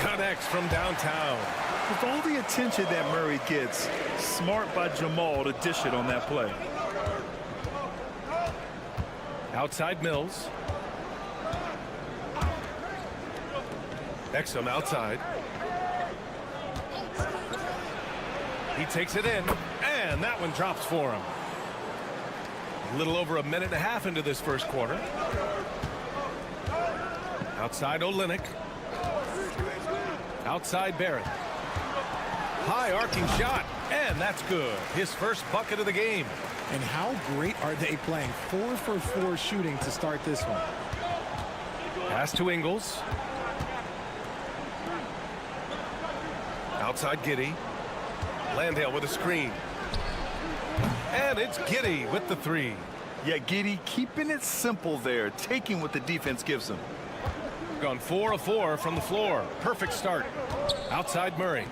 Connects from downtown. With all the attention that Murray gets, smart by Jamal to dish it on that play. Outside Mills. Exum outside. He takes it in, and that one drops for him. A little over a minute and a half into this first quarter. Outside Olynyk. Outside Barrett. High arcing shot. And that's good. His first bucket of the game. And how great are they playing? 4 for 4 shooting to start this one. Pass to Ingles. Outside Giddey. Landale with a screen. And it's Giddey with the 3. Yeah, Giddey keeping it simple there, taking what the defense gives him. Gone 4 of 4 from the floor. Perfect start. Outside Murray.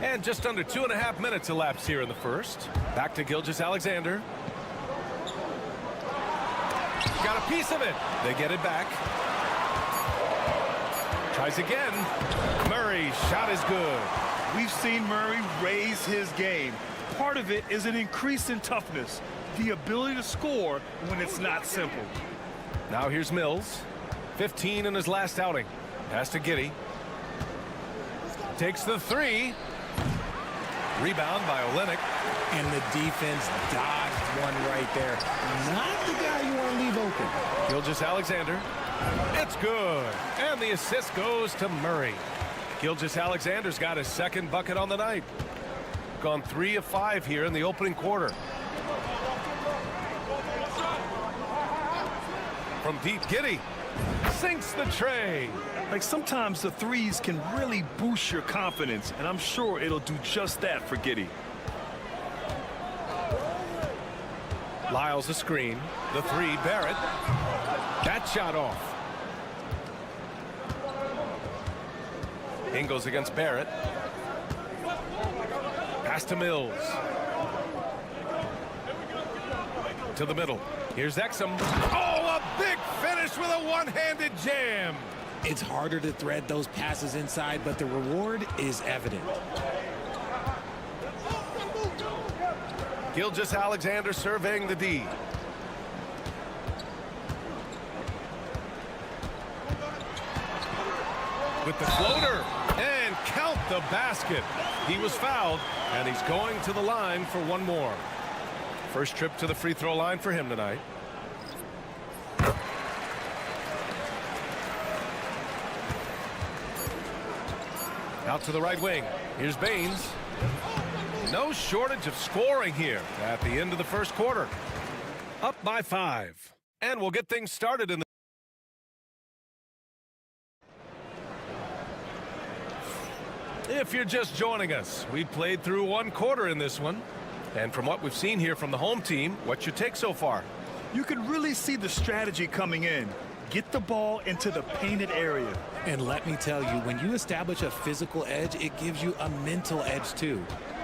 And just under 2.5 minutes elapsed here in the first. Back to Gilgeous-Alexander. Got a piece of it. They get it back. Tries again. Murray's shot is good. We've seen Murray raise his game. Part of it is an increase in toughness, the ability to score when it's not simple. Now here's Mills. 15 in his last outing. Pass to Giddey. Takes the 3. Rebound by Olynyk. And the defense dodged one right there. Not the guy you want to leave open. Gilgeous-Alexander. It's good. And the assist goes to Murray. Gilgeous-Alexander's got his second bucket on the night. Gone 3 of 5 here in the opening quarter. From deep, Giddey sinks the tray. Like sometimes the threes can really boost your confidence, and I'm sure it'll do just that for Giddey. Lyles a screen. The 3, Barrett. That shot off. Ingles against Barrett. Pass to Mills. To the middle. Here's Exum. Oh, a big finish with a one-handed jam. It's harder to thread those passes inside, but the reward is evident. Gilgeous-Alexander surveying the D. With the floater. And count the basket. He was fouled, and he's going to the line for one more. First trip to the free throw line for him tonight. Out to the right wing. Here's Baines. No shortage of scoring here at the end of the first quarter. Up by 5. And we'll get things started in the... If you're just joining us, we played through one quarter in this one. And from what we've seen here from the home team, what's your take so far? You can really see the strategy coming in. Get the ball into the painted area. And let me tell you, when you establish a physical edge, it gives you a mental edge too.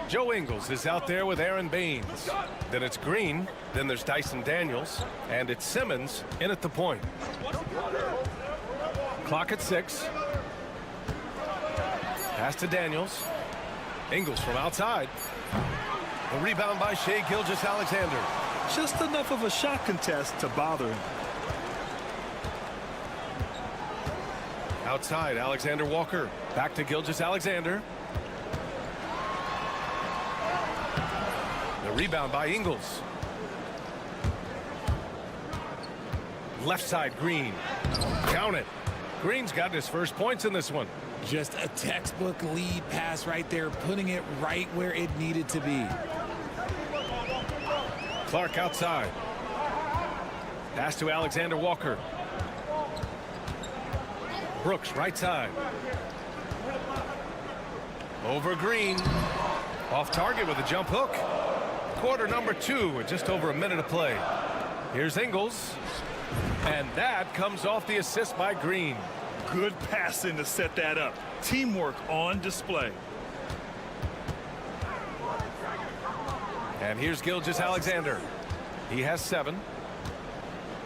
Joe Ingles is out there with Aaron Baines. Then it's Green. Then there's Dyson Daniels. And it's Simmons in at the point. Clock at 6. Pass to Daniels. Ingles from outside. The rebound by Shai Gilgeous-Alexander. Just enough of a shot contest to bother him. Outside, Alexander Walker. Back to Gilgeous-Alexander. The rebound by Ingles. Left side, Green. Count it. Green's got his first points in this one. Just a textbook lead pass right there, putting it right where it needed to be. Clark outside. Pass to Alexander Walker. Brooks right side. Over Green. Off target with a jump hook. Quarter number 2 with just over a minute of play. Here's Ingles. And that comes off the assist by Green. Good passing to set that up. Teamwork on display. And here's Gilgeous-Alexander. He has 7.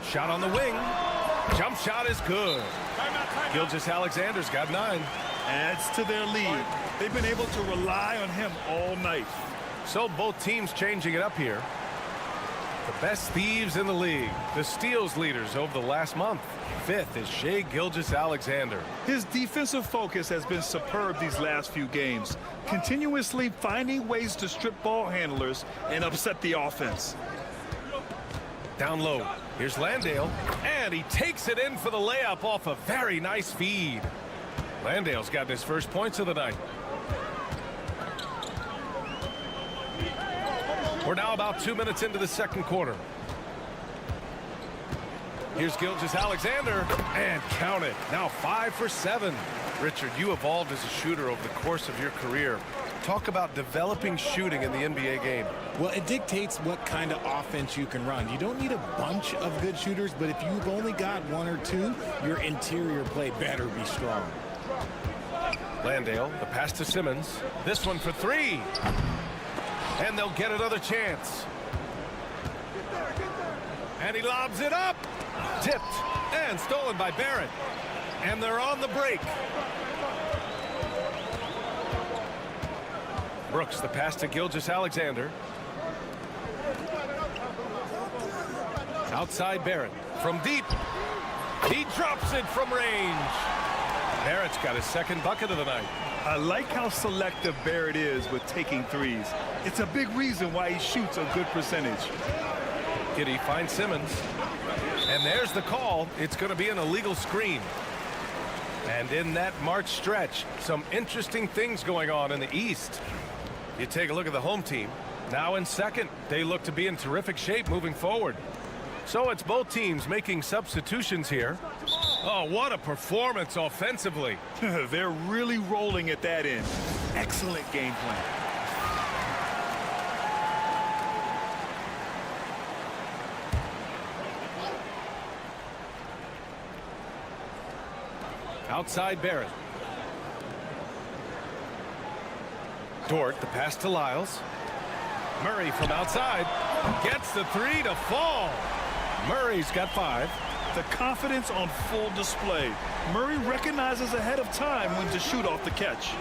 Shot on the wing. Jump shot is good. Gilgeous-Alexander's got 9. Adds to their lead. They've been able to rely on him all night. So both teams changing it up here. The best thieves in the league. The steals leaders over the last month. 5th is Shai Gilgeous-Alexander. His defensive focus has been superb these last few games, continuously finding ways to strip ball handlers and upset the offense. Down low. Here's Landale. And he takes it in for the layup off a very nice feed. Landale's got his first points of the night. We're now about 2 minutes into the second quarter. Here's Gilgeous-Alexander, and count it. Now 5 for 7. Richard, you evolved as a shooter over the course of your career. Talk about developing shooting in the NBA game. Well, it dictates what kind of offense you can run. You don't need a bunch of good shooters, but if you've only got one or two, your interior play better be strong. Landale, the pass to Simmons. This one for 3. And they'll get another chance. And he lobs it up. Tipped and stolen by Barrett. And they're on the break. Brooks, the pass to Gilgeous-Alexander. Outside Barrett from deep. He drops it from range. Barrett's got his second bucket of the night. I like how selective Barrett is with taking threes. It's a big reason why he shoots a good percentage. Giddey finds Simmons. And there's the call. It's going to be an illegal screen. And in that March stretch, some interesting things going on in the East. You take a look at the home team. Now in second, they look to be in terrific shape moving forward. So it's both teams making substitutions here. Oh, what a performance offensively. They're really rolling at that end. Excellent game plan. Outside Barrett. Dort, the pass to Lyles. Murray from outside gets the 3 to fall. Murray's got 5. The confidence on full display. Murray recognizes ahead of time when to shoot off the catch.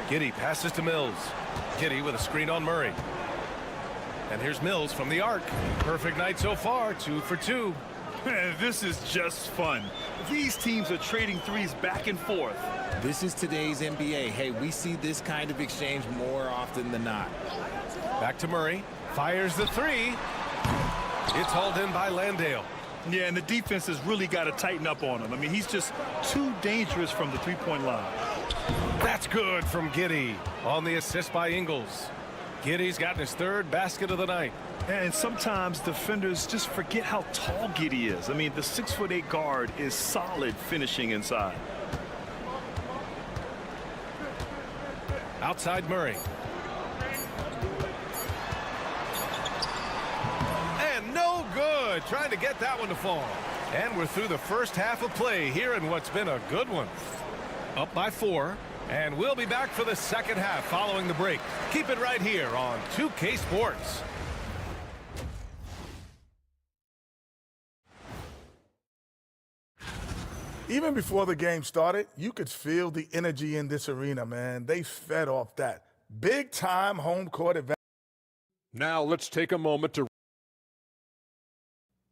Giddey passes to Mills. Giddey with a screen on Murray. And here's Mills from the arc. Perfect night so far, 2 for 2. This is just fun. These teams are trading threes back and forth. This is today's NBA. Hey, we see this kind of exchange more often than not. Back to Murray. Fires the 3. It's hauled in by Landale. Yeah, and the defense has really got to tighten up on him. I mean, he's just too dangerous from the three-point line. That's good from Giddey on the assist by Ingles. Giddey's gotten his 3rd basket of the night. And sometimes defenders just forget how tall Giddey is. I mean, the 6'8" guard is solid finishing inside. Outside Murray. And no good. Trying to get that one to fall. And we're through the first half of play here in what's been a good one. Up by 4. And we'll be back for the second half following the break. Keep it right here on 2K Sports. Even before the game started, you could feel the energy in this arena, man. They fed off that. Big-time home court advantage. Now let's take a moment to...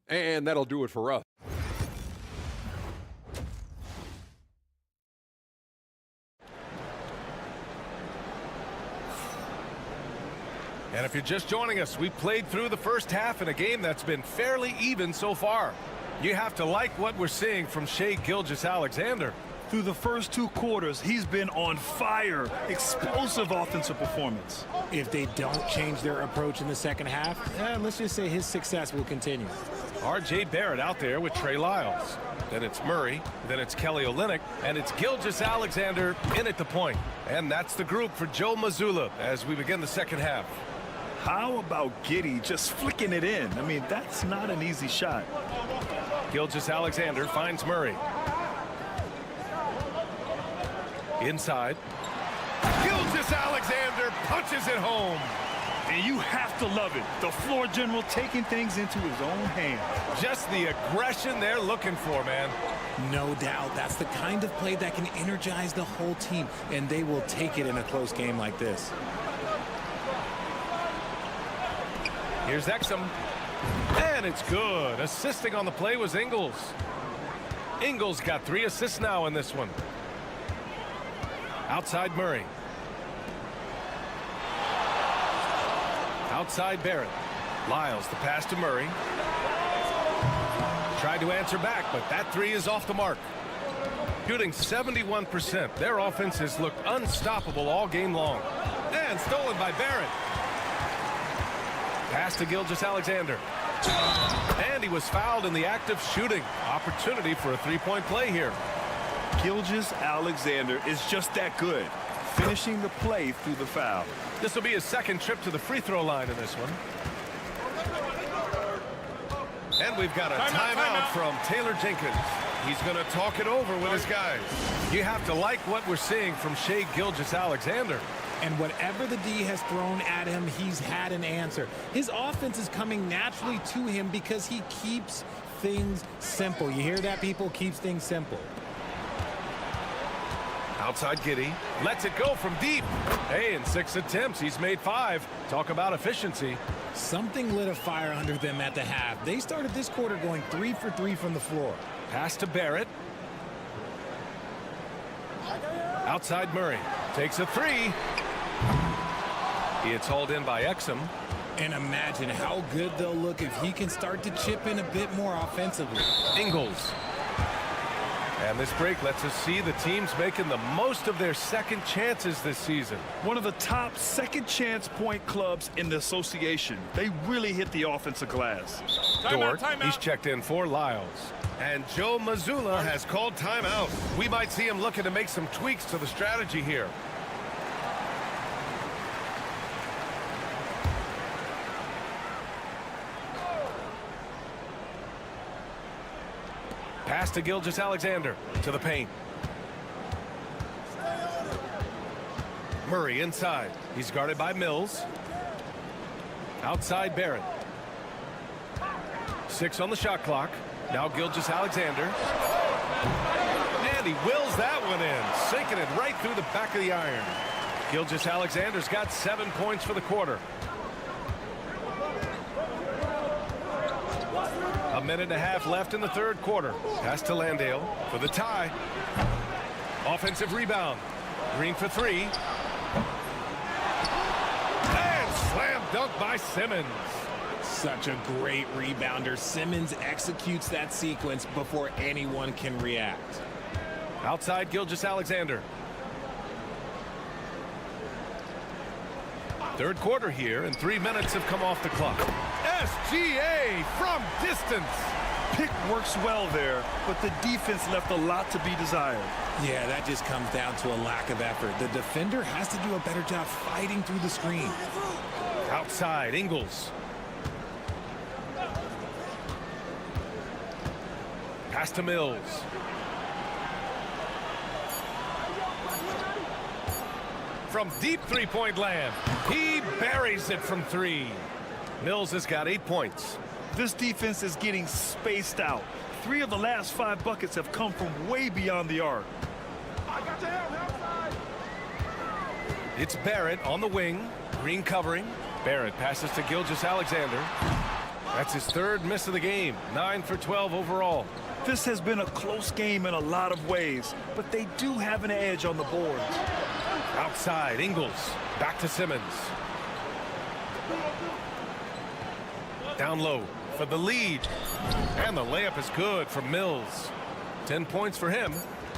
And that'll do it for us. And if you're just joining us, we played through the first half in a game that's been fairly even so far. You have to like what we're seeing from Shai Gilgeous-Alexander. Through the first 2 quarters, he's been on fire. Explosive offensive performance. If they don't change their approach in the second half, let's just say his success will continue. R.J. Barrett out there with Trey Lyles. Then it's Murray. Then it's Kelly Olynyk. And it's Gilgeous-Alexander in at the point. And that's the group for Joe Mazzulla as we begin the second half. How about Giddey just flicking it in? I mean, that's not an easy shot. Gilgeous-Alexander finds Murray. Inside. Gilgeous-Alexander punches it home. And you have to love it. The floor general taking things into his own hands. Just the aggression they're looking for, man. No doubt. That's the kind of play that can energize the whole team, and they will take it in a close game like this. Here's Exum. And it's good. Assisting on the play was Ingles. Ingles got 3 assists now in this one. Outside Murray. Outside Barrett. Lyles, the pass to Murray. Tried to answer back, but that 3 is off the mark. shooting 71%. Their offense has looked unstoppable all game long. And stolen by Barrett. Pass to Gilgeous-Alexander. And he was fouled in the act of shooting. Opportunity for a three-point play here. Gilgeous-Alexander is just that good, finishing the play through the foul. This will be his second trip to the free throw line in this one. And we've got a timeout from Taylor Jenkins. He's going to talk it over with his guys. You have to like what we're seeing from Shai Gilgeous-Alexander. And whatever the D has thrown at him, he's had an answer. His offense is coming naturally to him because he keeps things simple. You hear that, people? Keeps things simple. Outside Giddey. Lets it go from deep. Hey, in 6 attempts, he's made 5. Talk about efficiency. Something lit a fire under them at the half. They started this quarter going 3 for 3 from the floor. Pass to Barrett. Outside Murray. Takes a 3. It's hauled in by Exum. And imagine how good they'll look if he can start to chip in a bit more offensively. Ingles. And this break lets us see the teams making the most of their second chances this season. One of the top second chance point clubs in the association. They really hit the offensive glass. Dort, he's checked in for Lyles. And Joe Mazzulla has called timeout. We might see him looking to make some tweaks to the strategy here. Pass to Gilgeous-Alexander to the paint. Murray inside. He's guarded by Mills. Outside Barrett. 6 on the shot clock. Now Gilgeous-Alexander. And he wills that one in, sinking it right through the back of the iron. Gilgeous-Alexander's got 7 points for the quarter. A minute and a half left in the third quarter. Pass to Landale for the tie. Offensive rebound. Green for 3. And slam dunk by Simmons. Such a great rebounder. Simmons executes that sequence before anyone can react. Outside Gilgeous-Alexander. Third quarter here, and 3 minutes have come off the clock. SGA from distance. Pick works well there, but the defense left a lot to be desired. Yeah, that just comes down to a lack of effort. The defender has to do a better job fighting through the screen. Outside, Ingles. Pass to Mills. From deep three-point land, he buries it from 3. Mills has got 8 points. This defense is getting spaced out. 3 of the last 5 buckets have come from way beyond the arc. It's Barrett on the wing. Green covering. Barrett passes to Gilgeous-Alexander. That's his 3rd miss of the game. 9 for 12 overall. This has been a close game in a lot of ways, but they do have an edge on the boards. Outside, Ingles. Back to Simmons. Down low for the lead. And the layup is good from Mills. 10 points for him.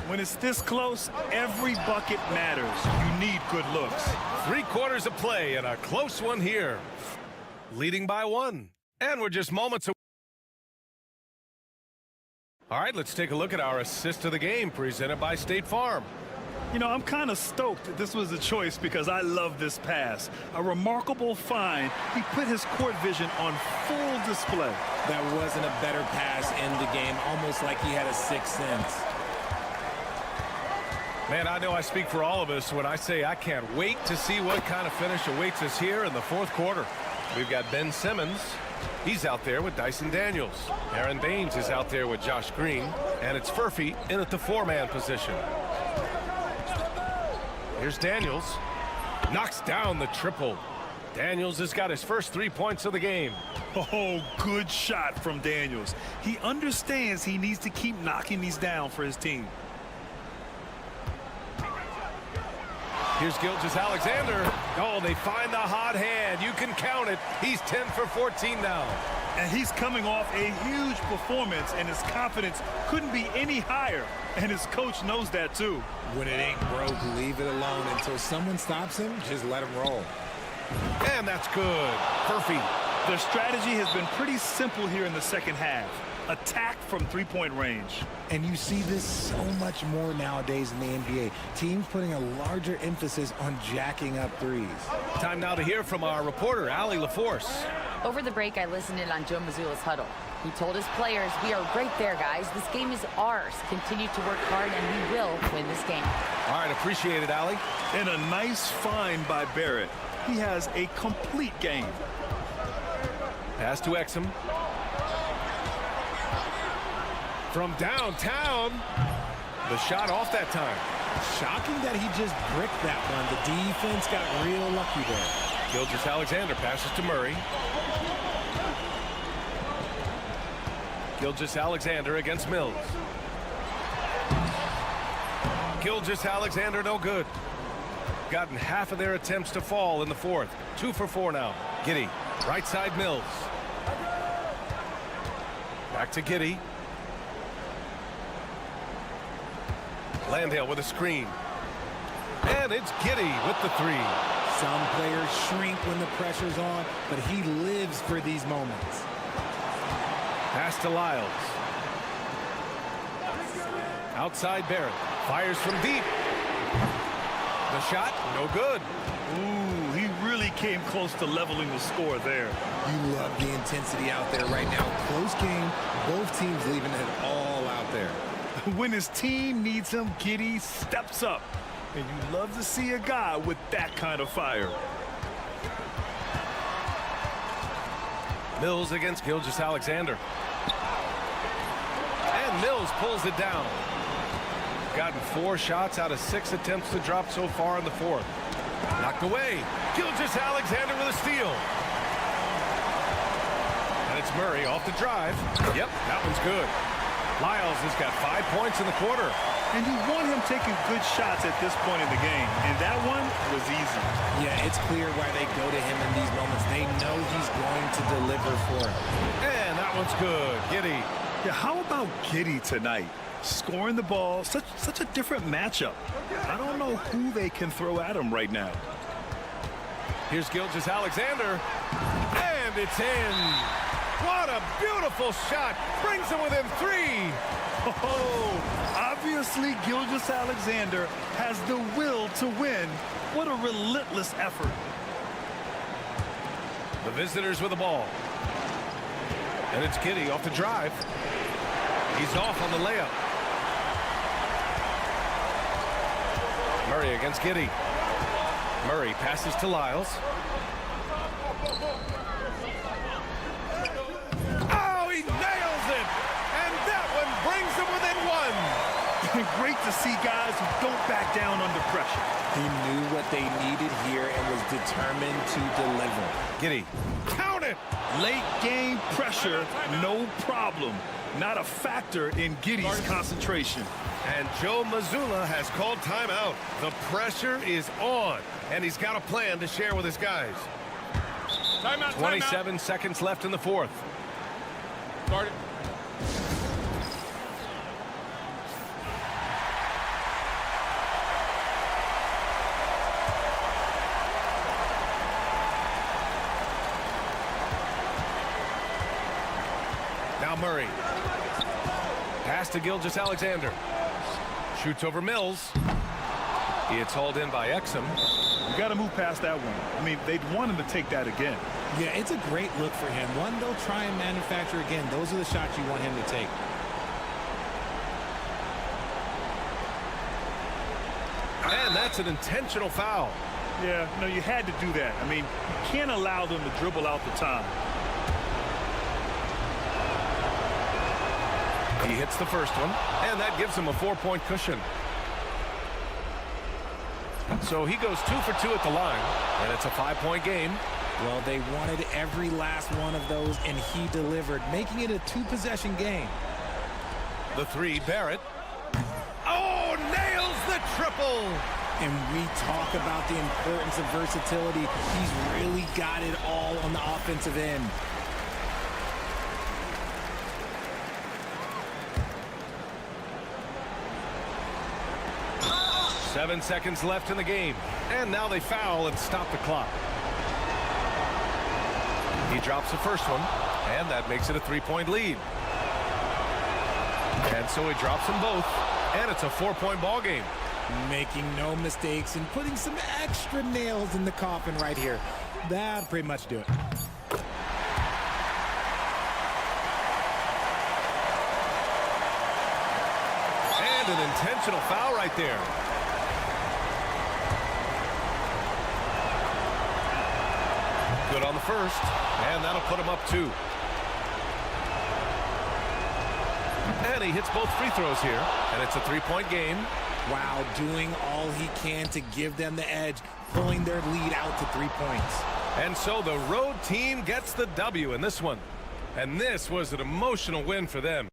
When it's this close, every bucket matters. You need good looks. 3 quarters of play and a close one here. Leading by 1. And we're just moments away. All right, let's take a look at our assist of the game presented by State Farm. You know, I'm kind of stoked that this was a choice because I love this pass. A remarkable find. He put his court vision on full display. That wasn't a better pass in the game, almost like he had a 6th sense. Man, I know I speak for all of us when I say I can't wait to see what kind of finish awaits us here in the 4th quarter. We've got Ben Simmons. He's out there with Dyson Daniels. Aaron Baines is out there with Josh Green. And it's Furphy in at the 4-man position. Here's Daniels. Knocks down the triple. Daniels has got his first 3 points of the game. Oh, good shot from Daniels. He understands he needs to keep knocking these down for his team. Here's Gilgeous-Alexander. Oh, they find the hot hand. You can count it. He's 10 for 14 now. And he's coming off a huge performance, and his confidence couldn't be any higher. And his coach knows that, too. When it ain't broke, leave it alone. Until someone stops him, just let him roll. And that's good. Murphy. Their strategy has been pretty simple here in the second half. Attack from three-point range. And you see this so much more nowadays in the NBA. Teams putting a larger emphasis on jacking up threes. Time now to hear from our reporter, Allie LaForce. Over the break, I listened in on Joe Mazzulla's huddle. He told his players, we are right there, guys. This game is ours. Continue to work hard, and we will win this game. All right, appreciate it, Allie. And a nice find by Barrett. He has a complete game. Pass to Exum. From downtown, the shot off that time. Shocking that he just bricked that one. The defense got real lucky there. Gilgeous-Alexander passes to Murray. Gilgeous-Alexander against Mills. Gilgeous-Alexander no good. Gotten half of their attempts to fall in the fourth. 2 for 4 now. Giddey, right side Mills. Back to Giddey. Landale with a screen. And it's Giddey with the three. Some players shrink when the pressure's on, but he lives for these moments. Pass to Lyles. Outside Barrett. Fires from deep. The shot, no good. Ooh, he really came close to leveling the score there. You love the intensity out there right now. Close game, both teams leaving it all out there. When his team needs him, Giddey steps up. And you love to see a guy with that kind of fire. Mills against Gilgeous-Alexander. And Mills pulls it down. Gotten 4 shots out of 6 attempts to drop so far in the fourth. Knocked away. Gilgeous-Alexander with a steal. And it's Murray off the drive. Yep, that one's good. Lyles has got 5 points in the quarter. And you want him taking good shots at this point in the game. And that one was easy. Yeah, it's clear why they go to him in these moments. They know he's going to deliver for him. And that one's good. Giddey. Yeah, how about Giddey tonight? Scoring the ball, such a different matchup. I don't know who they can throw at him right now. Here's Gilgeous-Alexander. And it's in. What a beautiful shot. Brings him within 3. Oh, obviously Gilgeous-Alexander has the will to win. What a relentless effort. The visitors with the ball. And it's Giddey off the drive. He's off on the layup. Murray against Giddey. Murray passes to Lyles. Oh, he nails it! And that one brings him within 1. Great to see guys who don't back down under pressure. He knew what they needed here and was determined to deliver. Giddey, count it! Late game pressure, no problem. Not a factor in Giddey's concentration. And Joe Mazzulla has called timeout. The pressure is on, and he's got a plan to share with his guys. Timeout, 27 seconds left in the fourth. Start it. Now Murray. Pass to Gilgeous-Alexander. Shoots over Mills. It's hauled in by Exum. You got to move past that one. I mean, they'd want him to take that again. Yeah, it's a great look for him. One they'll try and manufacture again. Those are the shots you want him to take. And that's an intentional foul. Yeah, no, you had to do that. I mean, you can't allow them to dribble out the time. He hits the first one, and that gives him a 4-point cushion. So he goes 2 for 2 at the line, and it's a 5-point game. Well, they wanted every last one of those, and he delivered, making it a 2-possession game. The 3, Barrett. Oh, nails the triple! And we talk about the importance of versatility. He's really got it all on the offensive end. Seven seconds left in the game. And now they foul and stop the clock. He drops the first one, and that makes it a 3-point lead. And so he drops them both, and it's a 4-point ball game. Making no mistakes and putting some extra nails in the coffin right here. That'll pretty much do it. And an intentional foul right there. Good on the first, and that'll put him up 2. And he hits both free throws here, and it's a 3-point game. Wow, doing all he can to give them the edge, pulling their lead out to 3 points. And so the road team gets the W in this one. And this was an emotional win for them.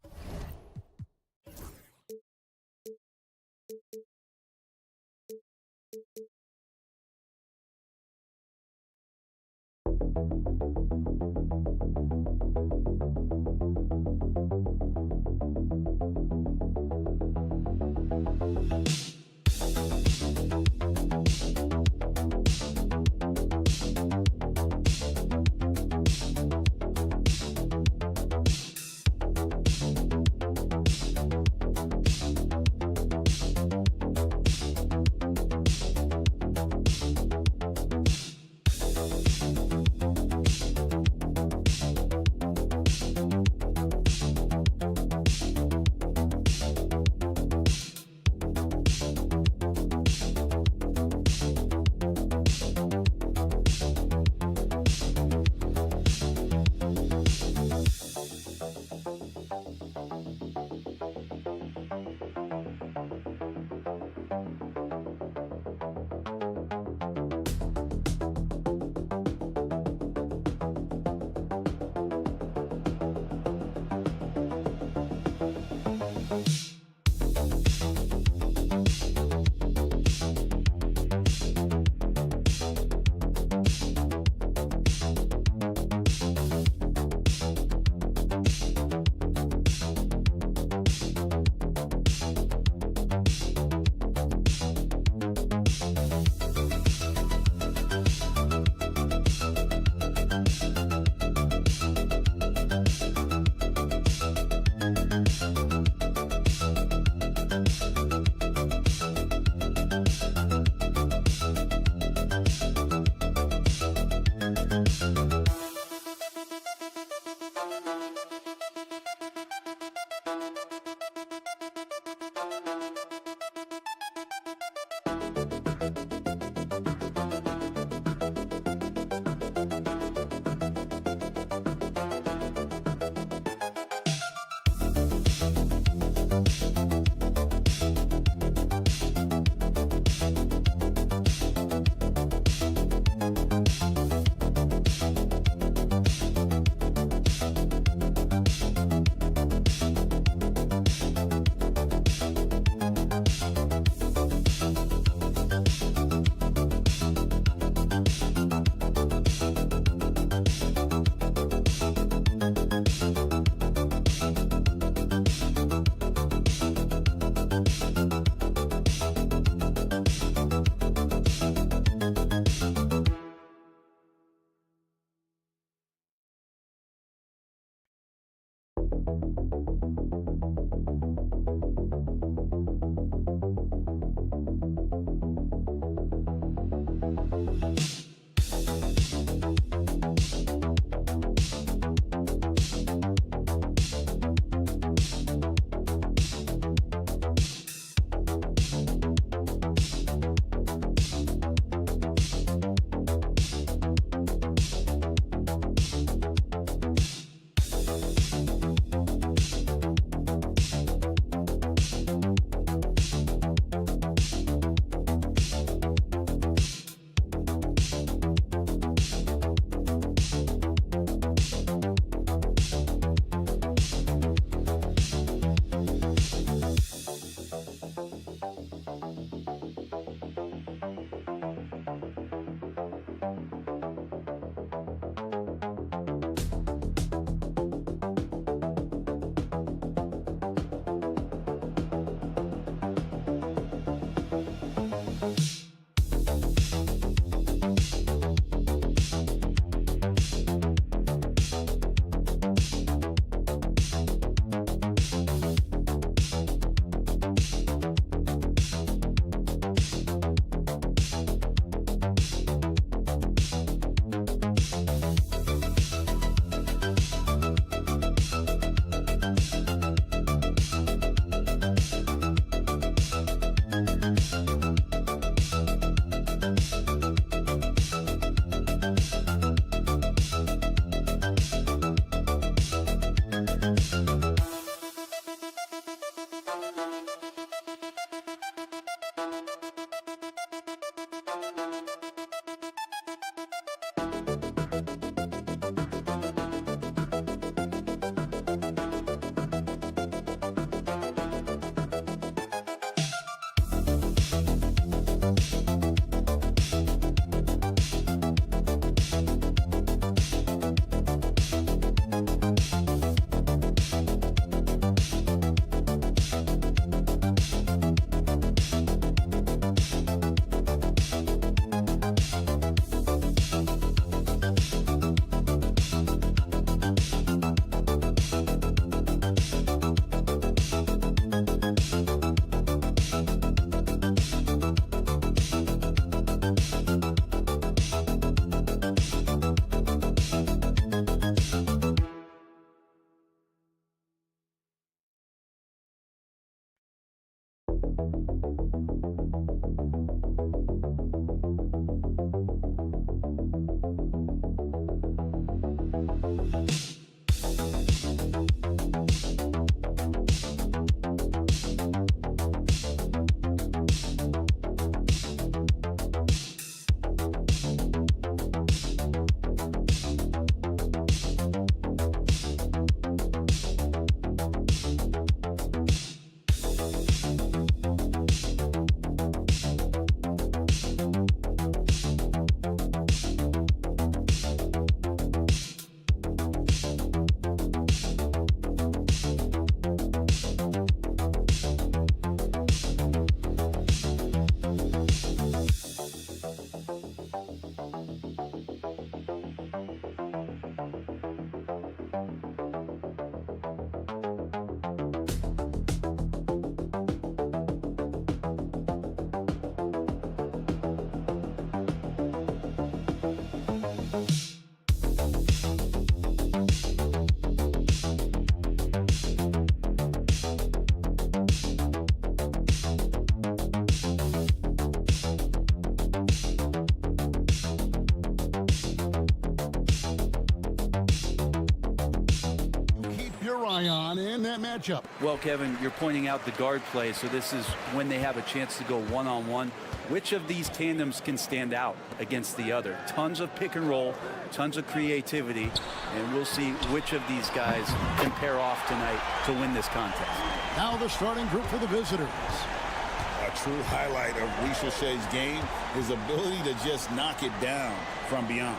that matchup? Well, Kevin, you're pointing out the guard play, so this is when they have a chance to go one-on-one. Which of these tandems can stand out against the other? Tons of pick and roll, tons of creativity, and we'll see which of these guys can pair off tonight to win this contest. Now the starting group for the visitors. A true highlight of Ricochet's game, his ability to just knock it down from beyond.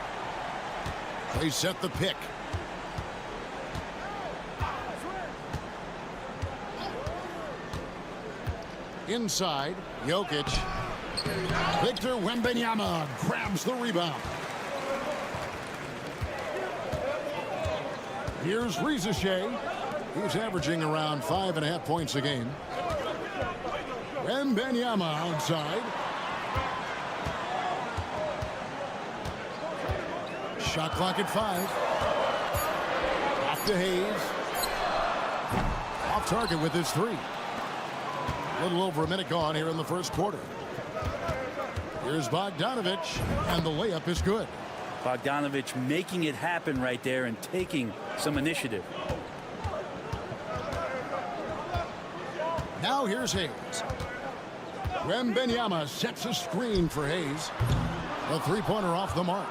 They set the pick. Inside, Jokic. Victor Wembanyama grabs the rebound. Here's Ricochet. He's averaging around 5.5 points a game. Wembanyama outside. Shot clock at 5. Off to Hayes. Off target with his 3. A little over a minute gone here in the first quarter. Here's Bogdanovich, and the layup is good. Bogdanovich making it happen right there and taking some initiative. Now here's Hayes. Wembanyama sets a screen for Hayes. A three-pointer off the mark.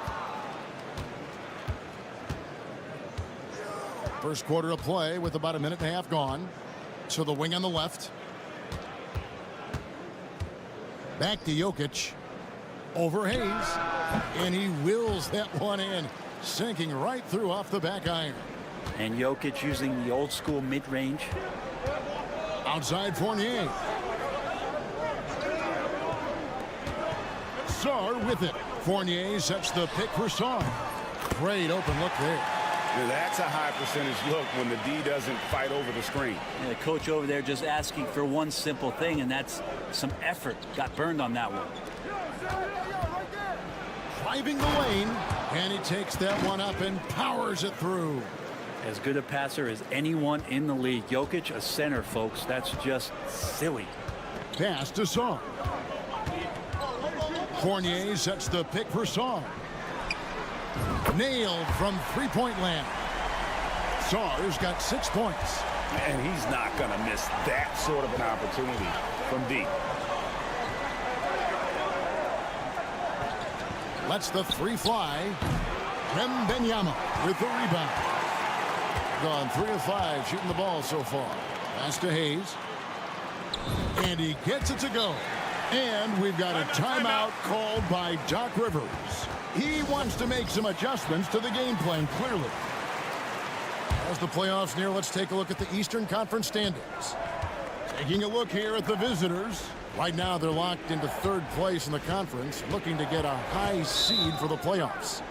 First quarter of play with about a minute and a half gone. So the wing on the left. Back to Jokic. Over Hayes. And he wills that one in. Sinking right through off the back iron. And Jokic using the old school mid-range. Outside Fournier. Sarr with it. Fournier sets the pick for Sarr. Great open look there. Now that's a high percentage look when the D doesn't fight over the screen. And the coach over there just asking for one simple thing, and that's some effort. Got burned on that one. Driving the lane, and he takes that one up and powers it through. As good a passer as anyone in the league. Jokic, a center, folks. That's just silly. Pass to Sarr. Fournier sets the pick for Sarr. Nailed from three-point land. Sarr's got 6 points. And he's not going to miss that sort of an opportunity from deep. Lets the three fly. Wembanyama with the rebound. Gone 3 of 5 shooting the ball so far. Pass to Hayes. And he gets it to go. And we've got a timeout called by Doc Rivers. He wants to make some adjustments to the game plan, clearly. As the playoffs near, let's take a look at the Eastern Conference standings. Taking a look here at the visitors. Right now, they're locked into 3rd place in the conference, looking to get a high seed for the playoffs.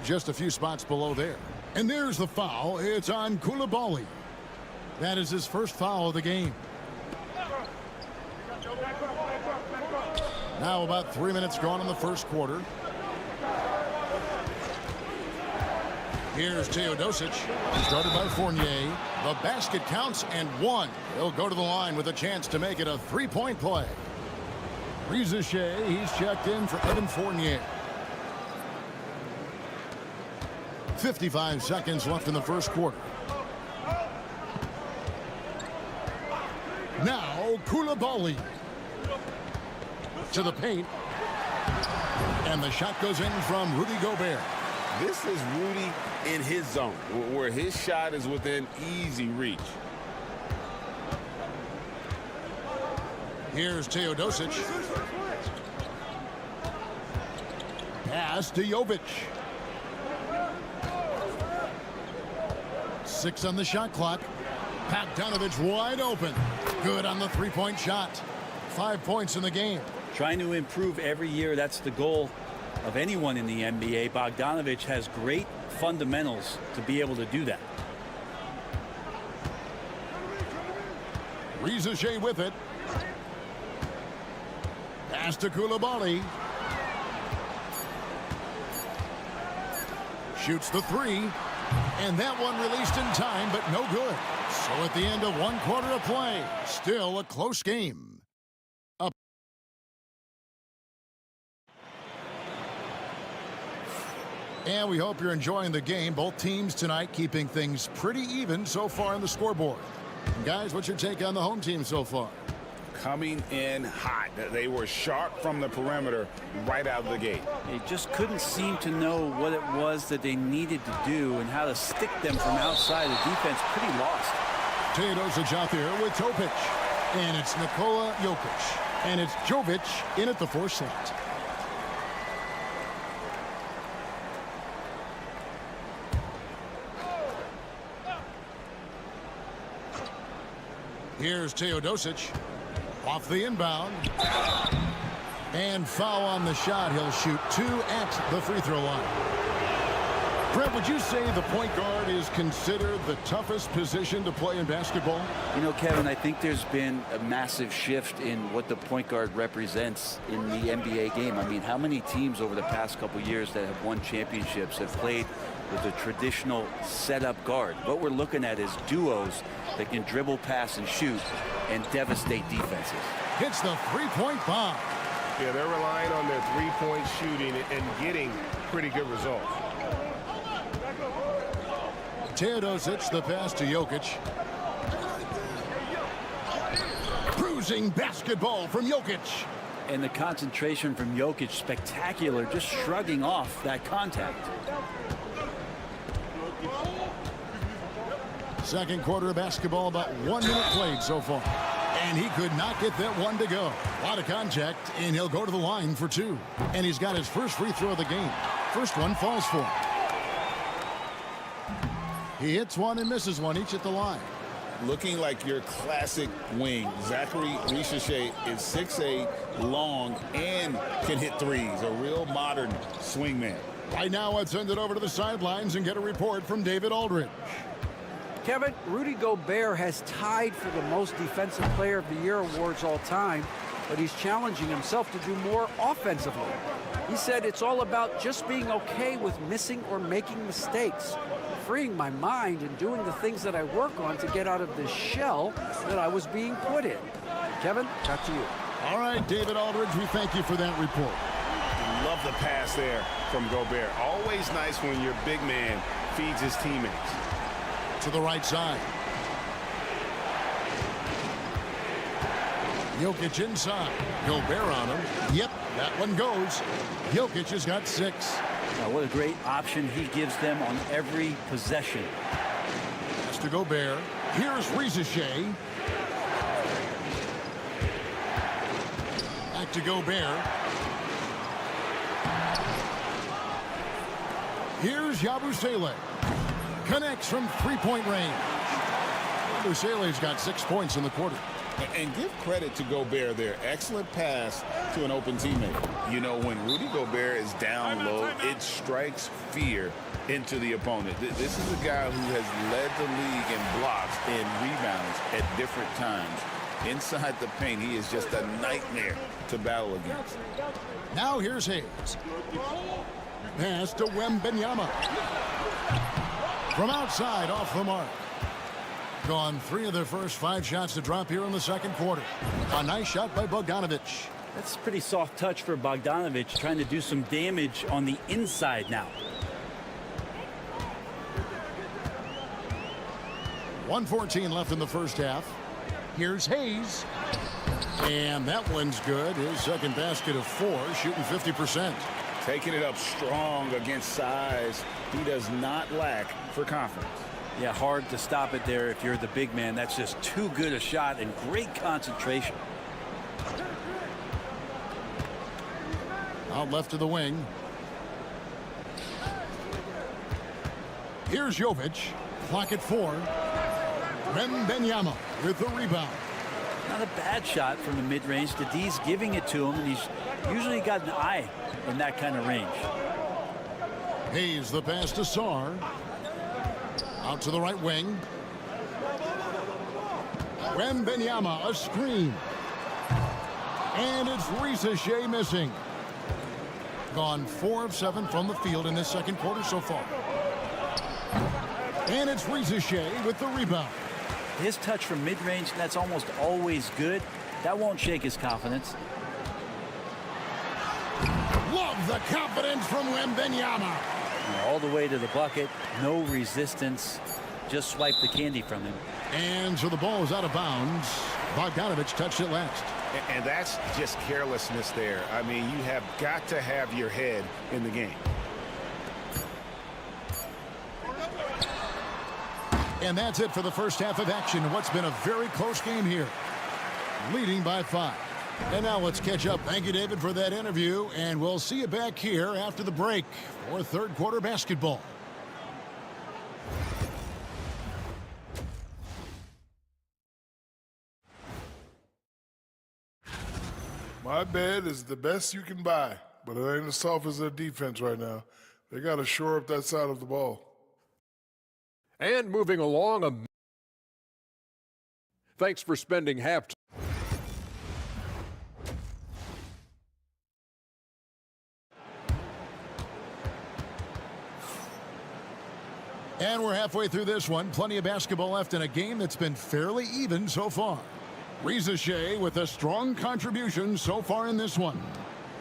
Just a few spots below there. And there's the foul. It's on Koulibaly. That is his first foul of the game. Now about 3 minutes gone in the first quarter. Here's Teodosic, started by Fournier. The basket counts and 1. He'll go to the line with a chance to make it a 3-point play. Ricochet, he's checked in for Evan Fournier. 55 seconds left in the first quarter. Now Koulibaly to the paint. And the shot goes in from Rudy Gobert. This is Rudy in his zone, where his shot is within easy reach. Here's Teodosic. Pass to Jovic. 6 on the shot clock. Bogdanovich wide open. Good on the three-point shot. 5 points in the game. Trying to improve every year. That's the goal of anyone in the NBA. Bogdanovich has great fundamentals to be able to do that. Ricochet with it. Pass to Koulibaly. Shoots the 3. And that one released in time, but no good. So at the end of 1 quarter of play, still a close game. And we hope you're enjoying the game. Both teams tonight keeping things pretty even so far on the scoreboard. Guys, what's your take on the home team so far? Coming in hot. They were sharp from the perimeter right out of the gate. They just couldn't seem to know what it was that they needed to do and how to stick them from outside. The defense pretty lost. Teodosic out there with Topic. And it's Nikola Jokic. And it's Jovic in at the 4 set. Here's Teodosic. Off the inbound. And foul on the shot. He'll shoot 2 at the free throw line. Brent, would you say the point guard is considered the toughest position to play in basketball? You know, Kevin, I think there's been a massive shift in what the point guard represents in the NBA game. I mean, how many teams over the past couple years that have won championships have played with a traditional setup guard? What we're looking at is duos that can dribble, pass, and shoot and devastate defenses. Hits the three-point bomb. Yeah, they're relying on their three-point shooting and getting pretty good results. Teodosic, the pass to Jokic. Cruising basketball from Jokic. And the concentration from Jokic, spectacular, just shrugging off that contact. Second quarter of basketball, about 1 minute played so far. And he could not get that one to go. A lot of contact, and he'll go to the line for 2. And he's got his first free throw of the game. First one falls for him. He hits one and misses one, each at the line. Looking like your classic wing. Zachary Richeche is 6'8", long, and can hit threes. A real modern swingman. Right now, let's send it over to the sidelines and get a report from David Aldridge. Kevin, Rudy Gobert has tied for the most Defensive Player of the Year awards all time, but he's challenging himself to do more offensively. He said it's all about just being okay with missing or making mistakes, freeing my mind and doing the things that I work on to get out of this shell that I was being put in. Kevin, back to you. All right, David Aldridge, we thank you for that report. Love the pass there from Gobert. Always nice when your big man feeds his teammates. To the right side. Jokic inside. Gobert on him. Yep, that one goes. Jokic has got 6. Now, what a great option he gives them on every possession. Pass to Gobert. Here's Richeche. Back to Gobert. Here's Yabusele. Connects from 3-point range. Yabusele's got 6 points in the quarter. And give credit to Gobert there. Excellent pass to an open teammate. You know, when Rudy Gobert is down low, it strikes fear into the opponent. This is a guy who has led the league in blocks and rebounds at different times. Inside the paint, he is just a nightmare to battle against. Now here's Hayes. Pass to Wembanyama. From outside, off the mark. Gone 3 of their first 5 shots to drop here in the second quarter. A nice shot by Bogdanovic. That's a pretty soft touch for Bogdanovic, trying to do some damage on the inside now. 1:14 left in the first half. Here's Hayes. And that one's good. His second basket of 4, shooting 50%. Taking it up strong against size. He does not lack for confidence. Yeah, hard to stop it there if you're the big man. That's just too good a shot and great concentration. Out left to the wing. Here's Jovic. Clock at 4. Wembanyama with the rebound. Not a bad shot from the mid-range. The D's giving it to him, and he's usually got an eye in that kind of range. Hayes the pass to Sarr. Out to the right wing. Wembanyama, a screen. And it's Richeche missing. Gone 4 of 7 from the field in this second quarter so far. And it's Richeche with the rebound. His touch from mid-range, that's almost always good. That won't shake his confidence. Love the confidence from Wembanyama. All the way to the bucket, no resistance. just swiped the candy from him. And so the ball is out of bounds. Bogdanovich touched it last. And that's just carelessness there. I mean, you have got to have your head in the game. And that's it for the first half of action. What's been a very close game here. Leading by 5. And now let's catch up. Thank you, David, for that interview. And we'll see you back here after the break for third quarter basketball. My bed is the best you can buy, but it ain't as soft as their defense right now. They got to shore up that side of the ball. And moving along, thanks for spending half. And we're halfway through this one. Plenty of basketball left in a game that's been fairly even so far. Riza Shea with a strong contribution so far in this one.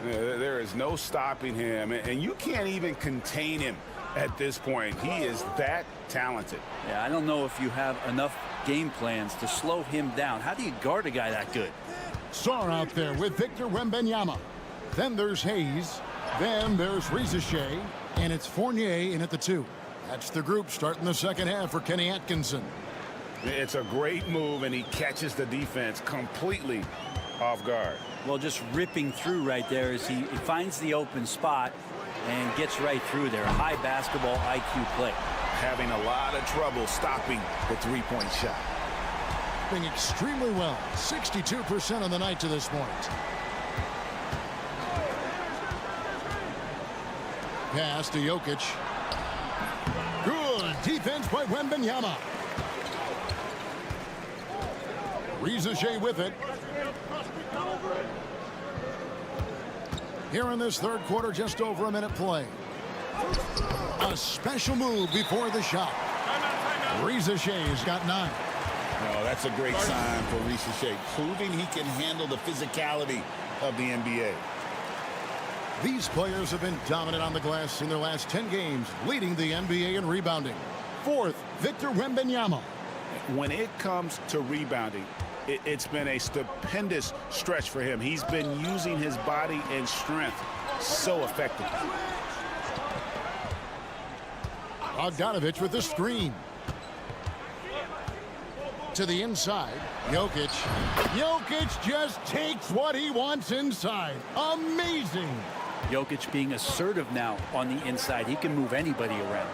There is no stopping him, and you can't even contain him at this point. He is that talented. Yeah, I don't know if you have enough game plans to slow him down. How do you guard a guy that good? Sarr out there with Victor Wembanyama. Then there's Hayes. Then there's Riza Shea. And it's Fournier in at the 2. That's the group starting the second half for Kenny Atkinson. It's a great move, and he catches the defense completely off guard. Well, just ripping through right there as he finds the open spot and gets right through there. High basketball IQ play. Having a lot of trouble stopping the three-point shot. Doing extremely well. 62% on the night to this point. Pass to Jokic. Good defense by Wembanyama. Riza Shea with it. Here in this third quarter, just over a minute play. A special move before the shot. Riza Shea's got 9. Oh, that's a great sign for Riza Shea, proving he can handle the physicality of the NBA. These players have been dominant on the glass in their last 10 games, leading the NBA in rebounding. 4th, Victor Wembanyama. When it comes to rebounding, it's been a stupendous stretch for him. He's been using his body and strength so effectively. Bogdanovich with the screen. To the inside. Jokic. Jokic just takes what he wants inside. Amazing. Jokic being assertive now on the inside. He can move anybody around.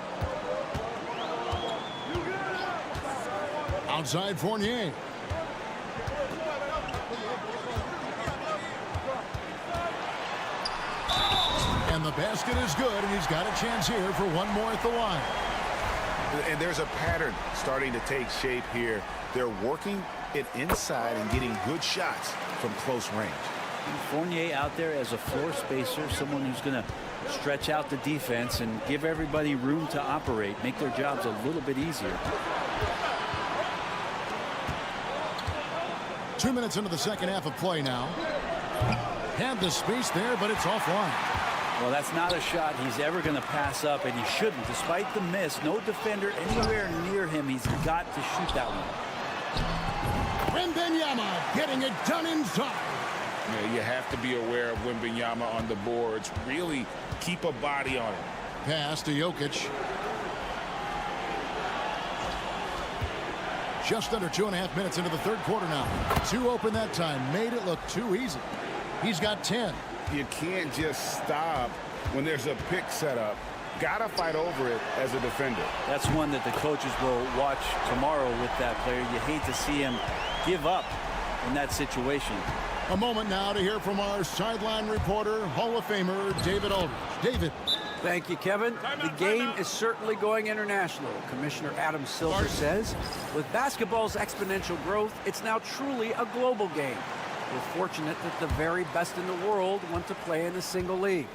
Outside Fournier. And the basket is good, and he's got a chance here for one more at the line. And there's a pattern starting to take shape here. They're working it inside and getting good shots from close range. And Fournier out there as a floor spacer, someone who's going to stretch out the defense and give everybody room to operate, make their jobs a little bit easier. 2 minutes into the second half of play now. Had the space there, but it's offline. Well, that's not a shot he's ever going to pass up, and he shouldn't. Despite the miss, no defender anywhere near him. He's got to shoot that one. Wembanyama getting it done inside. Yeah, you have to be aware of Wembanyama on the boards. Really keep a body on it. Pass to Jokic. Just under 2.5 minutes into the third quarter now. 2 open that time. Made it look too easy. He's got 10. You can't just stop when there's a pick set up. Gotta fight over it as a defender. That's one that the coaches will watch tomorrow with that player. You hate to see him give up in that situation. A moment now to hear from our sideline reporter, Hall of Famer David Aldridge. David. Thank you, Kevin. The game is certainly going international. Commissioner Adam Silver says, with basketball's exponential growth, it's now truly a global game. We're fortunate that the very best in the world want to play in a single league.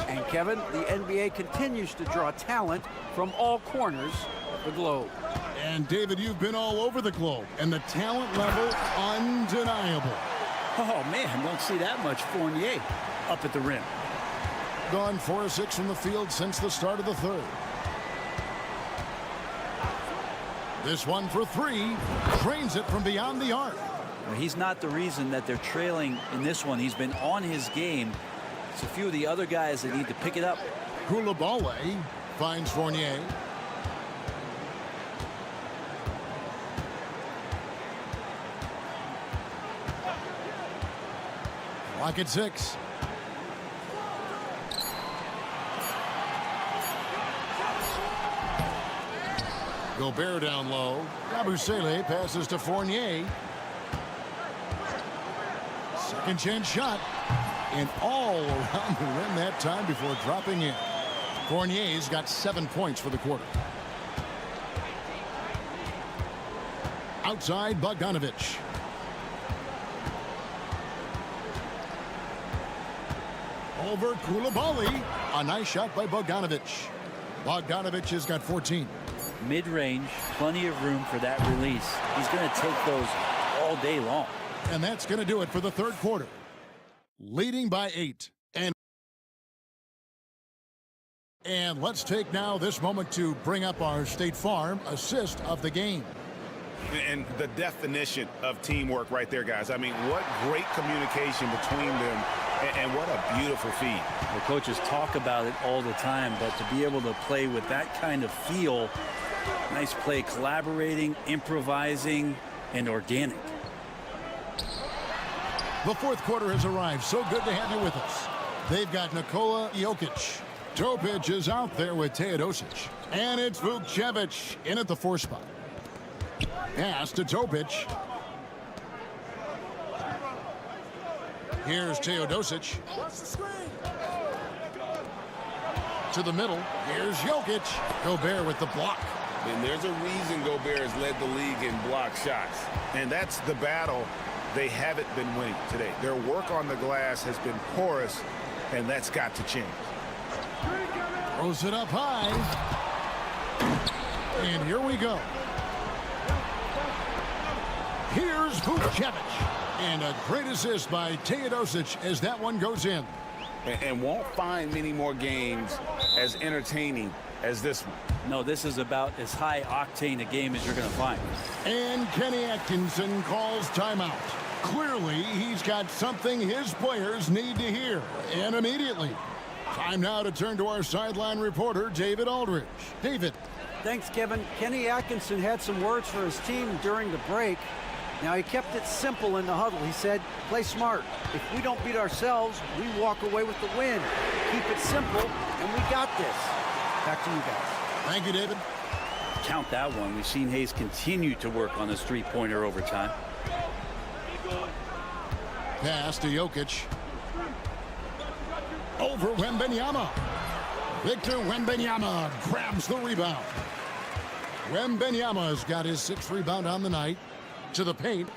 And Kevin, the NBA continues to draw talent from all corners of the globe. And David, you've been all over the globe, and the talent level undeniable. Oh man, don't see that much Fournier up at the rim. Gone 4 of 6 from the field since the start of the third. This one for three. Drains it from beyond the arc. He's not the reason that they're trailing in this one. He's been on his game. It's a few of the other guys that need to pick it up. Koulibaly finds Fournier. Clock at 6. Gobert down low. Yabusele passes to Fournier. Second chance shot. And all around the rim that time before dropping in. Fournier's got 7 points for the quarter. Outside, Bogdanovic. Over Koulibaly. A nice shot by Bogdanovic. Bogdanovic has got 14. Mid-range, plenty of room for that release. He's going to take those all day long. And that's going to do it for the third quarter. Leading by 8. And let's take now this moment to bring up our State Farm assist of the game. And the definition of teamwork right there, guys. I mean, what great communication between them, and what a beautiful feed. The coaches talk about it all the time, but to be able to play with that kind of feel, nice play, collaborating, improvising, and organic. The fourth quarter has arrived. So good to have you with us. They've got Nikola Jokic. Topic is out there with Teodosic. And it's Vukcevic in at the 4 spot. Pass to Topic. Here's Teodosic. To the middle. Here's Jokic. Gobert with the block. And there's a reason Gobert has led the league in block shots. And that's the battle they haven't been winning today. Their work on the glass has been porous, and that's got to change. Throws it up high. And here we go. Here's Vukcevic. And a great assist by Teodosic as that one goes in. And won't find many more games as entertaining as this one. No, this is about as high octane a game as you're going to find. And Kenny Atkinson calls timeout. Clearly, he's got something his players need to hear, and immediately. Time now to turn to our sideline reporter, David Aldridge. David. Thanks, Kevin. Kenny Atkinson had some words for his team during the break. Now, he kept it simple in the huddle. He said, play smart. If we don't beat ourselves, we walk away with the win. Keep it simple, and we got this. Back to you guys. Thank you, David. Count that one. We've seen Hayes continue to work on his three-pointer over time. Pass to Jokic. Over Wembanyama. Victor Wembanyama grabs the rebound. Wembanyama's got his 6th rebound on the night. To the paint.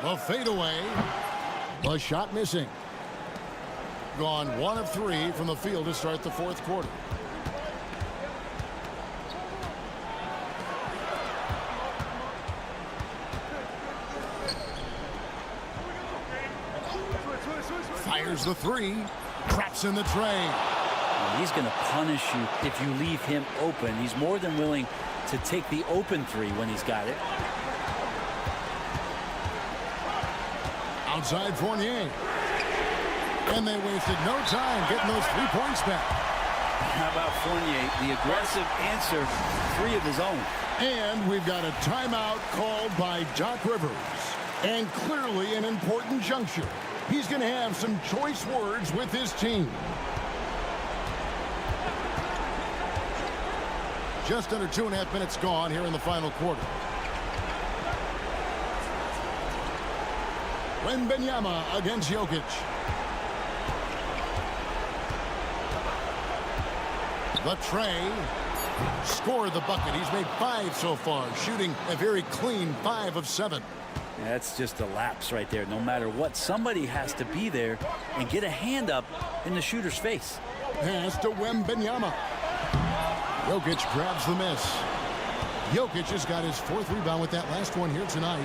The fadeaway. The shot missing. Gone 1 of 3 from the field to start the fourth quarter. Fires the 3. Traps in the tray. He's going to punish you if you leave him open. He's more than willing to take the open 3 when he's got it. Outside Fournier. And they wasted no time getting those 3 points back. How about Fournier? The aggressive answer, 3 of his own. And we've got a timeout called by Doc Rivers. And clearly an important juncture. He's going to have some choice words with his team. Just under 2.5 minutes gone here in the final quarter. Wembanyama against Jokic. The tray. Scored the bucket. He's made 5 so far, shooting a very clean 5 of 7. That's just a lapse right there. No matter what, somebody has to be there and get a hand up in the shooter's face. Pass to Wembanyama. Jokic grabs the miss. Jokic has got his 4th rebound with that last one here tonight.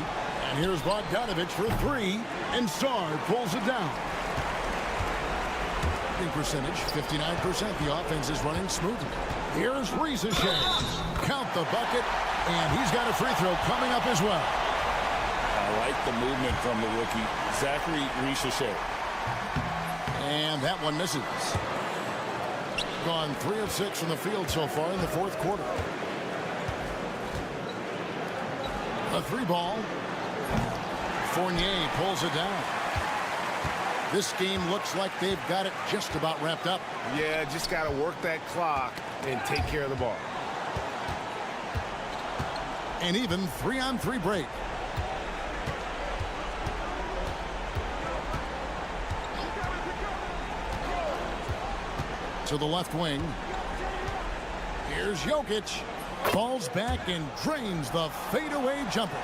And here's Bogdanovic for 3, and Sarr pulls it down. shooting percentage, 59%. The offense is running smoothly. Here's Risacher. Count the bucket, and he's got a free throw coming up as well. I like the movement from the rookie, Zachary Risacher. And that one misses. Gone 3 of 6 from the field so far in the fourth quarter. A 3-ball. Fournier pulls it down. This game looks like they've got it just about wrapped up. Yeah, just got to work that clock and take care of the ball. An even 3-on-3 break. To the left wing. Here's Jokic. Falls back and drains the fadeaway jumper.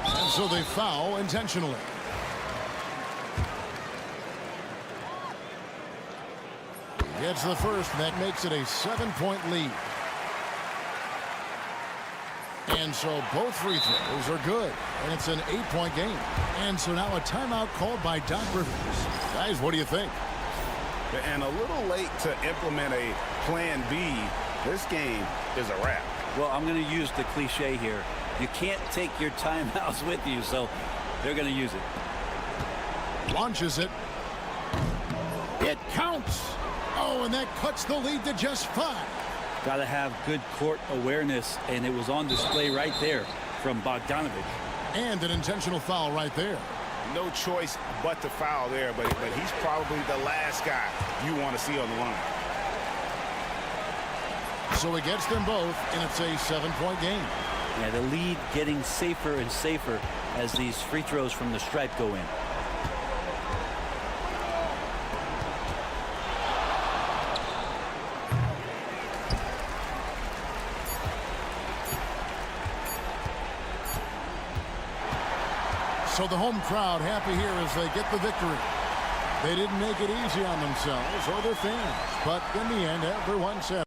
And so they foul intentionally. Gets the first, and that makes it a 7-point lead. And so both free throws are good, and it's an 8-point game. And so now a timeout called by Doc Rivers. Guys, what do you think? And a little late to implement a plan B. This game is a wrap. Well, I'm going to use the cliche here. You can't take your timeouts with you, so they're going to use it. Launches it. It counts. Oh, and that cuts the lead to just 5. Got to have good court awareness, and it was on display right there from Bogdanovic. And an intentional foul right there. No choice but to foul there, but he's probably the last guy you want to see on the line. So he gets them both, and it's a 7-point game. Yeah, the lead getting safer and safer as these free throws from the stripe go in. So the home crowd happy here as they get the victory. They didn't make it easy on themselves or their fans, but in the end, everyone said.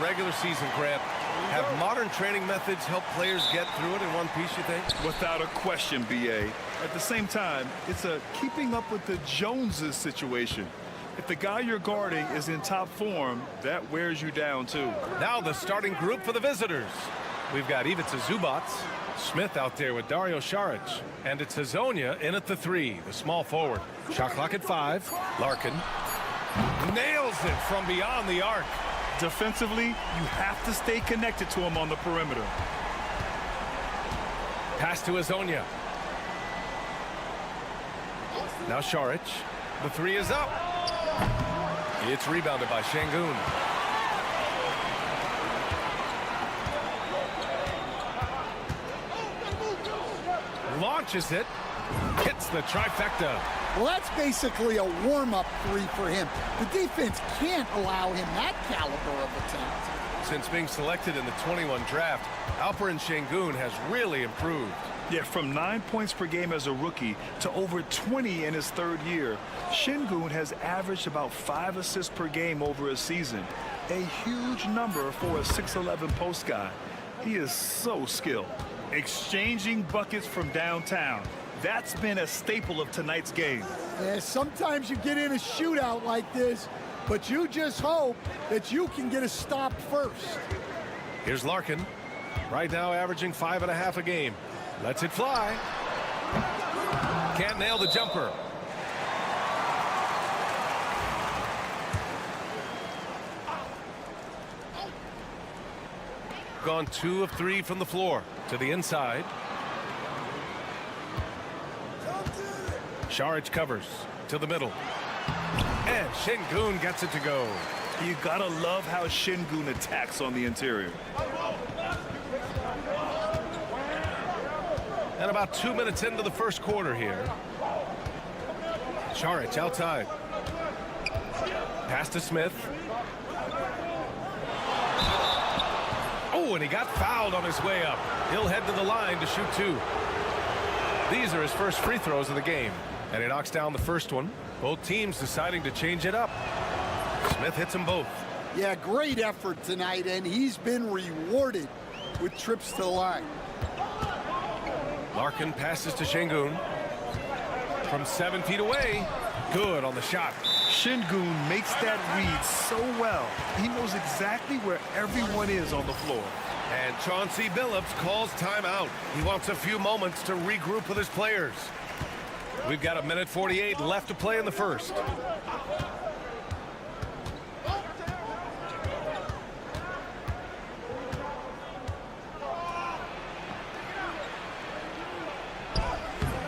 Regular season, Grant. Have modern training methods help players get through it in one piece, you think? Without a question, B.A. At the same time, it's a keeping up with the Joneses situation. If the guy you're guarding is in top form, that wears you down too. Now the starting group for the visitors. We've got Ivica Zubac, Smith out there with Dario Saric, and it's Hezonja in at the 3, the small forward. Shot clock at 5. Larkin nails it from beyond the arc. Defensively, you have to stay connected to him on the perimeter. Pass to Hezonja. Now Saric. The 3 is up. It's rebounded by Şengün. Launches it. Hits the trifecta. Well, that's basically a warm-up 3 for him. The defense can't allow him that caliber of attempt. Since being selected in the 21 draft, Alperen Şengün has really improved. Yeah, from 9 points per game as a rookie to over 20 in his 3rd year, Şengün has averaged about 5 assists per game over a season. A huge number for a 6'11" post guy. He is so skilled. Exchanging buckets from downtown. That's been a staple of tonight's game. Yeah, sometimes you get in a shootout like this, but you just hope that you can get a stop first. Here's Larkin. Right now averaging 5.5 a game. Lets it fly. Can't nail the jumper. Gone 2 of 3 from the floor to the inside. Saric covers to the middle. And Şengün gets it to go. You gotta love how Şengün attacks on the interior. And about 2 minutes into the first quarter here. Saric outside. Pass to Smith. Oh, and he got fouled on his way up. He'll head to the line to shoot 2. These are his first free throws of the game. And he knocks down the first one. Both teams deciding to change it up. Smith hits them both. Yeah, great effort tonight, and he's been rewarded with trips to the line. Larkin passes to Şengün. From 7 feet away. Good on the shot. Şengün makes that read so well. He knows exactly where everyone is on the floor. And Chauncey Billups calls timeout. He wants a few moments to regroup with his players. We've got 1:48 left to play in the first.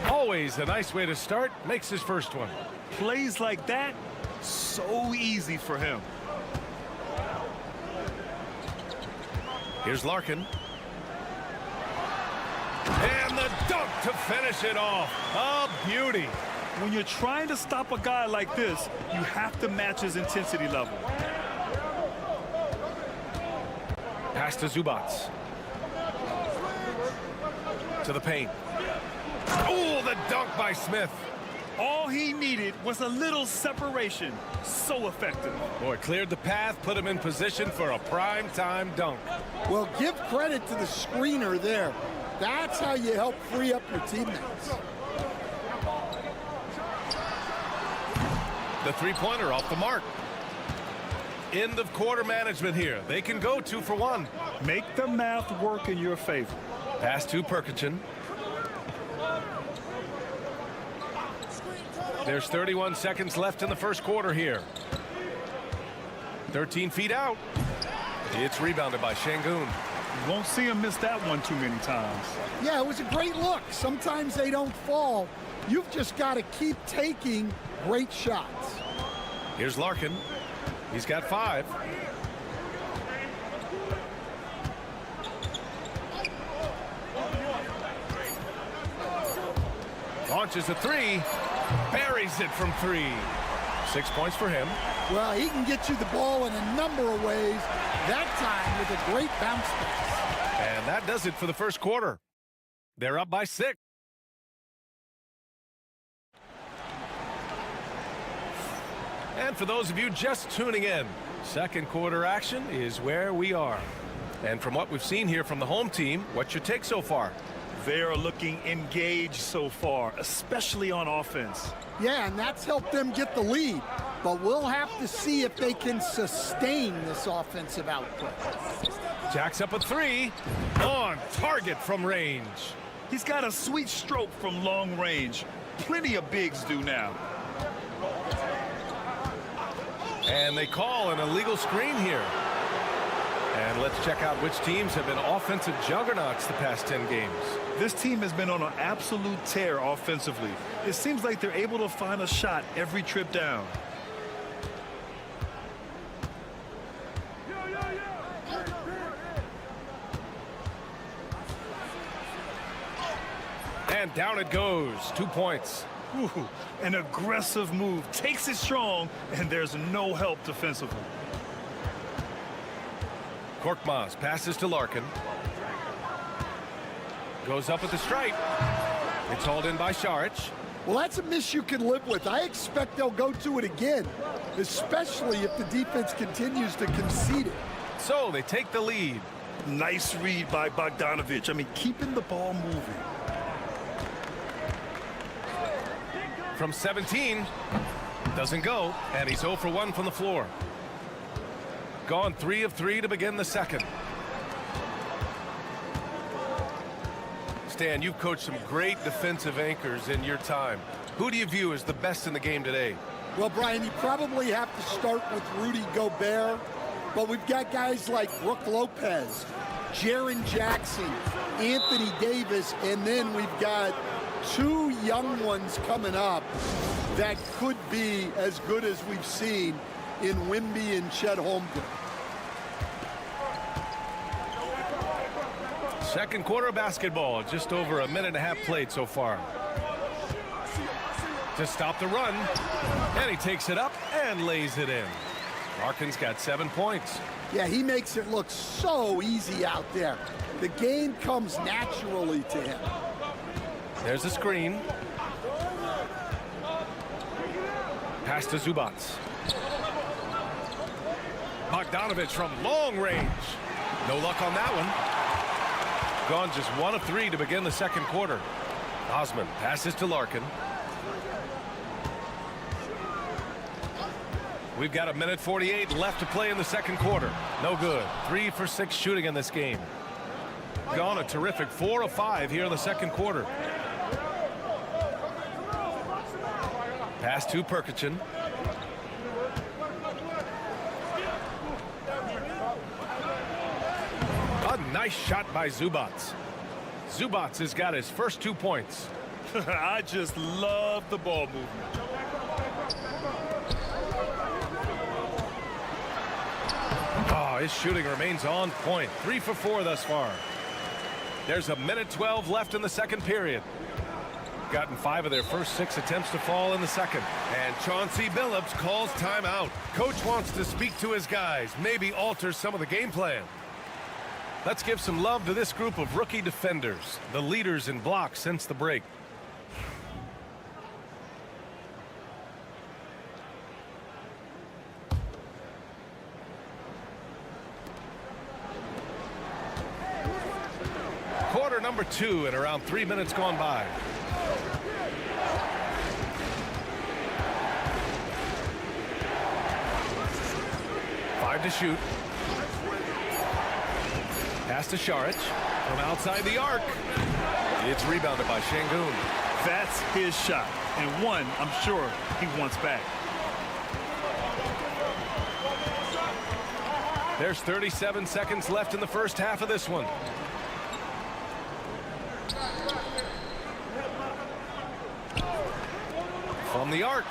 Always a nice way to start. Makes his first one. Plays like that, so easy for him. Here's Larkin. And the dunk to finish it off. A beauty. When you're trying to stop a guy like this, you have to match his intensity level. Pass to Zubac. To the paint. Oh, the dunk by Smith. All he needed was a little separation. So effective. Boy, cleared the path, put him in position for a prime-time dunk. Well, give credit to the screener there. That's how you help free up your teammates. The three-pointer off the mark. End of quarter management here. They can go 2 for 1. Make the math work in your favor. Pass to Perkichin. There's 31 seconds left in the first quarter here. 13 feet out. It's rebounded by Şengün. You won't see him miss that one too many times. Yeah, it was a great look. Sometimes they don't fall. You've just got to keep taking great shots. Here's Larkin. He's got 5. Launches a 3. Buries it from 3. 6 points for him. Well, he can get you the ball in a number of ways. That time with a great bounce pass. And that does it for the first quarter. They're up by 6. And for those of you just tuning in, second quarter action is where we are. And from what we've seen here from the home team, what's your take so far? They are looking engaged so far, especially on offense. Yeah, and that's helped them get the lead. But we'll have to see if they can sustain this offensive output. Jacks up a three. On target from range. He's got a sweet stroke from long range. Plenty of bigs do now. And they call an illegal screen here. And let's check out which teams have been offensive juggernauts the past 10 games. This team has been on an absolute tear offensively. It seems like they're able to find a shot every trip down. And down it goes. 2 points. Ooh, an aggressive move. Takes it strong, and there's no help defensively. Korkmaz passes to Larkin. Goes up at the stripe. It's hauled in by Šarić. Well, that's a miss you can live with. I expect they'll go to it again, especially if the defense continues to concede it. So they take the lead. Nice read by Bogdanović. I mean, keeping the ball moving. From 17. Doesn't go. And he's 0 for 1 from the floor. Gone 3 of 3 to begin the second. Stan, you've coached some great defensive anchors in your time. Who do you view as the best in the game today? Well, Brian, you probably have to start with Rudy Gobert, but we've got guys like Brook Lopez, Jaren Jackson, Anthony Davis, and then we've got 2 young ones coming up that could be as good as we've seen in Wemby and Chet Holmgren. Second quarter of basketball, just over a minute and a half played so far. To stop the run, and he takes it up and lays it in. Larkin's got 7 points. Yeah, he makes it look so easy out there. The game comes naturally to him. There's a screen. Pass to Zubac. Bogdanović from long range. No luck on that one. Gone just 1 of 3 to begin the second quarter. Osman passes to Larkin. We've got a minute 48 left to play in the second quarter. No good. 3 for 6 shooting in this game. Gone a terrific 4 of 5 here in the second quarter. Pass to Perkicin. A nice shot by Zubac. Zubac has got his first 2 points. I just love the ball movement. Oh, his shooting remains on point. 3 for 4 thus far. There's a minute 12 left in the second period. Gotten 5 of their first 6 attempts to fall in the second. And Chauncey Billups calls timeout. Coach wants to speak to his guys, maybe alter some of the game plan. Let's give some love to this group of rookie defenders, the leaders in blocks since the break. Quarter number 2 and around 3 minutes gone by. Five to shoot. Pass to Šarić from outside the arc. It's rebounded by Şengün. That's his shot, and one I'm sure he wants back. There's 37 seconds left in the first half of this one. From the arc.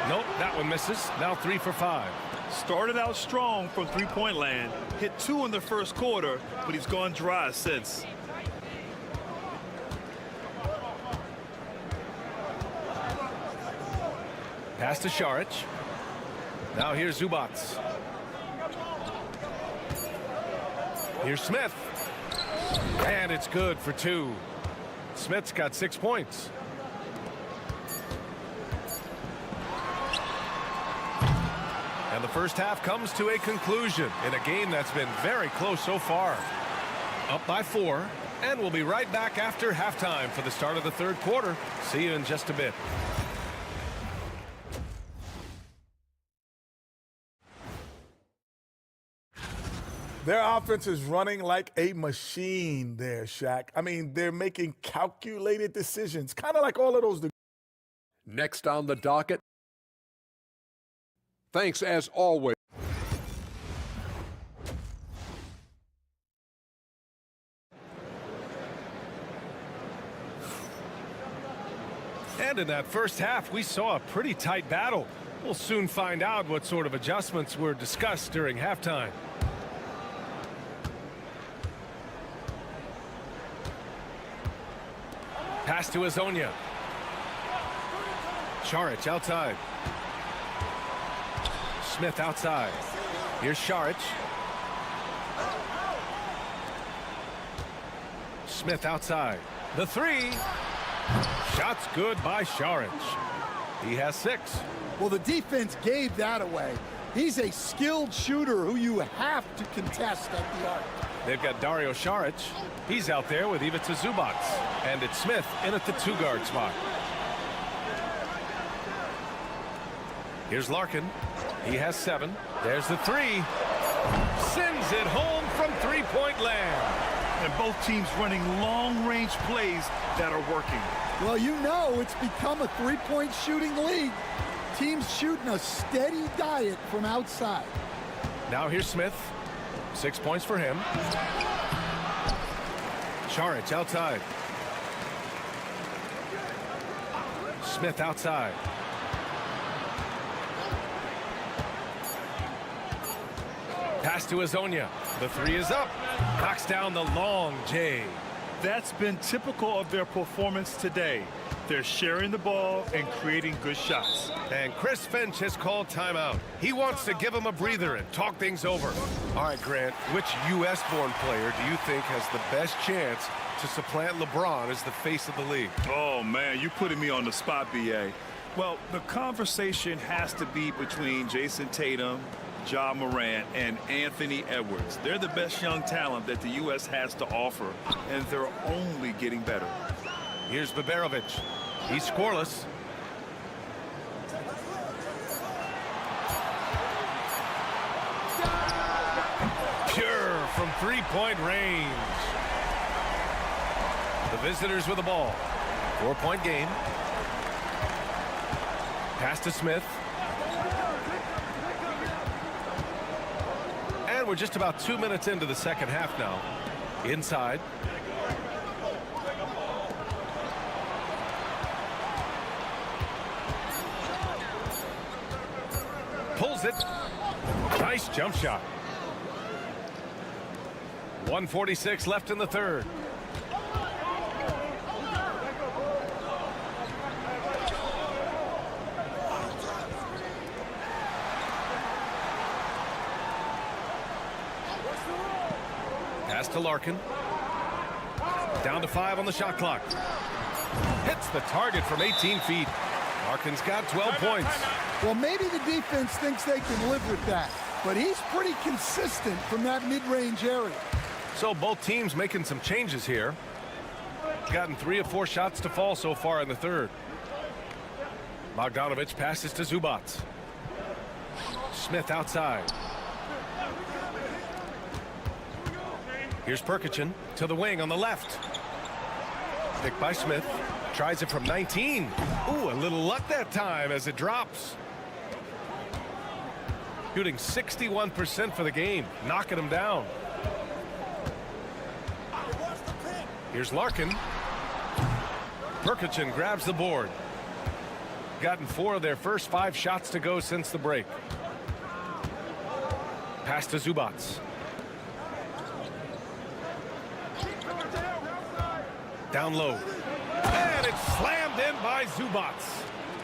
Nope, that one misses. Now 3 for 5. Started out strong from three-point land. Hit 2 in the first quarter, but he's gone dry since. Pass to Šarić. Now here's Zubac. Here's Smith. And it's good for 2. Smith's got 6 points. And the first half comes to a conclusion in a game that's been very close so far. Up by 4, And we'll be right back after halftime for the start of the third quarter. See you in just a bit. Their offense is running like a machine there, Shaq. I mean, they're making calculated decisions, kind of like all of those. Next on the docket. Thanks as always. And in that first half, we saw a pretty tight battle. We'll soon find out what sort of adjustments were discussed during halftime. Pass to Azonia. Šarić outside. Smith outside. Here's Šarić. Smith outside. The three. Shot's good by Šarić. He has 6. Well, the defense gave that away. He's a skilled shooter who you have to contest at the arc. They've got Dario Šarić. He's out there with Ivica Zubac. And it's Smith in at the 2-guard spot. Here's Larkin. He has 7. There's the 3. Sends it home from three-point land. And both teams running long-range plays that are working. Well, you know it's become a three-point shooting league. Teams shooting a steady diet from outside. Now here's Smith. 6 points for him. Šarić outside. Smith outside. Pass to Azonia. The 3 is up. Knocks down the long J. That's been typical of their performance today. They're sharing the ball and creating good shots. And Chris Finch has called timeout. He wants to give him a breather and talk things over. All right, Grant, which U.S.-born player do you think has the best chance to supplant LeBron as the face of the league? Oh, man, you're putting me on the spot, B.A. Well, the conversation has to be between Jason Tatum, Ja Morant, and Anthony Edwards. They're the best young talent that the U.S. has to offer, and they're only getting better. Here's Baberovic. He's scoreless. Pure from three-point range. The visitors with the ball. 4-point game. Pass to Smith. And we're just about 2 minutes into the second half now. Inside. Pulls it. Nice jump shot. 1:46 left in the third. Pass to Larkin. Down to 5 on the shot clock. Hits the target from 18 feet. Larkin's got 12 points. Well, maybe the defense thinks they can live with that, but he's pretty consistent from that mid-range area. So both teams making some changes here. Gotten 3 of 4 shots to fall so far in the third. Bogdanovic passes to Zubac. Smith outside. Here's Perkichin to the wing on the left. Picked by Smith. Tries it from 19. Ooh, a little luck that time as it drops. Shooting 61% for the game. Knocking him down. Here's Larkin. Perkichin grabs the board. Gotten 4 of their first 5 shots to go since the break. Pass to Zubac. Down low. And it's slammed in by Zubac.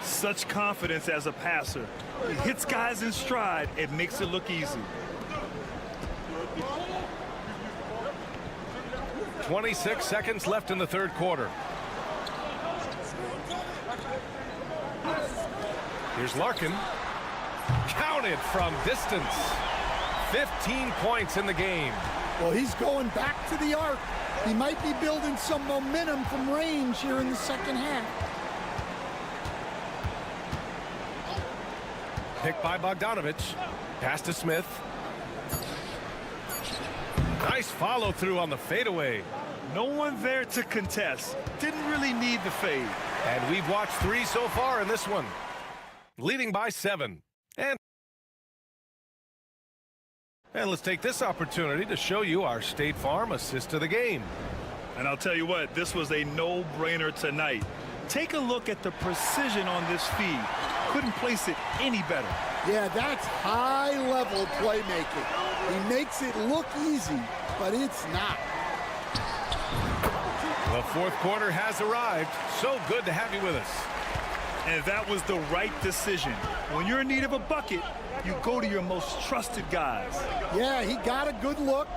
Such confidence as a passer. He hits guys in stride. It makes it look easy. 26 seconds left in the third quarter. Here's Larkin. Counted from distance. 15 points in the game. Well, he's going back to the arc. He might be building some momentum from range here in the second half. Picked by Bogdanovic. Pass to Smith. Nice follow through on the fadeaway. No one there to contest. Didn't really need the fade. And we've watched 3 so far in this one. Leading by 7. And let's take this opportunity to show you our State Farm assist of the game. And I'll tell you what, this was a no-brainer tonight. Take a look at the precision on this feed. Couldn't place it any better. Yeah, that's high-level playmaking. He makes it look easy, but it's not. The fourth quarter has arrived. So good to have you with us. And that was the right decision. When you're in need of a bucket, you go to your most trusted guys. Yeah, he got a good look,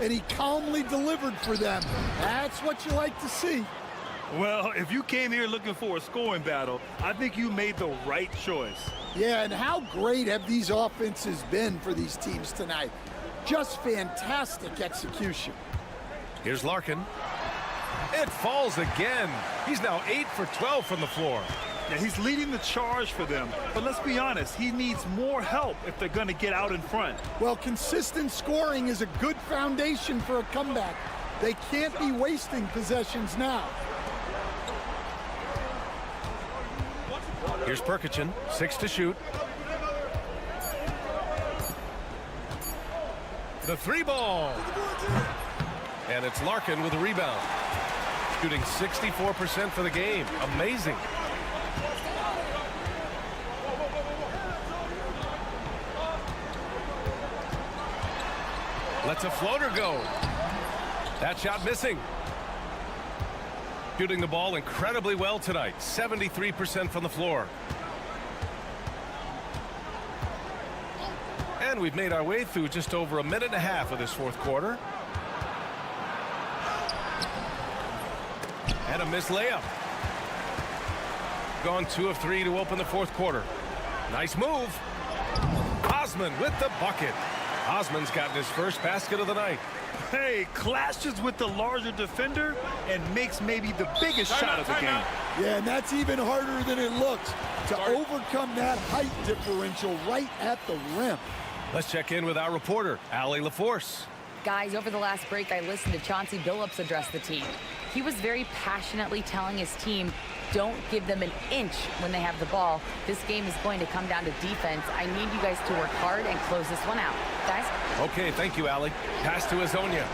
and he calmly delivered for them. That's what you like to see. Well, if you came here looking for a scoring battle, I think you made the right choice. Yeah, and how great have these offenses been for these teams tonight? Just fantastic execution. Here's Larkin. It falls again. He's now 8 for 12 from the floor. Yeah, he's leading the charge for them. But let's be honest, he needs more help if they're going to get out in front. Well, consistent scoring is a good foundation for a comeback. They can't be wasting possessions now. Here's Perkichin, 6 to shoot. The 3 ball. And it's Larkin with a rebound. Shooting 64% for the game. Amazing. Lets a floater go. That shot missing. Shooting the ball incredibly well tonight. 73% from the floor. And we've made our way through just over a minute and a half of this fourth quarter. And a missed layup. Gone 2 of 3 to open the fourth quarter. Nice move. Osman with the bucket. Osman's gotten his first basket of the night. Hey, clashes with the larger defender and makes maybe the biggest shot of the game. Yeah, and that's even harder than it looks to overcome that height differential right at the rim. Let's check in with our reporter, Allie LaForce. Guys, over the last break, I listened to Chauncey Billups address the team. He was very passionately telling his team, don't give them an inch when they have the ball. This game is going to come down to defense. I need you guys to work hard and close this one out. Guys? Okay, thank you, Allie. Pass to Azonia.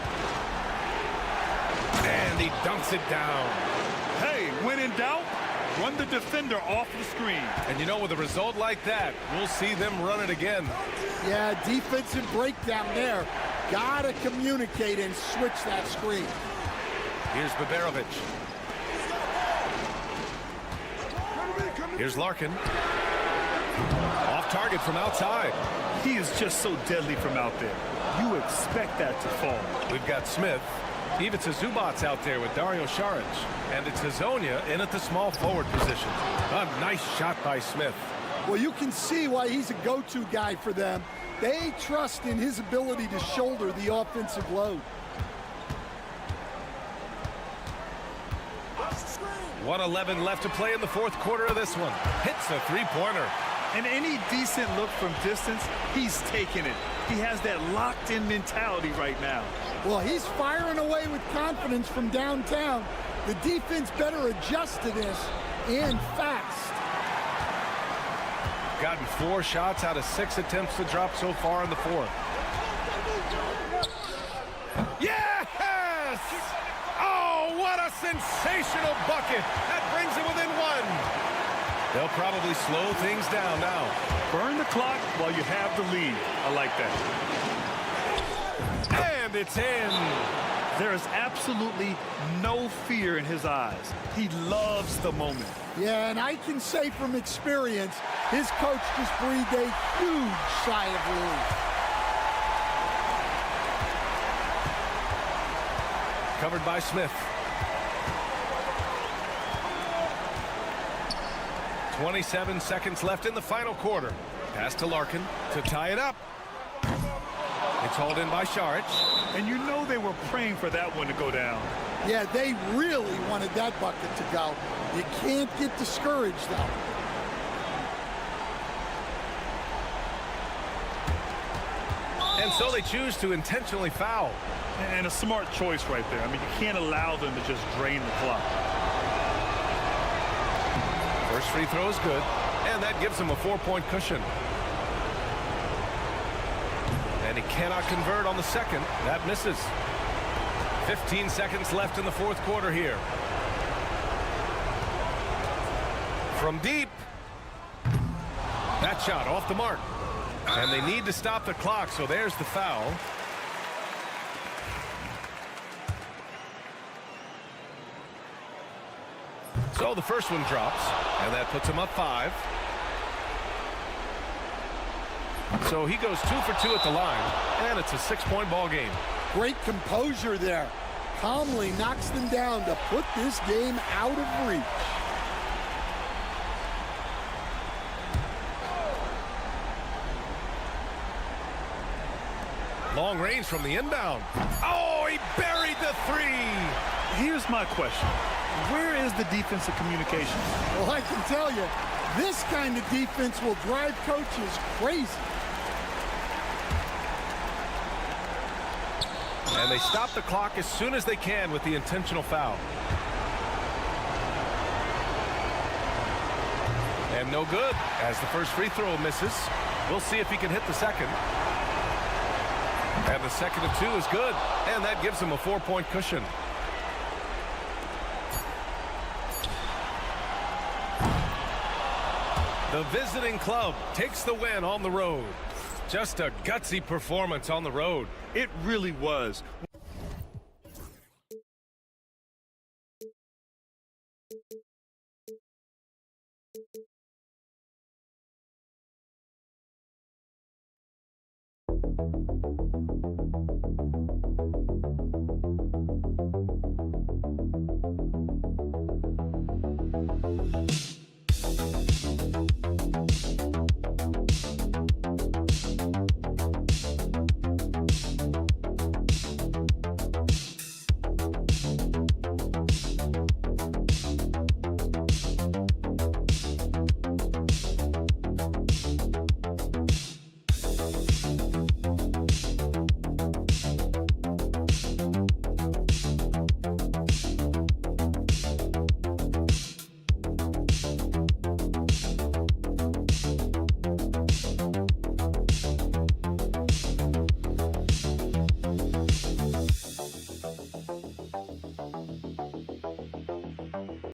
And he dunks it down. Hey, when in doubt, run the defender off the screen. And you know, with a result like that, we'll see them run it again. Yeah, defensive breakdown there. Gotta communicate and switch that screen. Here's Baberovic. Here's Larkin. Off target from outside. He is just so deadly from out there. You expect that to fall. We've got Smith. Ivica Zubac's out there with Dario Saric. And it's Azonia in at the small forward position. A nice shot by Smith. Well, you can see why he's a go-to guy for them. They trust in his ability to shoulder the offensive load. 1:11 left to play in the fourth quarter of this one. Hits a three-pointer. And any decent look from distance, he's taking it. He has that locked-in mentality right now. Well, he's firing away with confidence from downtown. The defense better adjust to this, and fast. Gotten 4 shots out of 6 attempts to drop so far in the fourth. Yes! Oh, what a sensational bucket. That brings it within 1. They'll probably slow things down now. Burn the clock while you have the lead. I like that. And it's in. There is absolutely no fear in his eyes. He loves the moment. Yeah, and I can say from experience, his coach just breathed a huge sigh of relief. Covered by Smith. 27 seconds left in the final quarter. Pass to Larkin to tie it up. It's hauled in by Šarić. And you know they were praying for that one to go down. Yeah, they really wanted that bucket to go. You can't get discouraged, though. And so they choose to intentionally foul. And a smart choice right there. I mean, you can't allow them to just drain the clock. First free throw is good, and that gives him a 4-point cushion. And he cannot convert on the second. That misses. 15 seconds left in the fourth quarter here. From deep. That shot off the mark. And they need to stop the clock, so there's the foul. So the first one drops, and that puts him up 5. So he goes 2 for 2 at the line, and it's a 6-point ball game. Great composure there. Calmly knocks them down to put this game out of reach. Long range from the inbound. Oh, he buried the 3. Here's my question. Where is the defensive communication? Well, I can tell you, this kind of defense will drive coaches crazy. And they stop the clock as soon as they can with the intentional foul. And no good, as the first free throw misses. We'll see if he can hit the second. And the second of 2 is good, and that gives him a 4-point cushion. The visiting club takes the win on the road. Just a gutsy performance on the road. It really was.